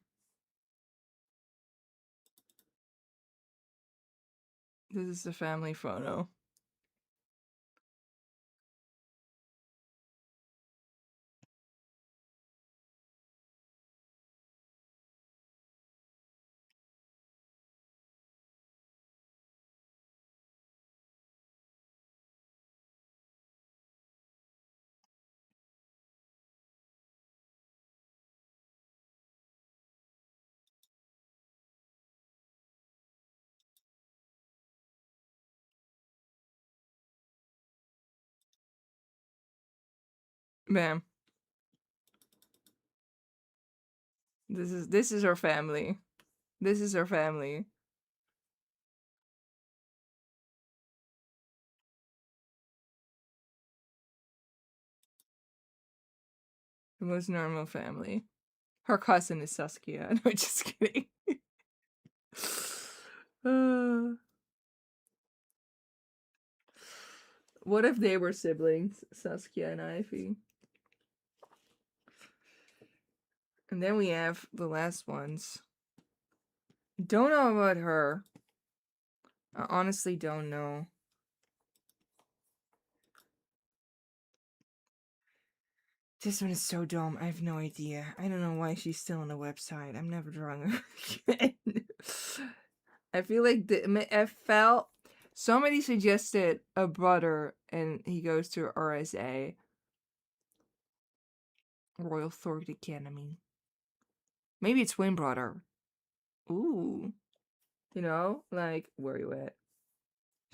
This is the family photo. Bam. This is her family. This is her family. The most normal family. Her cousin is Saskia. No, just kidding. uh, what if they were siblings, Saskia and Ivy? And then we have the last ones. Don't know about her. I honestly don't know. This one is so dumb. I have no idea. I don't know why she's still on the website. I'm never drawing her again. I feel like I felt somebody suggested a brother, and he goes to RSA, Royal Thorg Academy. Maybe it's twin brother. Ooh, you know, like where you at?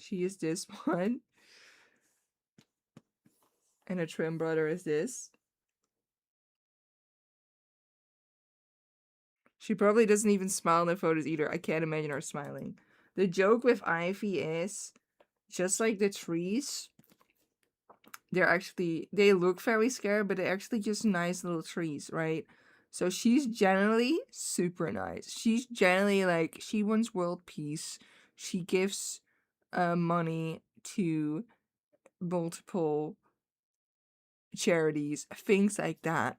She is this one, and a twin brother is this. She probably doesn't even smile in the photos either. I can't imagine her smiling. The joke with Ivy is just like the trees. They look very scared, but they're actually just nice little trees, right? So she's generally super nice. She's generally like, she wants world peace. She gives money to multiple charities, things like that.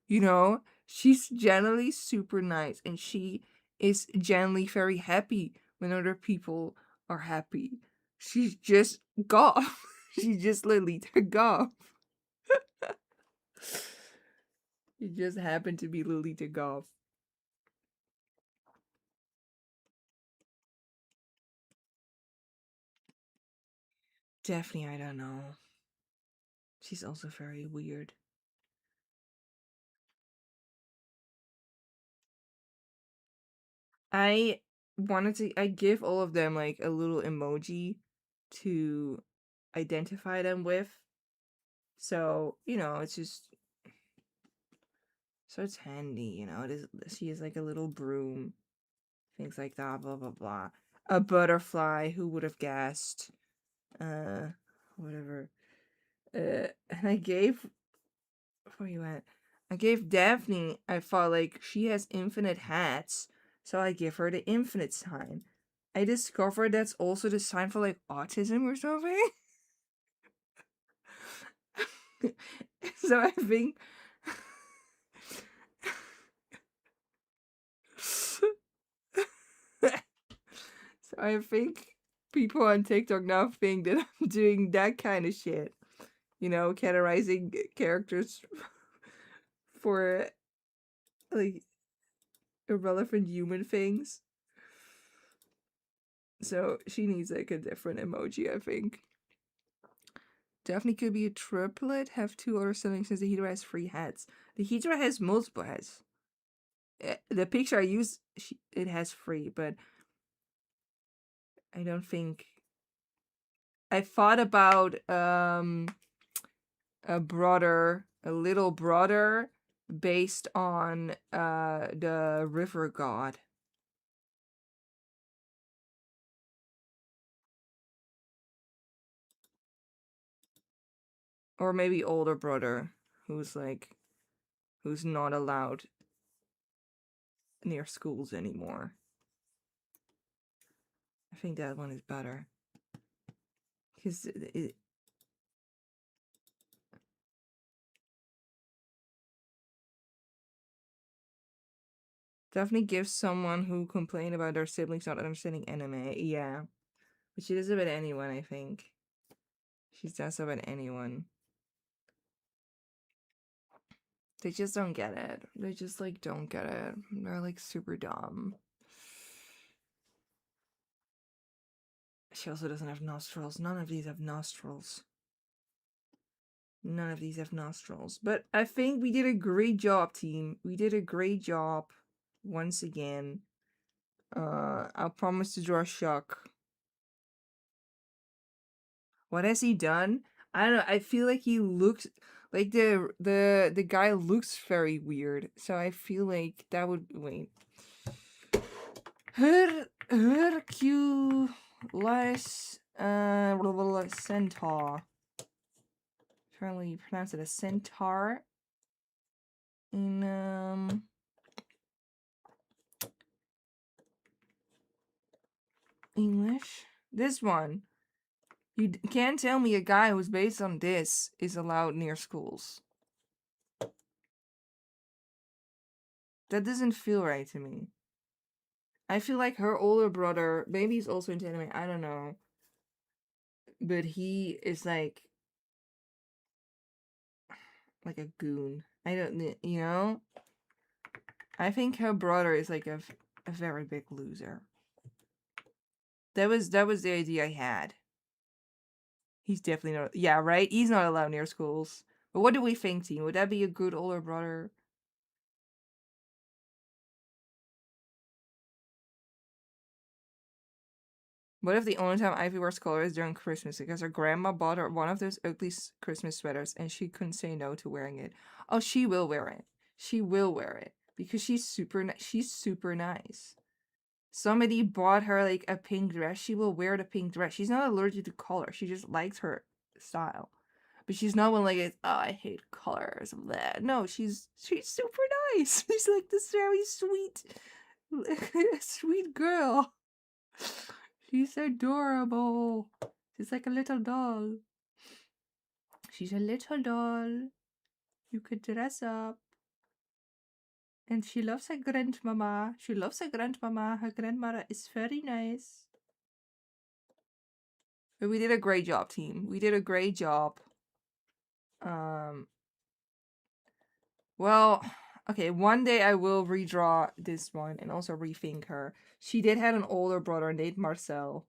You know, she's generally super nice, and she is generally very happy when other people are happy. She's just goth. She's just Lolita goth. You just happen to be Lolita goth. Daphne, I don't know. She's also very weird. I give all of them like a little emoji to identify them with. So, you know, it's just so it's handy, you know. It is she is like a little broom, things like that, blah blah blah. A butterfly, who would have guessed? Whatever. And I gave where you at? I gave Daphne, I thought like she has infinite hats, so I give her the infinite sign. I discovered that's also the sign for like autism or something. So I think so I think people on TikTok now think that I'm doing that kind of shit. You know, categorizing characters for like irrelevant human things. So she needs like a different emoji, I think. Daphne could be a triplet, have two other siblings since the Hydra has 3 heads. The Hydra has multiple heads. The picture I use, it has 3, but I don't think... I thought about a little brother based on the river god. Or maybe older brother who's not allowed near schools anymore. I think that one is better. Because it definitely gives someone who complained about their siblings not understanding anime. Yeah. But she does it with anyone, I think. She does it with anyone. They just don't get it. They just, don't get it. They're, super dumb. She also doesn't have nostrils. None of these have nostrils. None of these have nostrils. But I think we did a great job, team. We did a great job. Once again. I'll promise to draw Shock. What has he done? I don't know. I feel like he looks... Like, the guy looks very weird. So I feel like that would... Wait. Hercules... Centaur. Apparently you pronounce it a centaur. In, English? This one. You can't tell me a guy who's based on this is allowed near schools. That doesn't feel right to me. I feel like her older brother, maybe he's also into anime, I don't know. But he is like a goon. I don't, you know? I think her brother is like a very big loser. That was the idea I had. He's definitely not, yeah, right? He's not allowed near schools. But what do we think, team? Would that be a good older brother? What if the only time Ivy wears color is during Christmas because her grandma bought her one of those ugly Christmas sweaters and she couldn't say no to wearing it? Oh, she will wear it. She will wear it because she's super nice. Somebody bought her like a pink dress. She will wear the pink dress. She's not allergic to color. She just likes her style. But she's not one oh, I hate colors. Blah. No, she's super nice. She's like this very sweet, sweet girl. She's adorable. She's like a little doll. She's a little doll. You could dress up. And she loves her grandmama. She loves her grandmama. Her grandmother is very nice. But we did a great job, team. We did a great job. Well, okay, one day I will redraw this one and also rethink her. She did have an older brother named Marcel.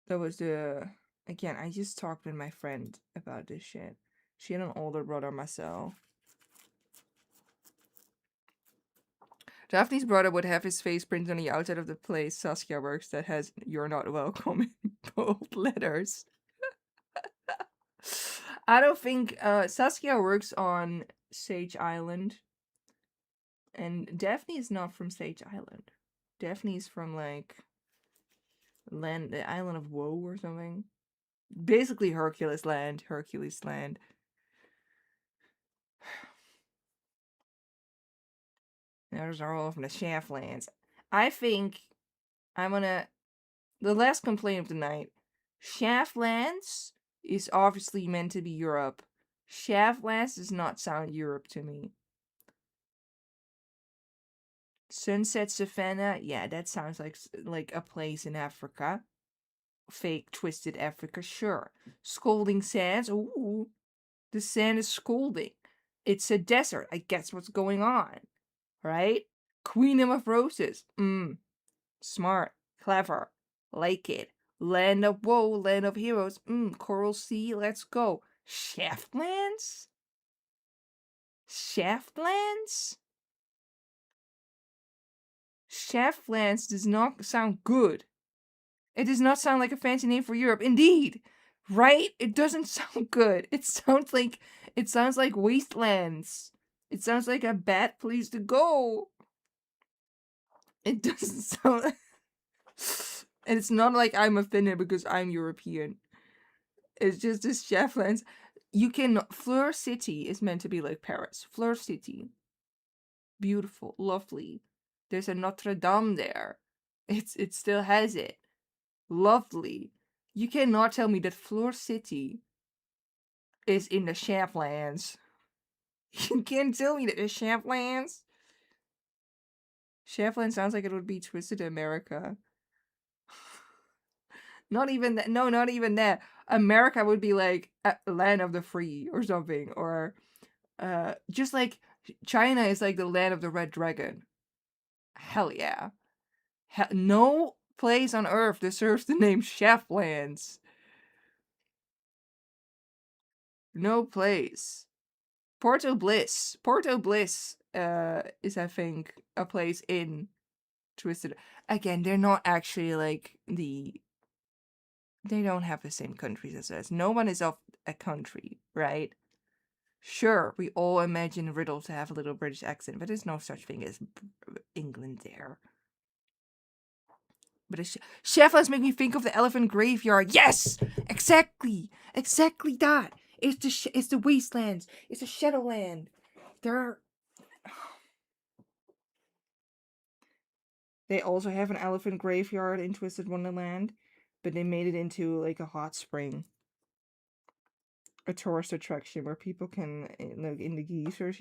That was again, I just talked with my friend about this shit. She had an older brother, Marcel. Daphne's brother would have his face printed on the outside of the place Saskia works that has "You're not welcome" in bold letters. I don't think Saskia works on Sage Island. And Daphne is not from Sage Island. Daphne's from the island of Woe or something. Basically Hercules Land. Those are all from the Shaftlands. I think I'm gonna... The last complaint of the night. Shaftlands is obviously meant to be Europe. Shaftlands does not sound Europe to me. Sunset Savannah, yeah, that sounds like a place in Africa. Fake twisted Africa, sure. Scolding Sands, ooh, the sand is scolding. It's a desert, I guess what's going on, right? Queen of Roses, smart, clever, like it. Land of Woe, Land of Heroes, Coral Sea, let's go. Shaftlands? Shaftlands? Cheflands does not sound good. It does not sound like a fancy name for Europe. Indeed, right? It doesn't sound good. It sounds like wastelands. It sounds like a bad place to go. It doesn't sound. And it's not like I'm offended because I'm European. It's just this Cheflands. You can. Fleur City is meant to be like Paris. Fleur City. Beautiful, lovely. There's a Notre Dame there. It still has it. Lovely. You cannot tell me that Fleur City is in the Cheflands. You can't tell me that it's Cheflands. Chefland sounds like it would be Twisted America. Not even that. No, not even that. America would be like a land of the free or something, or just like China is like the land of the red dragon. Hell yeah. No place on earth deserves the name Cheflands. No place. Porto Bliss. Porto Bliss is, I think, a place in Twisted. Again, they're not actually like they don't have the same countries as us. No one is of a country, right? Sure, we all imagine Riddle to have a little British accent, but there's no such thing as England there. But Cheflands make me think of the elephant graveyard. Yes! Exactly that! It's the wastelands. It's the Shadowland. They also have an elephant graveyard in Twisted Wonderland, but they made it into like a hot spring. A tourist attraction where people can, like, in the geysers,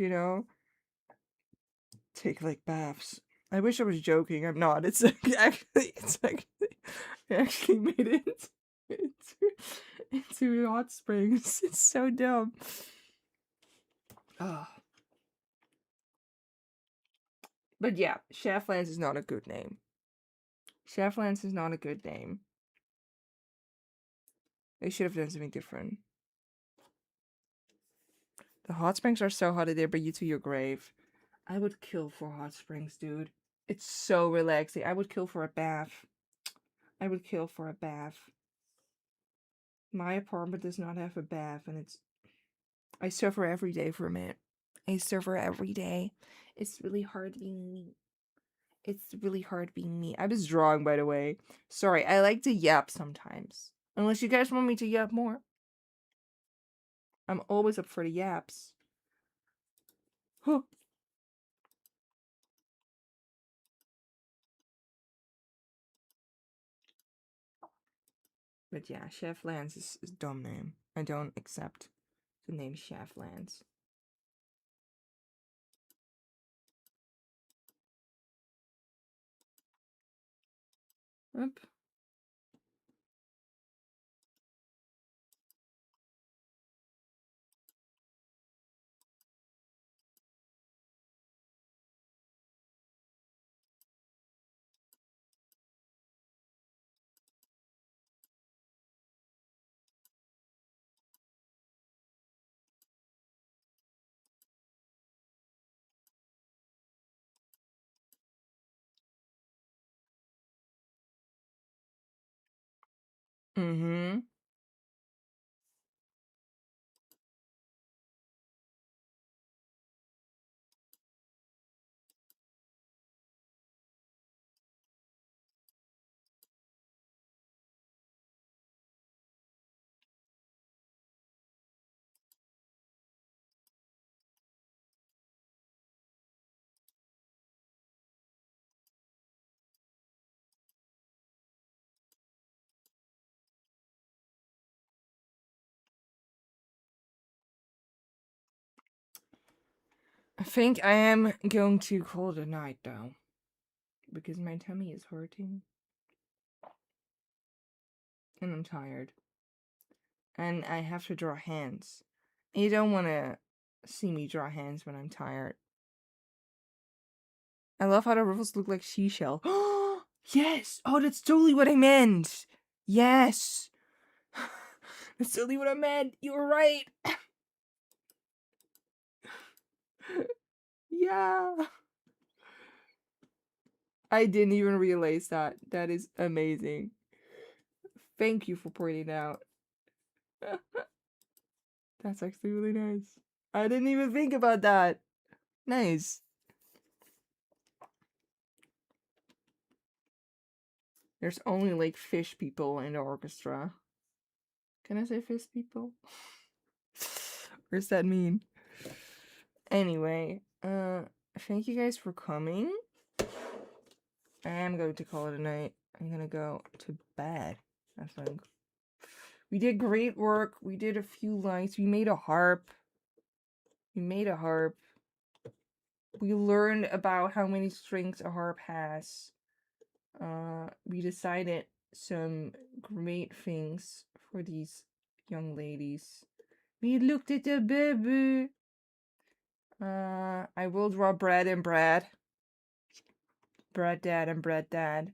take like baths. I wish I was joking. I'm not. It's actually made it into hot springs. It's so dumb. Oh. But yeah, Cheflands is not a good name. Cheflands is not a good name. They should have done something different. The hot springs are so hot that they bring you to your grave. I would kill for hot springs, dude. It's so relaxing. I would kill for a bath. My apartment does not have a bath, and I suffer every day from it. It's really hard being me. I was drawing, by the way. Sorry, I like to yap sometimes. Unless you guys want me to yap more. I'm always up for the yaps. Huh. But yeah, Cheflands is a dumb name. I don't accept the name Cheflands. Oop. Mm-hmm. I think I am going to call it a night, though. Because my tummy is hurting. And I'm tired. And I have to draw hands. And you don't want to see me draw hands when I'm tired. I love how the ripples look like seashell. Yes! Oh, that's totally what I meant! Yes! That's totally what I meant! You were right! Yeah! I didn't even realize that. That is amazing. Thank you for pointing out. That's actually really nice. I didn't even think about that. Nice. There's only like fish people in the orchestra. Can I say fish people? What does that mean? Anyway, thank you guys for coming. I am going to call it a night. I'm gonna go to bed, I think. We did great work. We did a few lights. We made a harp. We learned about how many strings a harp has. We decided some great things for these young ladies. We looked at the baby. I will draw Brad and Brad. Brad Dad and Brad Dad.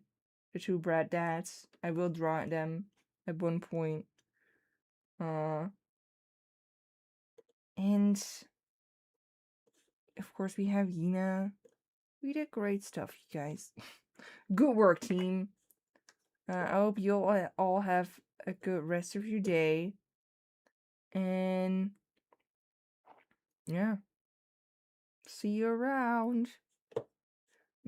The two Brad Dads. I will draw them at one point. And of course we have Yina. We did great stuff, you guys. Good work, team. I hope you all have a good rest of your day. And yeah, see you around.